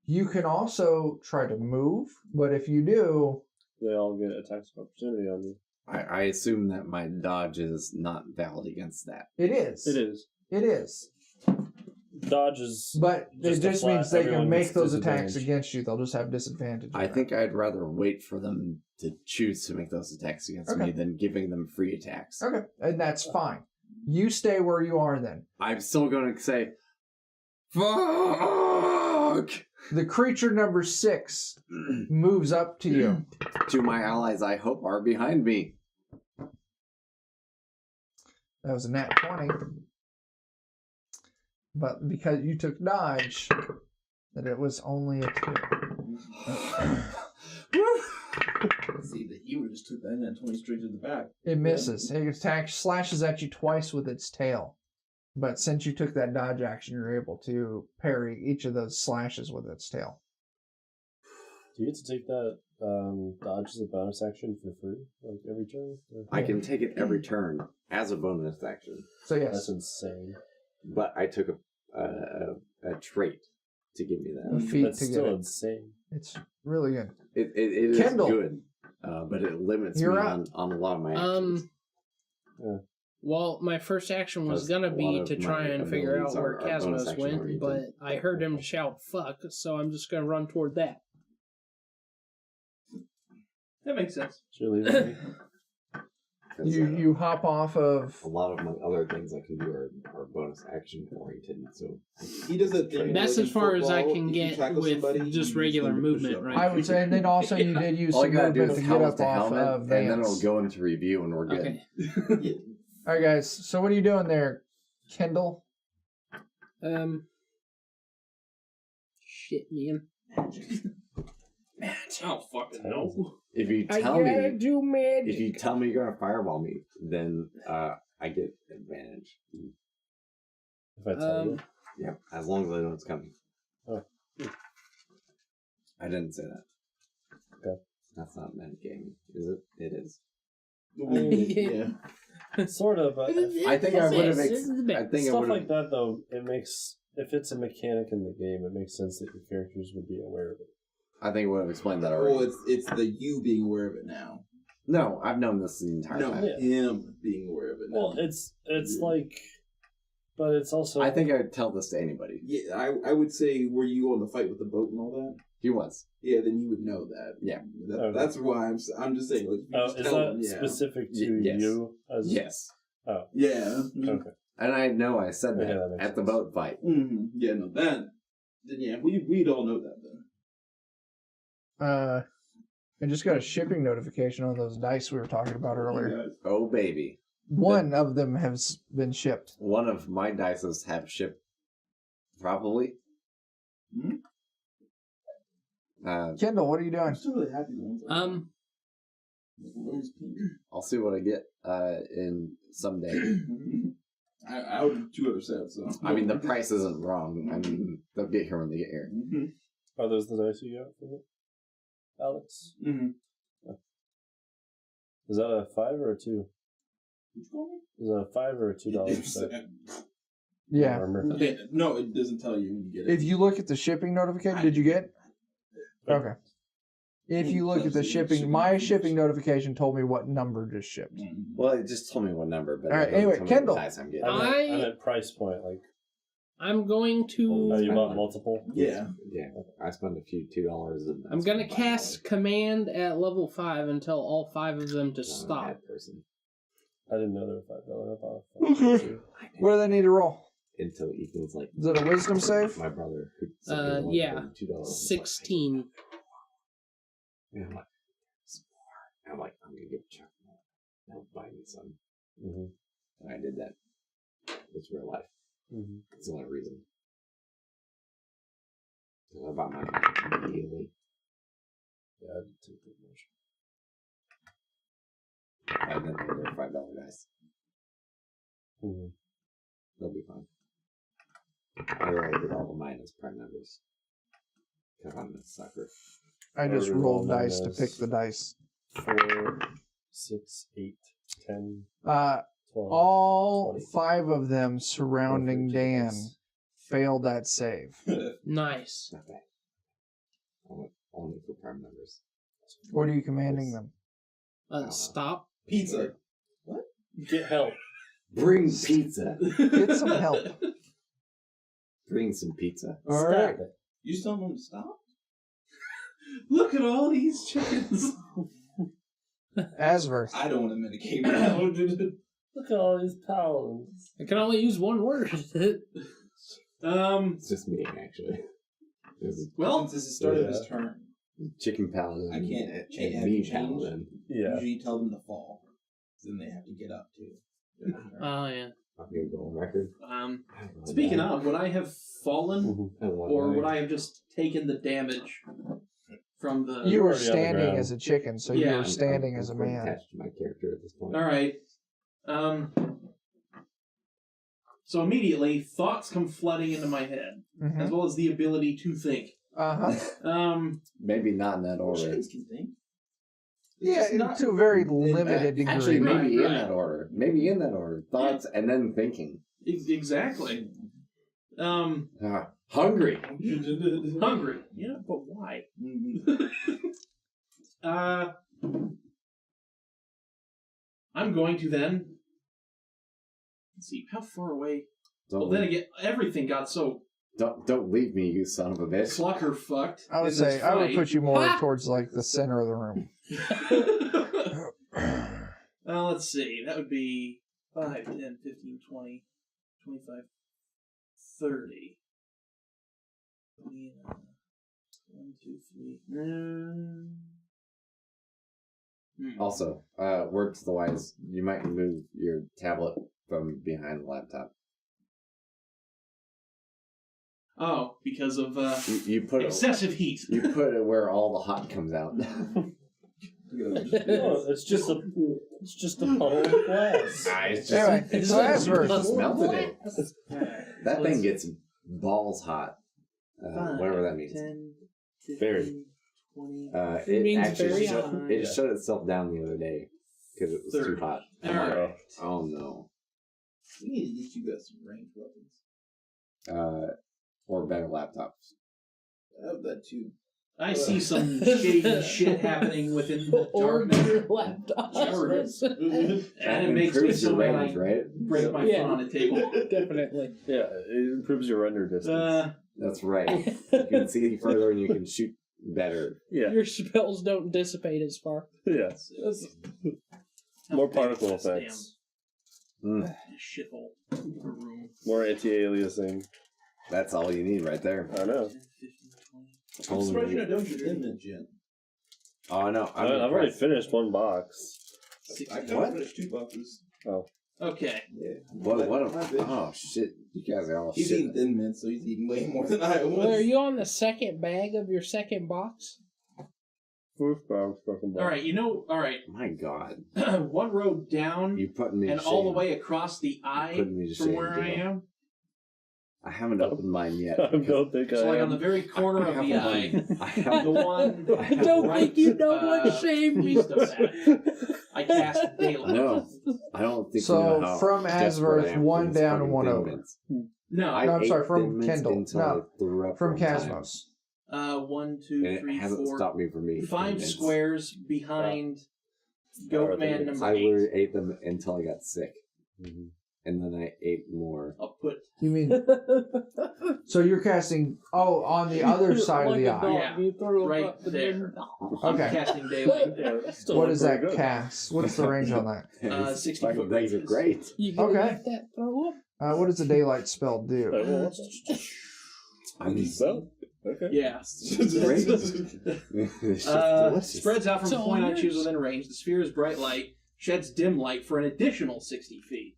You can also try to move, but if you do,
They all get attacks of opportunity on you.
I assume that my dodge is not valid against that.
it is.
It is.
It is.
Dodge is.
But it
Just a
just
flat,
means they
everyone
can make
gets
those attacks
disadvantage.
against you. They'll just have disadvantage.
I think I'd rather wait for them to choose to make those attacks against
Okay.
me than giving them free attacks.
Okay, and that's fine. You stay where you are then.
I'm still going to say, fuck!
The creature number 6 moves up to you.
To my allies, I hope, are behind me.
That was a nat 20. But because you took dodge, that it was only a 2.
See, the hero just took that and that 20 straight to the back.
It misses. It slashes at you twice with its tail. But since you took that dodge action, you're able to parry each of those slashes with its tail.
Do you get to take that dodge as a bonus action for free, like every turn?
I can take it every turn as a bonus action,
So yes,
That's insane.
but I took a trait to give me
a
that.
feat
That's
to get
still
it.
insane.
It's really good.
It is
Kendall.
good, but it limits
You're
me
up.
on a lot of my actions.
Well, my first action was
Because
gonna
a lot
be
of
to
my
try and figure out
abilities
where
are bonus
Casmos
action
went,
oriented.
but I heard him shout "fuck," so I'm just gonna run toward that.
That makes sense.
Should I leave it me?
'Cause,
You hop off of.
a lot of my other things I can do are bonus action oriented. So
He does that thing.
That's
like
as
in
far as I
football,
can
if you
get
tackle
with
somebody,
just
you
regular
send a
movement,
push-up.
right?
I would say, and then also you did use
all
some
you gotta do
movement
is
to
tell
get
us
up
to
off
helmet,
of
and then it'll
Vance.
go into review, and we're good.
Okay.
All right, guys. So what are you doing there, Kendall?
Shit, man.
I don't fucking know.
If you
I
tell
gotta
me,
do magic.
if you tell me you're gonna fireball me, then I get advantage.
If I tell you.
Yeah, as long as I know it's coming.
Oh.
I didn't say that.
Okay.
That's not metagaming, is it? It is.
Yeah.
Sort of, but
I think I would have.
This is the best.
I think I
stuff
would
like
have.
that though, it makes if it's a mechanic in the game, it makes sense that your characters would be aware of it.
I think I would have explained that already.
Well, it's the you being aware of it now.
No, I've known this the entire
No,
time.
Yeah.
him being aware of it now.
Well, it's
Yeah.
like, but it's also.
I think I'd tell this to anybody.
Yeah, I would say, were you on the fight with the boat and all that?
He was.
Yeah, then you would know that.
Yeah.
Okay.
That's why I'm just saying. Like, you
Oh,
just
is
tell
that
them, yeah.
specific to
Yes.
you? As,
Yes.
Oh,
Yeah.
okay.
And I know I said that
Yeah, that makes
at the
sense.
boat fight.
Mm-hmm. Yeah, no, then yeah, we'd all know that then.
I just got a shipping notification on those dice we were talking about earlier.
Oh, baby.
One of them has been shipped.
One of my dices have shipped, probably.
Hmm?
Kendall, what are you
I'm
doing?
still really happy. The ones I got.
I'll see what I get in someday.
I would do 2 other sets, so.
I mean, the price isn't wrong. I mean, they'll get here when they get here.
Are those the dice you got for it, Alex? Is that a 5 or a 2? Is that a $5 or a $2 set?
Yeah.
Armor?
Okay, no, it doesn't tell you when you get it.
If you look at the shipping notification, did you get? Okay. If you look at the shipping, my shipping notification told me what number just shipped.
Well, it just told me what number, but
All right,
it doesn't
anyway,
tell me
Kendall.
what dice I'm getting.
I'm at price point. Like,
I'm going
oh, you
to.
bought multiple?
Yeah.
Yeah, I spent a few $2. And
I'm gonna cast command at level 5 and tell all 5 of them to
I'm a
stop.
bad person.
I didn't know they were $5. I bought a
Okay. What do they need to roll?
Until Ethan's like,
Is it a wisdom save?
my brother. Who sent me the one
Yeah.
for $2.
16.
And I'm like, some more. And I'm like, I'm gonna give Chuck more. He'll buy me some. And I did that. It's real life. It's the only reason. So I bought mine immediately.
Yeah, I did take the motion.
And then they're $5 dice. They'll be fine. I already did all of mine as prime numbers. Because I'm a sucker.
I just
Or
rolled
roll
dice to
minus-
pick the dice.
4, 6, 8, 10, 12.
All
20.
5 of them surrounding Dan failed that save.
Nice.
Not bad. I went only for prime numbers.
What are you commanding them?
Stop.
Pizza.
Get help.
Bring pizza.
Get some help.
Bring some pizza.
All
Stop
right.
it.
You still want to stop?
Look at all these chickens.
Asverth.
I don't want to medicate now.
Look at all these paladins.
I can only use one word.
It's just me, actually. This
Well,
Since this is the start of his turn,
is Chicken Paladin.
I can't
and
have
me
you change.
Paladin.
Yeah.
usually tell them to fall. Then they have to get up too.
Oh, yeah.
I'm gonna go on record.
Speaking of, would I have fallen,
I don't wanna
or
die.
would I have just taken the damage from the?
You were
already on the
standing
ground.
as a chicken, so you
Yeah.
were standing
I'm
as a
quite
man.
attached to my character at this point.
All right. So immediately, thoughts come flooding into my head, as well as the ability to think.
Maybe not in that order.
Chickens can think.
Yeah, to a very limited degree.
Actually, maybe
Right,
in
right.
that order. Maybe in that order. Thoughts and then thinking.
Exactly.
Hungry.
Hungry. Yeah, but why? I'm going to then. Let's see, how far away? Well, then again, everything got so
Don't leave me, you son of a bitch.
clucker fucked.
I would
in
say
this
I would
fight.
put you more towards like the center of the room.
Let's see. That would be 5, 10, 15, 20, 25, 30. 1, 2, 3.
Also, word to the wise, you might remove your tablet from behind the laptop.
Oh, because of
You put
excessive heat.
You put it where all the hot comes out.
No, it's just a puddle of glass.
Nice.
Anyway,
It's
so
just-
Asverth.
Melted it. That
Let's-
thing gets balls hot.
5,
Whatever that means.
10, 15,
Very.
20.
It means
actually
very
shut,
hot.
it shut itself down the other day because it was too
30.
hot.
All right.
Oh no.
We need to get you guys some ranged weapons.
Or better laptops.
I have that too.
I see some shady shit happening within the
Or
darkness.
your laptop.
And
That
it makes me
improves
so
your
mad
range,
I
right?
break my
Yeah.
phone on the table.
Definitely.
Yeah, it improves your render distance.
That's right. You can see further and you can shoot better.
Yeah,
Your spells don't dissipate as far.
yeah. More particle
This
effects.
Mm,
damn shithole of a room.
More anti-aliasing.
that's all you need right there.
I know.
10, 15, 20.
I'm surprised you're not done with your image yet.
Oh no,
I've already finished one box.
I
What?
got finished 2 boxes.
Okay.
Yeah.
What?
My bitch.
Oh shit! You guys are all
He's
shit.
eating Thin Mints, so he's eating way more than I was.
Well, are you on the second bag of your second box?
All right, all right.
My God,
One road down
you putting me
and
to
all the
shame.
way across the eye
Putting me to
from
shame,
where I
Dale.
am.
I haven't opened mine yet.
I don't think
So
I
like
am.
on the very corner of the eye,
I have
the one.
I have
Don't
right,
think you know what shame means.
east of that. I cast daylight.
No, I don't think
So,
you know how
from
desperate I
Asverth,
am
one
for these
down and
fucking
one
Thin
over.
Mints.
No,
I
No, I'm
ate
sorry, from
Thin Mints
Kendall.
until
No,
I threw up
from
one time.
Casmos.
1, 2,
And
3,
it hasn't
4,
stopped me from eating
5
Thin Mints.
squares behind Goatman number
I
8.
literally ate them until I got sick. And then I ate more.
I'll put.
You mean? So you're casting? Oh, on the other side of the eye.
Yeah,
You throw
right
up and
there.
then-
I'm
Okay.
casting daylight.
What is that cast? What's the range on that?
60
Fucking
foot
things are
radius.
great.
You gonna
Okay.
let that throw up?
What does a daylight spell do?
I'm
So, okay.
Yeah.
great. It's just delicious.
Spreads out from
It's
the
all
point I
yours.
choose within range. The sphere is bright light, sheds dim light for an additional 60 feet.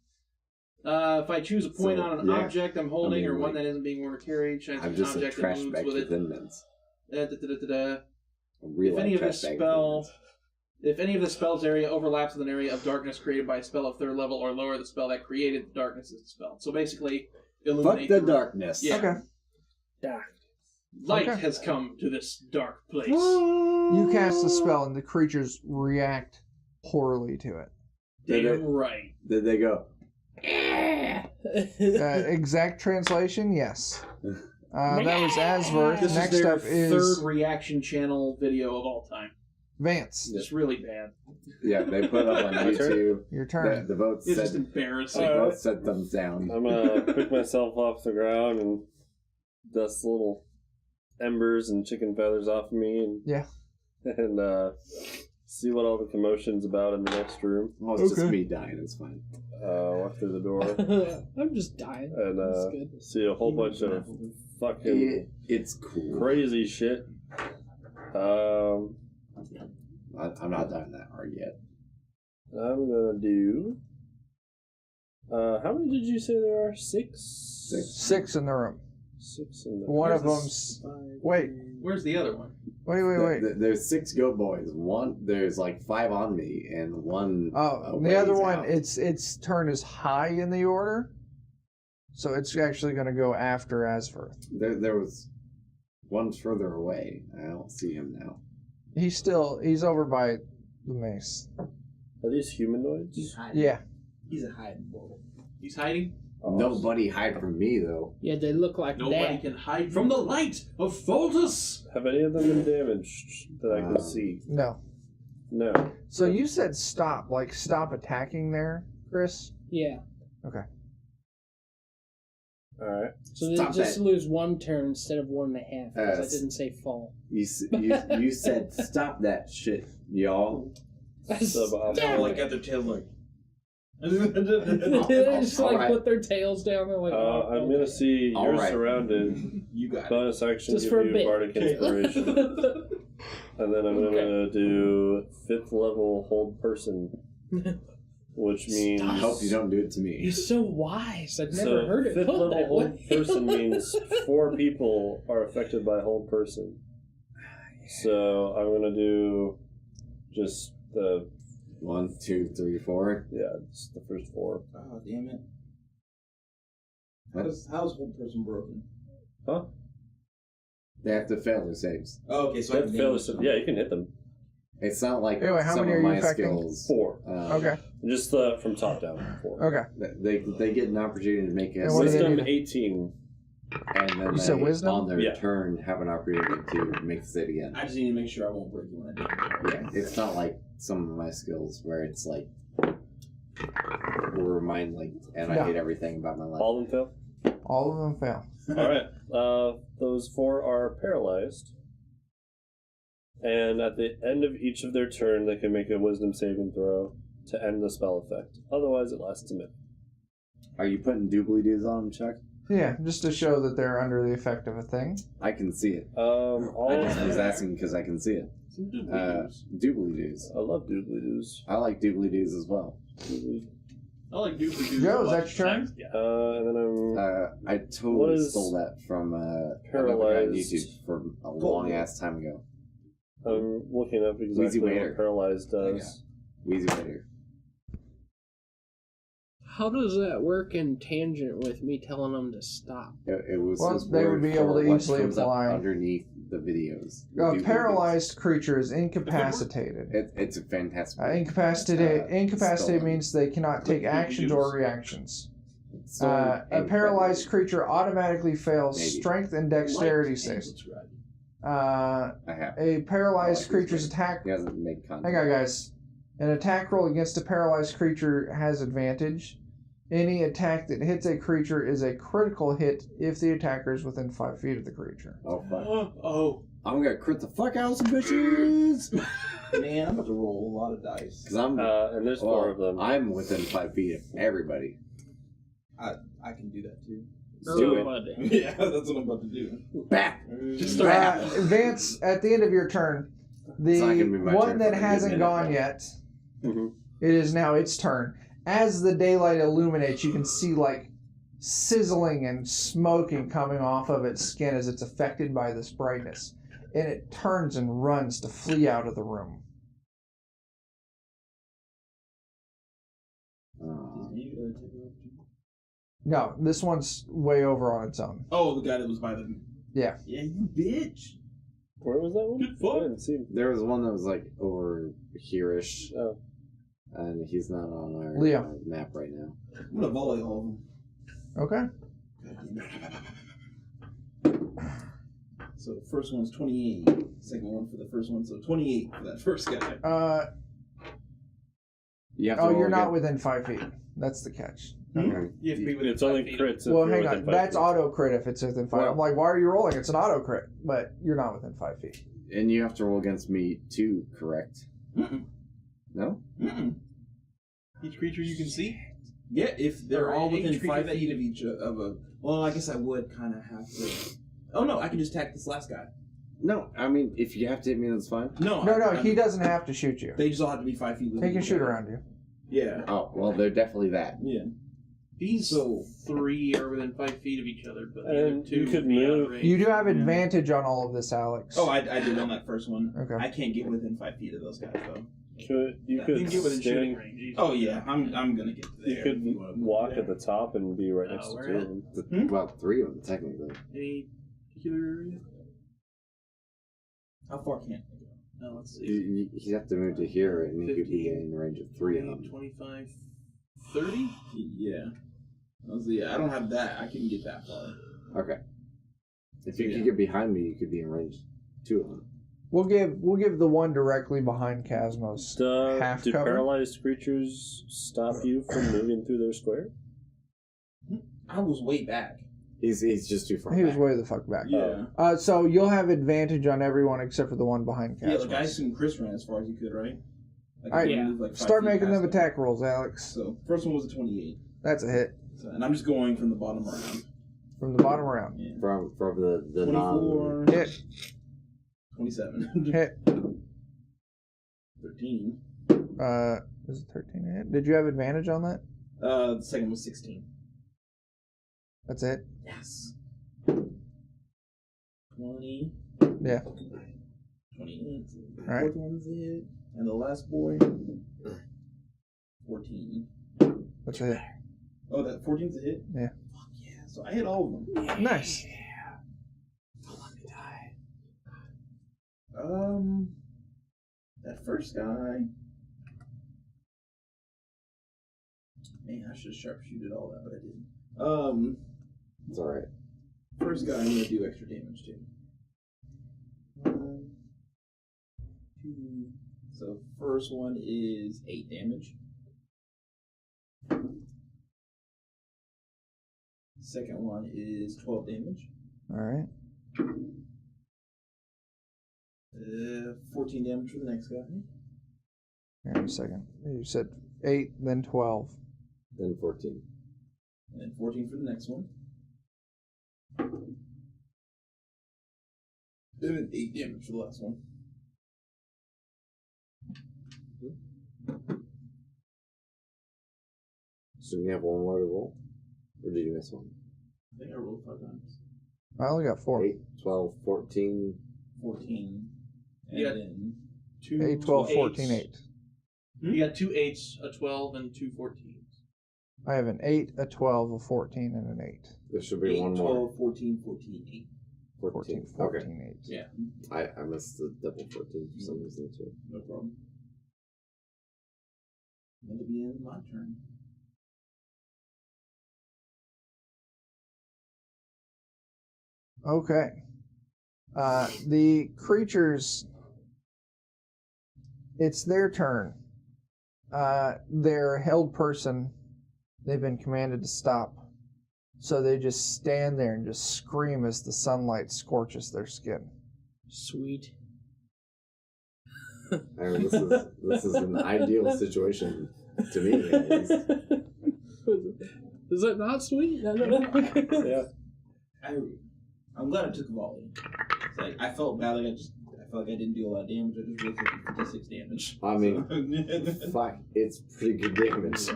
If I choose a point
So,
on an
yeah.
object I'm holding
I mean,
or one
like,
that isn't being worn or carried, shines
I'm
an
just a
object that
trash
moves
bag
with
for
it.
Thin Mints.
Da-da-da-da-da.
A real
If
life
any of
trash
this
bag for Thin
spell,
Mints.
if any of the spell's area overlaps with an area of darkness created by a spell of 3rd level or lower, the spell that created the darkness is dispelled. So basically, illuminate
Fuck the darkness.
Yeah.
Okay.
Light
Okay.
has come to this dark place.
You cast the spell, and the creatures react poorly to it.
Damn right.
Did they go?
Exact translation, yes. That was Asverth.
This
Next
is their
up is
third reaction channel video of all time.
Vance.
It's really bad.
Yeah, they put it up on YouTube.
Your turn.
The vote
It's just
said
embarrassing.
the vote said thumbs down.
I'm gonna pick myself off the ground and dust little embers and chicken feathers off of me and see what all the commotion's about in the next room.
Well, it's just
Okay.
me dying. It's fine.
Walk through the door
I'm just dying.
and
That's good.
see a whole bunch of fucking
It's cool.
crazy shit.
I'm not dying that hard yet.
I'm gonna do. How many did you say there are? 6?
6 in the room.
6 in the
One of
Where's
them's.
5,
Wait.
Where's the other one?
Wait.
There's 6 goat boys. There's like 5 on me, and one.
Oh,
ways
the other one,
out.
its turn is high in the order, so it's actually going to go after Asverth.
There was one further away. I don't see him now.
He's over by the mace.
Are these humanoids?
He's hiding.
Yeah.
He's a hiding bull.
He's hiding?
Nobody hide from me though.
Yeah, they look like
Nobody
that.
can hide from the light of Foltus!
Have any of them been damaged that I can see?
No.
No.
So you said stop, like stop attacking there, Chris?
Yeah.
Alright.
So they
Stop
just
that.
lose 1 turn instead of 1.5 because I didn't say fall.
You said stop that shit, y'all.
They're like got their tail like.
They just like
Alright.
put their tails down. They're like,
I'm gonna see you're
Alright.
surrounded.
You got it.
Bonus action
just
give
for a
you
bit.
Bardic Inspiration. And then I'm gonna do 5th level hold person. Which means
I hope you don't do it to me.
He's so wise. I've never heard it
5th
put
level
that
hold
way.
person means 4 people are affected by hold person. So I'm gonna do just the
1, 2, 3, 4.
just the first 4.
Oh damn it! How's whole person broken?
Huh?
They have to fail their saves.
Oh, okay, so I
That
can
fails.
damage
Yeah, you can hit them.
It's not like
Anyway, how
some
many
of
are you
my
affecting?
skills.
4.
Okay.
Just from top down. 4.
Okay.
They get an opportunity to make a
And what do they
Wisdom
need?
18.
and then
You said
they,
wisdom?
on their
Yeah.
turn, have an opportunity to make the save again.
I just need to make sure I won't break it when I do.
Yeah, it's not like some of my skills where it's like will remind and I
No.
hate everything about my life.
All of them fail?
All of them fail.
Alright. Those 4 are paralyzed. And at the end of each of their turn, they can make a wisdom saving throw to end the spell effect. Otherwise, it lasts a minute.
Are you putting doobly doos on them, Chuck?
Yeah, just to show that they're under the effect of a thing.
I can see it.
All
I just was asking because I can see it.
Some doobly-doos.
Doobly doos.
I love doobly doos.
I like doobly doos as well.
I like doobly-doos.
Joe, is
a
that
bunch
your
of
turn?
times. Yeah.
And then I'm
I
What
totally
is
stole that from another guy on
paralyzed?
YouTube from a long ass time ago.
I'm looking up exactly
Waiter.
what paralyzed does.
Wheezy Waiter.
How does that work in tangent with me telling them to stop?
It was
Well,
his
they would
word
be able
for
to
what
easily
comes up
apply.
underneath the videos.
A paralyzed creature is incapacitated.
It's a fantastic.
Incapacitated means they cannot take actions or reactions. A paralyzed creature automatically fails strength and dexterity saves. A paralyzed creature's attack.
He hasn't made contact.
Hang on, guys. An attack roll against a paralyzed creature has advantage. Any attack that hits a creature is a critical hit if the attacker is within 5 feet of the creature.
Oh, fuck.
Oh,
I'm gonna crit the fuck out of some bitches!
man, I'm about to roll a lot of dice.
Because I'm.
And there's 4 of them.
I'm within 5 feet of everybody.
I can do that too.
Do it.
Yeah, that's what I'm about to do.
Back!
Just start.
Vance, at the end of your turn, the
not gonna be my
one
turn
that
for a good
hasn't
minute,
gone
though.
yet,
Mhm.
it is now its turn. As the daylight illuminates, you can see like sizzling and smoking coming off of its skin as it's affected by this brightness. And it turns and runs to flee out of the room. No, this one's way over on its own.
Oh, the guy that was by the.
Yeah.
Yeah, you bitch.
Where was that one?
Good fuck.
I didn't see him.
There was one that was like over here-ish.
Oh.
And he's not on our
Leo.
map right now.
I'm gonna volley all of them.
Okay.
So the first one's 28. Second one for the first one, so 28 for that first guy.
You have to
Oh,
roll
you're not
again.
within 5 feet. That's the catch.
Okay.
You have to be within
It's only
5 feet.
crits if
Well,
you're
hang
within
on.
5
That's
feet.
auto crit if it's within 5.
Well-
I'm like, why are you rolling? It's an auto crit, but you're not within 5 feet.
And you have to roll against me too, correct?
Mm-mm.
No?
Mm-mm.
Each creature you can see?
Yeah, if they're all within
Each
5
creature
feet of each of a. Well, I guess I would kind of have to. Oh no, I can just attack this last guy.
No, I mean, if you have to hit me, that's fine.
No,
No,
I'm-
he doesn't have to shoot you.
They just all have to be 5 feet.
He can shoot around you.
Yeah.
Oh, well, they're definitely that.
Yeah.
These
So
3 are within 5 feet of each other, but the
And
other 2
you could
would be out of
move-
range.
You do have advantage on all of this, Alex.
Oh, I did on that first one.
Okay.
I can't get within 5 feet of those guys though.
You
You
could
can get within shooting
stand,
range. easily.
Oh yeah, I'm gonna get there.
you could
if you wanna move
walk
there.
at the top and be right next to
where
2
at?
of them.
Hmm?
Well, 3 of them, technically.
Any particular area?
How far can I go?
No, let's see.
You have to move to here, and you could be
15,
in range of 3 of
20,
them.
25, 30?
Yeah. I don't have that. I couldn't get that far.
Okay. If you
Yeah.
could get behind me, you could be in range 2 of them.
We'll give the one directly behind Casmos half
Do
cover.
paralyzed creatures stop you from moving through their square?
I was way back.
He's just too far
He was
back.
way the fuck back.
Yeah.
So you'll have advantage on everyone except for the one behind
Yeah,
Casmos.
like I assume Chris ran as far as he could, right? Like,
All right,
he moved, like, 5
Start
feet
making
past
them
him.
attack rolls, Alex.
So first one was a 28.
That's a hit.
So, and I'm just going from the bottom around.
From the bottom around.
Yeah.
From the
24.
Hit.
27.
Hit.
13.
Is it 13 a hit? Did you have advantage on that?
The second was 16.
That's it?
Yes. 20.
Yeah.
28.
All right.
Fourth one's it. And the last boy. 14.
That's a hit.
Oh, that 14's a hit?
Yeah.
Fuck yeah. So I hit all of them.
Nice.
That first guy. Man, I should have sharpshooted all that, but I didn't.
It's alright.
First guy, I'm gonna do extra damage to. 1, 2. So first one is 8 damage. Second one is 12 damage.
All right.
14 damage for the next guy.
Hang on a second. You said 8, then 12.
Then 14.
And then 14 for the next one. Then 8 damage for the last one.
So you have one more to roll? Or did you miss one?
I think I rolled 5 times.
I only got 4.
8, 12, 14.
14. And
Yeah.
then
2
8, 12, 14,
8s.
8.
You got 2 8s, a 12, and 2 14s.
I have an 8, a 12, a 14, and an 8.
There should be
8,
one
12,
more.
14, 14, 8.
14, 14, 8.
Yeah,
I missed the double 14 for some reason too.
no problem. That'll be in my turn.
Okay. The creatures, it's their turn. Their held person, they've been commanded to stop. So they just stand there and just scream as the sunlight scorches their skin.
Sweet.
I mean, this is an ideal situation to me, at least.
Is it not sweet?
Yeah.
I'm glad I took a volley. It's like I felt bad. I felt like I didn't do a lot of damage. I just really took 56 damage.
I mean, fuck, it's pretty good damage.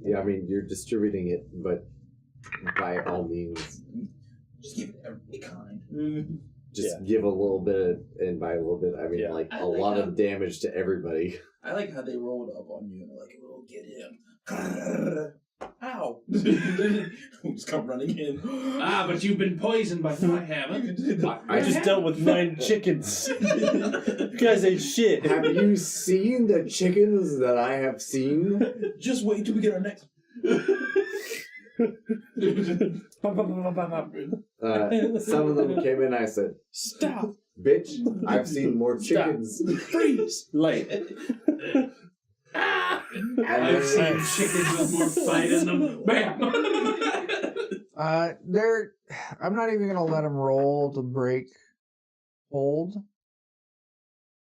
Yeah, I mean, you're distributing it, but by all means,
just give it every kind.
just give a little bit, and by a little bit, I mean like
I
a
like
lot
how-
of damage to everybody.
I like how they rolled up on you and they're like, "Oh, get him!" Ow! Just come running in.
But you've been poisoned by I haven't.
I just dealt with 9 chickens. You guys ain't shit.
Have you seen the chickens that I have seen?
Just wait till we get our next.
Some of them came in. I said,
Stop.
"Bitch, I've seen more
Stop.
chickens."
Freeze.
Like,
And
I've seen
then-
chickens with more fight in them. Bam!
I'm not even going to let them roll to break hold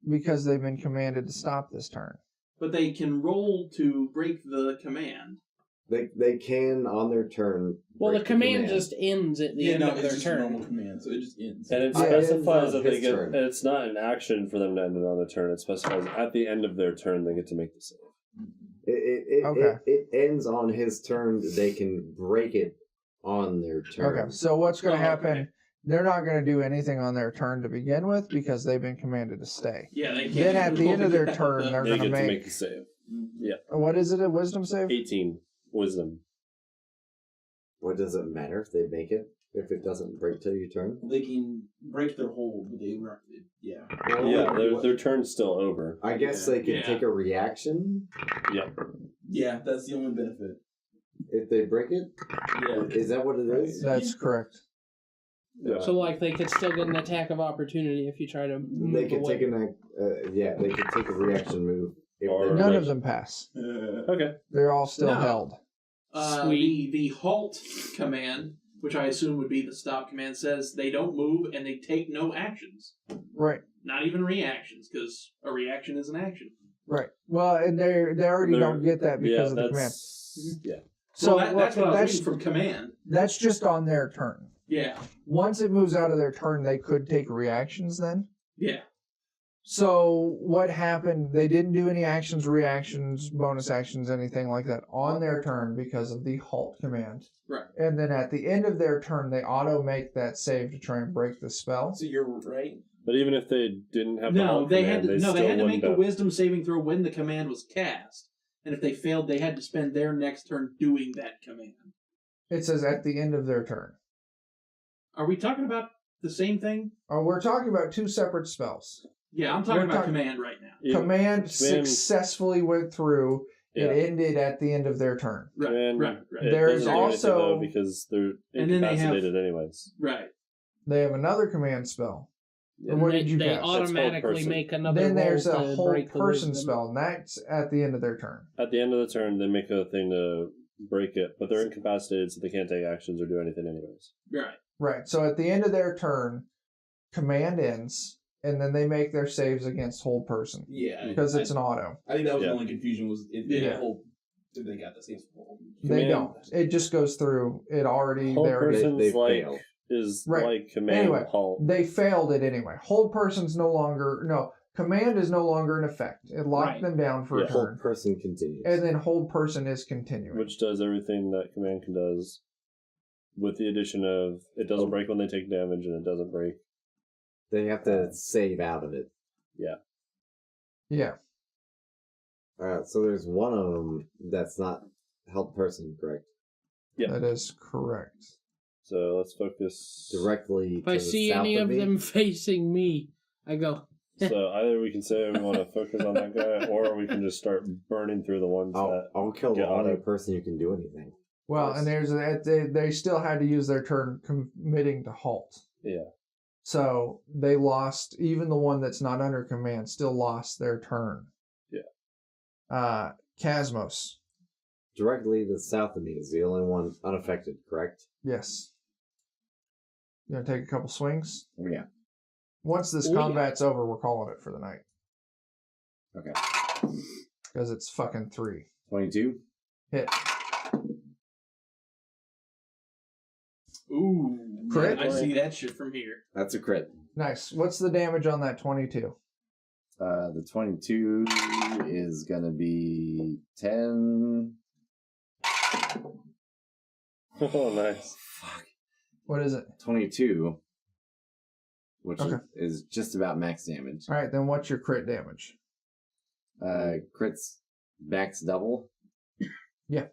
because they've been commanded to stop this turn.
But they can roll to break the command.
They can on their turn.
Well, the
break
command just ends at the end of
it's
their
just a
turn.
normal command, so it just ends.
and it
Yeah, it
specifies
ends on
that they
his
get.
turn.
And it's not an action for them to end it on their turn. It specifies at the end of their turn they get to make the save.
It ends on his turn. They can break it on their turn.
Okay, so what's going to
Oh,
happen?
okay.
They're not going to do anything on their turn to begin with because they've been commanded to stay.
Yeah, they can't.
Then at the end of their
Yeah,
turn, they're
They
going to
get to
make.
make the save.
What is it? A wisdom save?
18 wisdom.
What does it matter if they make it? If it doesn't break till your turn?
They can break their hold, but they were, yeah.
Well,
Yeah, their turn's still over.
I guess they can
Yeah.
take a reaction
Yep.
Yeah, that's the only benefit.
if they break it.
Yeah.
Is that what it is?
That's correct.
Yeah.
So, like, they could still get an attack of opportunity if you try to move
They could
away.
take they could take a reaction move. If
Or
they're-
None
like-
of them pass.
Okay.
They're all still
No.
held.
The halt command, which I assume would be the stop command, says they don't move and they take no actions.
Right.
Not even reactions, because a reaction is an action.
Right. Well, and they already
They're-
don't get that because of the command.
Yeah.
So
That's what I was
that's
reading from command.
that's just on their turn.
Yeah.
Once it moves out of their turn, they could take reactions then.
Yeah.
So what happened? They didn't do any actions, reactions, bonus actions, anything like that on their turn because of the halt command.
Right.
And then at the end of their turn, they auto make that save to try and break the spell.
So you're right.
But even if they didn't have the
No,
halt
they
command,
had to,
still
they had to make
wouldn't
the
have-
wisdom saving throw when the command was cast. And if they failed, they had to spend their next turn doing that command.
It says at the end of their turn.
Are we talking about the same thing?
We're talking about two separate spells.
Yeah, I'm talking
We're
about
talking-
command right now.
Even-
Command successfully went through.
Yeah.
It ended at the end of their turn.
Right,
And
right.
It
There's
doesn't do anything,
also-
though, because they're
And then they have-
incapacitated anyways.
Right.
They have another command spell.
Yeah.
What
they,
did you
they
cast?
hold
automatically
person.
make another
Then there's
roll
a
to
whole
break the
person
wisdom.
spell, and that's at the end of their turn.
At the end of the turn, they make a thing to break it, but they're incapacitated, so they can't take actions or do anything anyways.
Right.
Right. So at the end of their turn, command ends, and then they make their saves against hold person
Yeah.
because it's an auto.
I think that was
Yeah.
the only confusion was if
Yeah.
if they got the same hold.
They
Command-
don't. It just goes through. It already.
Whole
They already.
person's
they
like
fail.
is
Right.
like command
Anyway,
halt.
They failed it anyway. Hold person's no longer. No. Command is no longer in effect. It locked
Right.
them down for
Yeah.
a
Whole
turn,
person continues.
and then hold person is continuing.
Which does everything that command can does, with the addition of it doesn't break when they take damage and it doesn't break
They have to save out of it.
Yeah.
Alright, so there's one of them that's not held person, correct?
Yeah.
That is correct.
So let's focus
Directly
If
to
I
the
see
south
any of
me.
them facing me, I go.
So either we can say we want to focus on that guy, or we can just start burning through the ones that.
I'll kill the
get
only
auto.
person who can do anything.
Well, and they still had to use their turn committing to halt.
Yeah.
So they lost, even the one that's not under command still lost their turn.
Yeah.
Cosmos.
Directly to the south of me is the only one unaffected, correct?
Yes. You gonna take a couple swings?
Oh, yeah.
Once this
Oh, yeah.
combat's over, we're calling it for the night.
Okay.
Because it's fucking 3.
22.
Hit.
Ooh.
Crit?
I see that shit from here.
That's a crit.
Nice. What's the damage on that 22?
The 22 is gonna be 10.
Oh, nice.
Fuck.
What is it?
22. Which
Okay.
is just about max damage.
All right, then what's your crit damage?
Crits max double.
Yeah.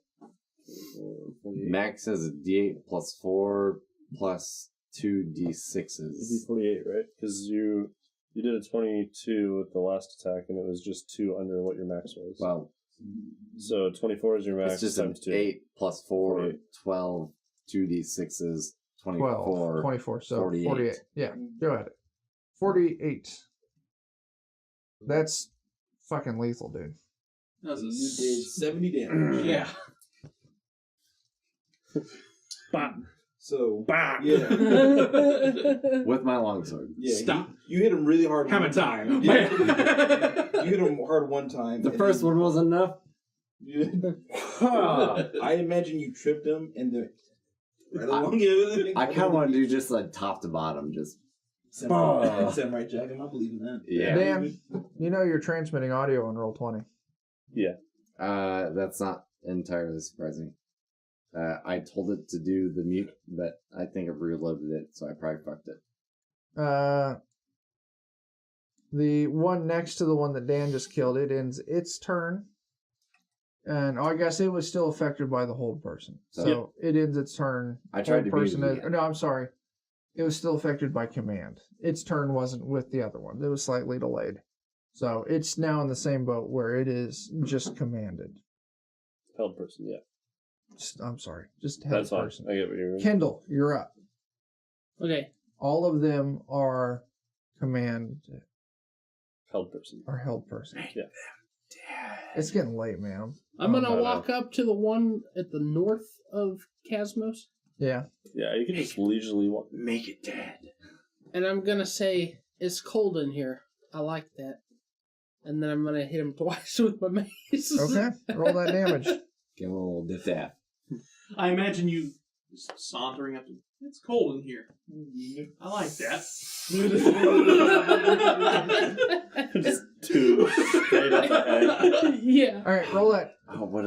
Max has a d8 plus 4 plus 2 d6s.
D48, right? Because you did a 22 with the last attack, and it was just 2 under what your max was.
Well,
So 24 is your max
it's just an
times 2.
8 plus 4,
48.
12, 2 d6s,
12.
24.
24, so
48.
48. Yeah, go ahead. 48. That's fucking lethal, dude.
You did 70 damage.
Yeah.
Bop.
So,
Bop.
yeah.
With my longsword.
Yeah,
Stop.
You hit him really hard.
Hammer
one
time.
Yeah. You hit him hard one time.
The
and
first
then-
one wasn't enough.
I imagine you tripped him and the right along it.
I kind of want to do just like top to bottom, just
Samurai Jack. I'm not believing that.
yeah.
Dan, you know you're transmitting audio on Roll20.
That's not entirely surprising. I told it to do the mute, but I think I've reloaded it, so I probably fucked it.
The one next to the one that Dan just killed, it ends its turn. And I guess it was still affected by the hold person. So it ends its turn.
I tried to
Hold
mute it again.
No, I'm sorry. It was still affected by command. Its turn wasn't with the other one. It was slightly delayed. So it's now in the same boat where it is just commanded.
Held person, yeah.
I'm sorry. Just held
That's fine.
person.
I get what you're
Kendall, you're up.
Okay.
All of them are
held person.
held person.
Yeah.
It's getting late, man.
I'm gonna
no,
walk up to the one at the north of Cosmos,
Yeah.
Yeah, you can just leisurely walk.
Make it dead.
and I'm gonna say, "It's cold in here. I like that." And then I'm gonna hit him twice with my mace.
Okay. Roll that damage.
Give him a little dip tap.
I imagine you just sauntering up to. It's cold in here. I like that.
Just 2 straight up the head.
Yeah.
All right, roll that.
Oh, what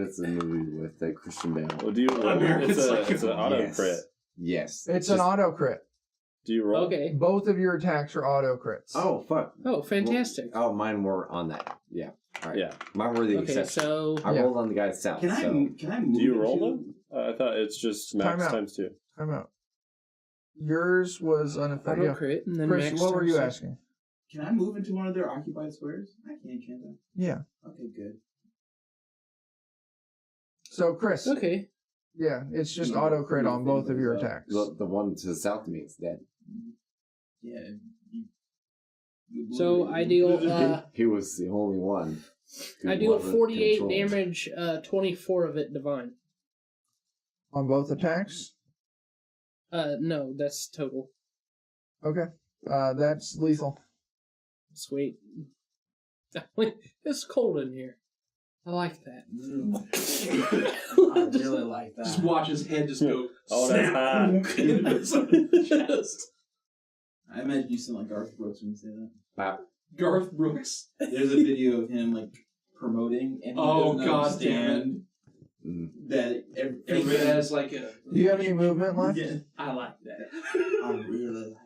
is the movie with Christian Bale?
Well, do you roll?
American
It's an
Psycho.
auto
Yes.
crit.
Yes.
It's an auto crit.
Do you roll?
Okay.
Both of your attacks are auto crits.
Oh, fuck.
Oh, fantastic.
Oh, mine were on that. Yeah. All right.
Yeah.
Mine were the
Okay,
exception.
so
I
Yeah.
rolled on the guy's south.
Can I
so.
move?
Do you roll
into-
them? I thought it's just max
Time out.
times 2.
I'm out. Yours was unaffected.
auto
Yeah.
crit, and then
Chris,
max
what were you
times
asking?
Can I move into one of their occupied squares? I can't I?
Yeah.
Okay, good.
So, Chris,
6. Okay.
yeah, it's just auto crit on both of your attacks.
The one to the south of me is dead.
Yeah.
So I deal
He was the only one. who
I deal
wasn't
48
controlled.
damage, 24 of it divine.
On both attacks?
No, that's total.
Okay. That's lethal.
Sweet. It's cold in here. I like that.
I really like that.
Just watch his head just go.
Oh, that's hot.
Into his chest.
I imagine you sound like Garth Brooks when you say that.
Wow.
Garth Brooks.
There's a video of him like promoting, and he
Oh,
doesn't
God damn
understand that
Everybody has like a.
Do you have any movement left?
Yeah,
I like that.
I really like.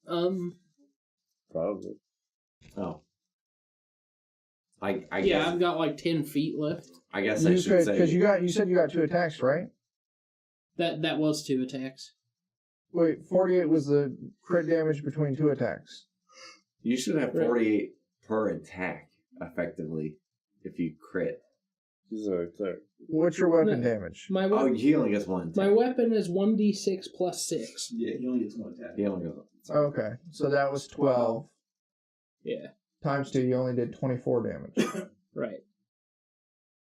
Probably.
Oh. I
Yeah,
guess.
I've got like 10 feet left.
I guess I
You
should
could,
say.
because you said you got 2 attacks, right?
That was 2 attacks.
Wait, 48 was the crit damage between 2 attacks.
You should have 48 per attack, effectively, if you crit.
He's a cleric.
What's your weapon damage?
My
Oh,
weapon,
he only gets 1 attack.
my weapon is 1d6 plus 6.
Yeah, he only gets 1 attack.
He only goes. Sorry.
Okay, so that was 12.
Yeah,
Times 2, you only did 24 damage.
right.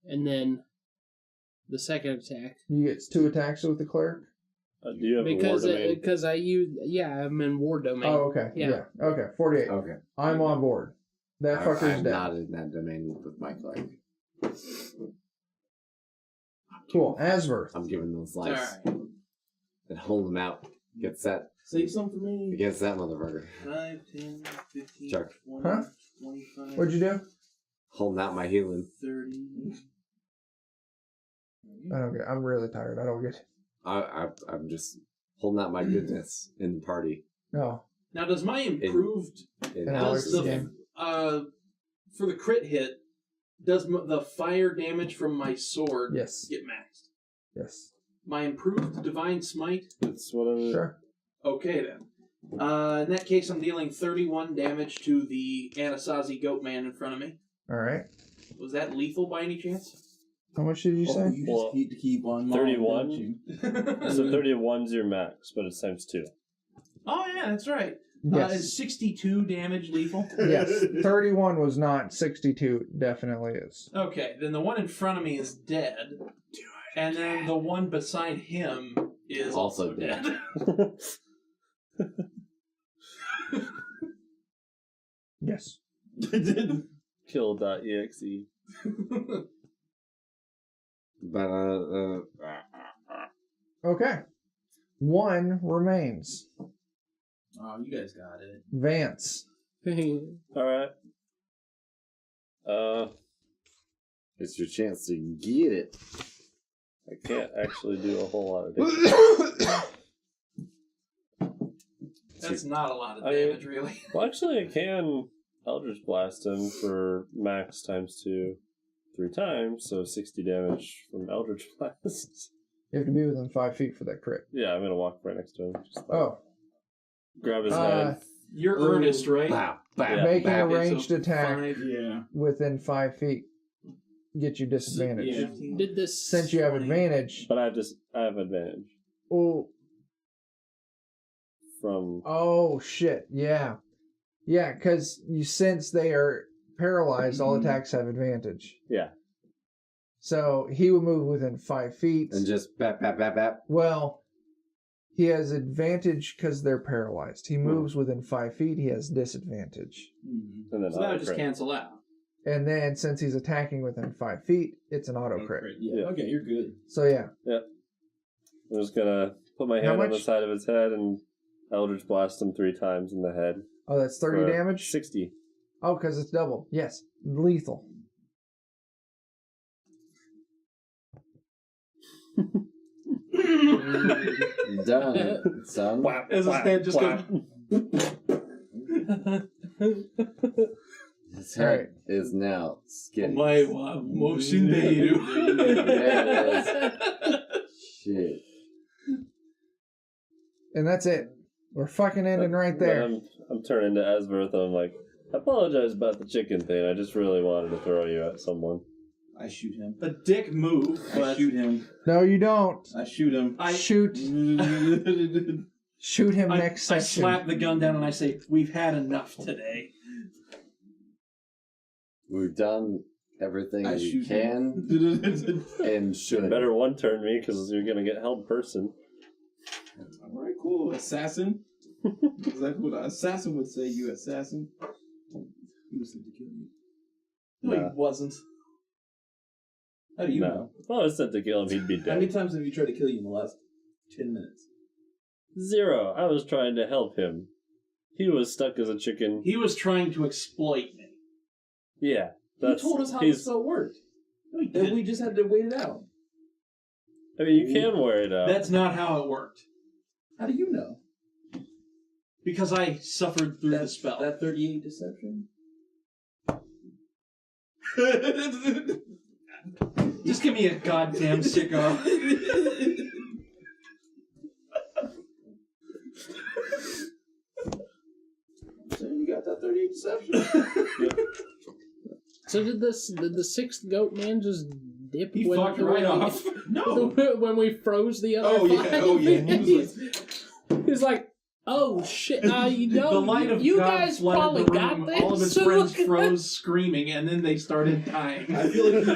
And then the second attack.
You get 2 attacks with the cleric?
Do you have a war domain?
Because I use I'm in war domain.
Oh, okay.
Yeah.
Okay, 48.
Okay.
I'm on board. That fucker's
I'm
dead.
not in that domain with my cleric.
Cool. Asverth.
I'm giving those
All
lives.
right.
And hold him out. Gets that
Save some for me.
against that motherfucker.
5, 10, 15,
Chuck.
20,
Huh?
25,
What'd you do?
Holding out my healing.
30.
I don't get. I'm really tired. I don't get.
I'm just holding out my goodness in the party.
No.
Now, does my improved
And
And
does
Alex's
the
game.
for the crit hit? Does the fire damage from my sword
Yes.
get maxed?
Yes.
My improved divine smite.
It's whatever.
Sure.
Okay then. In that case, I'm dealing 31 damage to the Anasazi goat man in front of me.
All right.
Was that lethal by any chance?
How much did you
Oh,
say?
you
Well,
just need to keep on mowing,
31?
don't you?
So 31's your max, but it's times 2.
Oh yeah, that's right.
Yes.
Is 62 damage lethal?
Yes. 31 was not. 62 definitely is.
Okay, then the one in front of me is dead. And then the one beside him is
Also
also dead.
Yes.
Kill.exe.
But
Okay. 1 remains.
Oh, you guys got it.
Vance.
Alright.
it's your chance to get it.
I can't actually do a whole lot of damage.
That's not a lot of
I mean-
damage, really.
Well, actually, I can Eldritch Blast him for max times 2 3 times, so 60 damage from Eldritch Blast.
You have to be within 5 feet for that crit.
Yeah, I'm gonna walk right next to him. Just like,
Oh.
grab his head.
You're earnest, right?
Bow, bow,
Yeah.
Making a
bow.
ranged
so
attack
5,
Yeah.
within 5 feet get you disadvantage.
Yeah.
15.
Did this
Since you have advantage.
But I have advantage
Oh,
from.
oh shit. Yeah. Yeah, because since they are paralyzed, all attacks have advantage.
Yeah.
So he would move within 5 feet.
And just bap, bap, bap, bap.
Well, he has advantage because they're paralyzed. He moves within 5 feet, he has disadvantage.
Mm-hmm.
And then
So that would just
crit.
cancel out.
And then since he's attacking within 5 feet, it's an auto crit.
Yeah.
Yeah.
Okay, you're good.
So yeah.
I'm just gonna put my
How
hand on the
much?
side of his head and Eldritch Blast him 3 times in the head.
Oh, that's 30
for
damage?
60.
Oh, because it's double. Yes. Lethal.
Done, son.
As his head just goes.
His head is now skinny.
motion
Shit.
And that's it. We're fucking ending right there.
I'm turning to Asverth and I'm like, I apologize about the chicken thing. I just really wanted to throw you at someone.
I shoot him.
A dick move,
I
but
shoot him.
No, you don't.
I shoot him.
Shoot him next
I
session.
slap the gun down and I say, "We've had enough today."
We've done everything
I
we
shoot
can
him.
and should.
Better one turn me because you're gonna get held person.
All right, cool. Assassin. Exactly what an assassin would say. You assassin. He was sent to kill you.
No,
Nah.
he wasn't.
How do you
No.
know?
If I was sent to kill him, he'd be
How many
dead.
times have you tried to kill you in the last 10 minutes?
0. I was trying to help him. He was stuck as a chicken.
He was trying to exploit me.
Yeah.
He told us how this all worked.
No, he
And
didn't.
we just had to wait it out.
I mean, you can wear it out.
That's not how it worked.
How do you know?
because I suffered through the spell.
That 38 deception.
Just give me a goddamn cigar.
So you got that 38 deception.
So did the sixth goat man just dip?
He fucked right off.
No.
When we froze the other
Oh, yeah.
five?
Oh, yeah. He was
He was like, "Oh shit! You know,
The light of
you
God
guys
flooded
probably
the
got
room.
this."
All of his friends froze screaming, and then they started dying.
I feel like he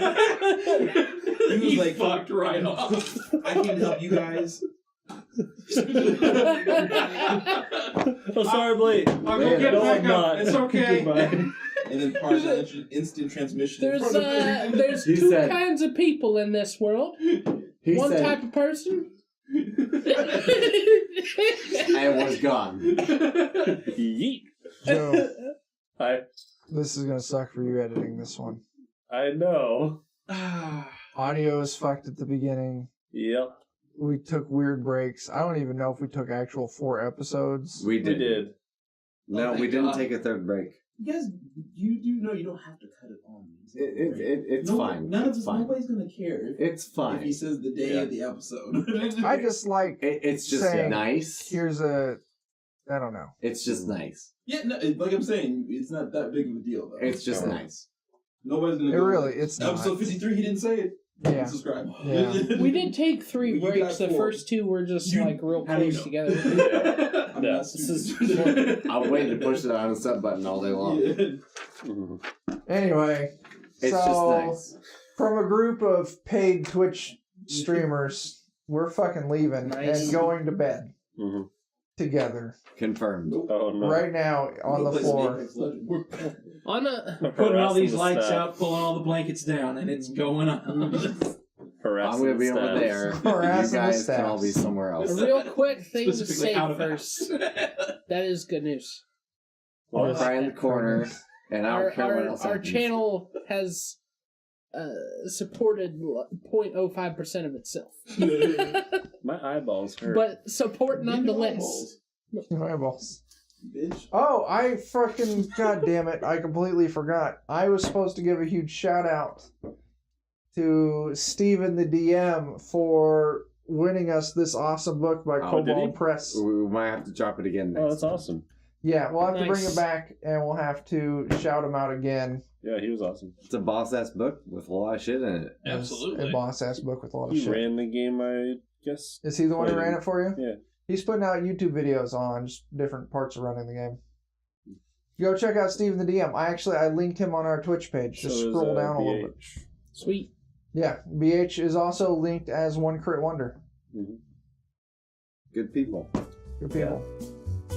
was
He
like,
fucked right off.
I can help you guys.
Oh, sorry, Blade.
I'll go get
No,
back
I'm
up.
not.
It's okay.
Goodbye.
And then partial instant transmission.
There's
He
two
said-
kinds of people in this world.
He
One
said,
type of person.
and was gone.
Yeet.
Joe,
I
this is gonna suck for you editing this one.
know.
Audio is fucked at the beginning.
Yep.
We took weird breaks. I don't even know if we took actual 4 episodes.
We
We
did.
did.
No,
Oh,
we
thank
didn't
God.
take a third break.
You guys, you do know you don't have to cut it on.
It's
No,
fine.
None of
It's
us,
fine.
nobody's gonna care
It's
if he
fine.
says the day
Yeah.
of the episode.
I just like
It's just
saying,
nice.
here's a, I don't know.
It's just nice.
Yeah, no, like I'm saying, it's not that big of a deal though.
It's just
Oh.
nice.
Nobody's gonna.
It
go,
really, it's not.
Episode 53, he didn't say it.
Yeah.
Subscribe.
Yeah.
We did take 3
You got
breaks. The
4.
first 2 were just
You-
like real
how do you
close
know?
together.
I'm
Yeah.
not stupid.
I'm waiting to push it on the sub button all day long.
Yeah.
Anyway,
It's
so
just nice.
from a group of paid Twitch streamers, we're fucking leaving
Nice.
and going to bed
Mhm.
together
Confirmed.
Oh no.
right now on
We'll
the
play some
floor.
Apex Legends.
On a
Putting all
Harassing
these
the
lights
staff.
out, pulling all the blankets down, and it's going on.
I'm
Harassing
gonna be
the
over
staff.
there. You
Harassing the
guys can all be
staffs.
somewhere
A
else.
real quick thing to
Specifically
say
out of
first.
house.
That is good news.
I'll
Yes.
cry in the corner, and I don't care what else
Our
happens.
channel has supported 0.05% of itself.
My eyeballs hurt.
But support nonetheless.
Eyeballs.
Bitch.
Oh, I fucking, god damn it, I completely forgot. I was supposed to give a huge shout out to Steven the DM for winning us this awesome book by
Oh, did he?
Cobalt Press.
We might have to drop it again next.
Oh, that's awesome.
Yeah, we'll have to bring
Nice.
it back and we'll have to shout him out again.
Yeah, he was awesome.
It's a boss ass book with a lot of shit in it.
As
Absolutely.
A boss ass book with a lot of
He
shit.
ran the game, I guess.
Is he the one who
Played
ran
him.
it for you?
Yeah.
He's putting out YouTube videos on just different parts of running the game. Go check out Steven the DM. I linked him on our Twitch page. Just
So is,
scroll down a little bit.
BH.
Sweet.
Yeah, BH is also linked as One Crit Wonder.
Mhm.
Good people.
Good people.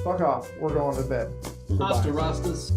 Fuck off. We're going to bed.
Hasta Rastas.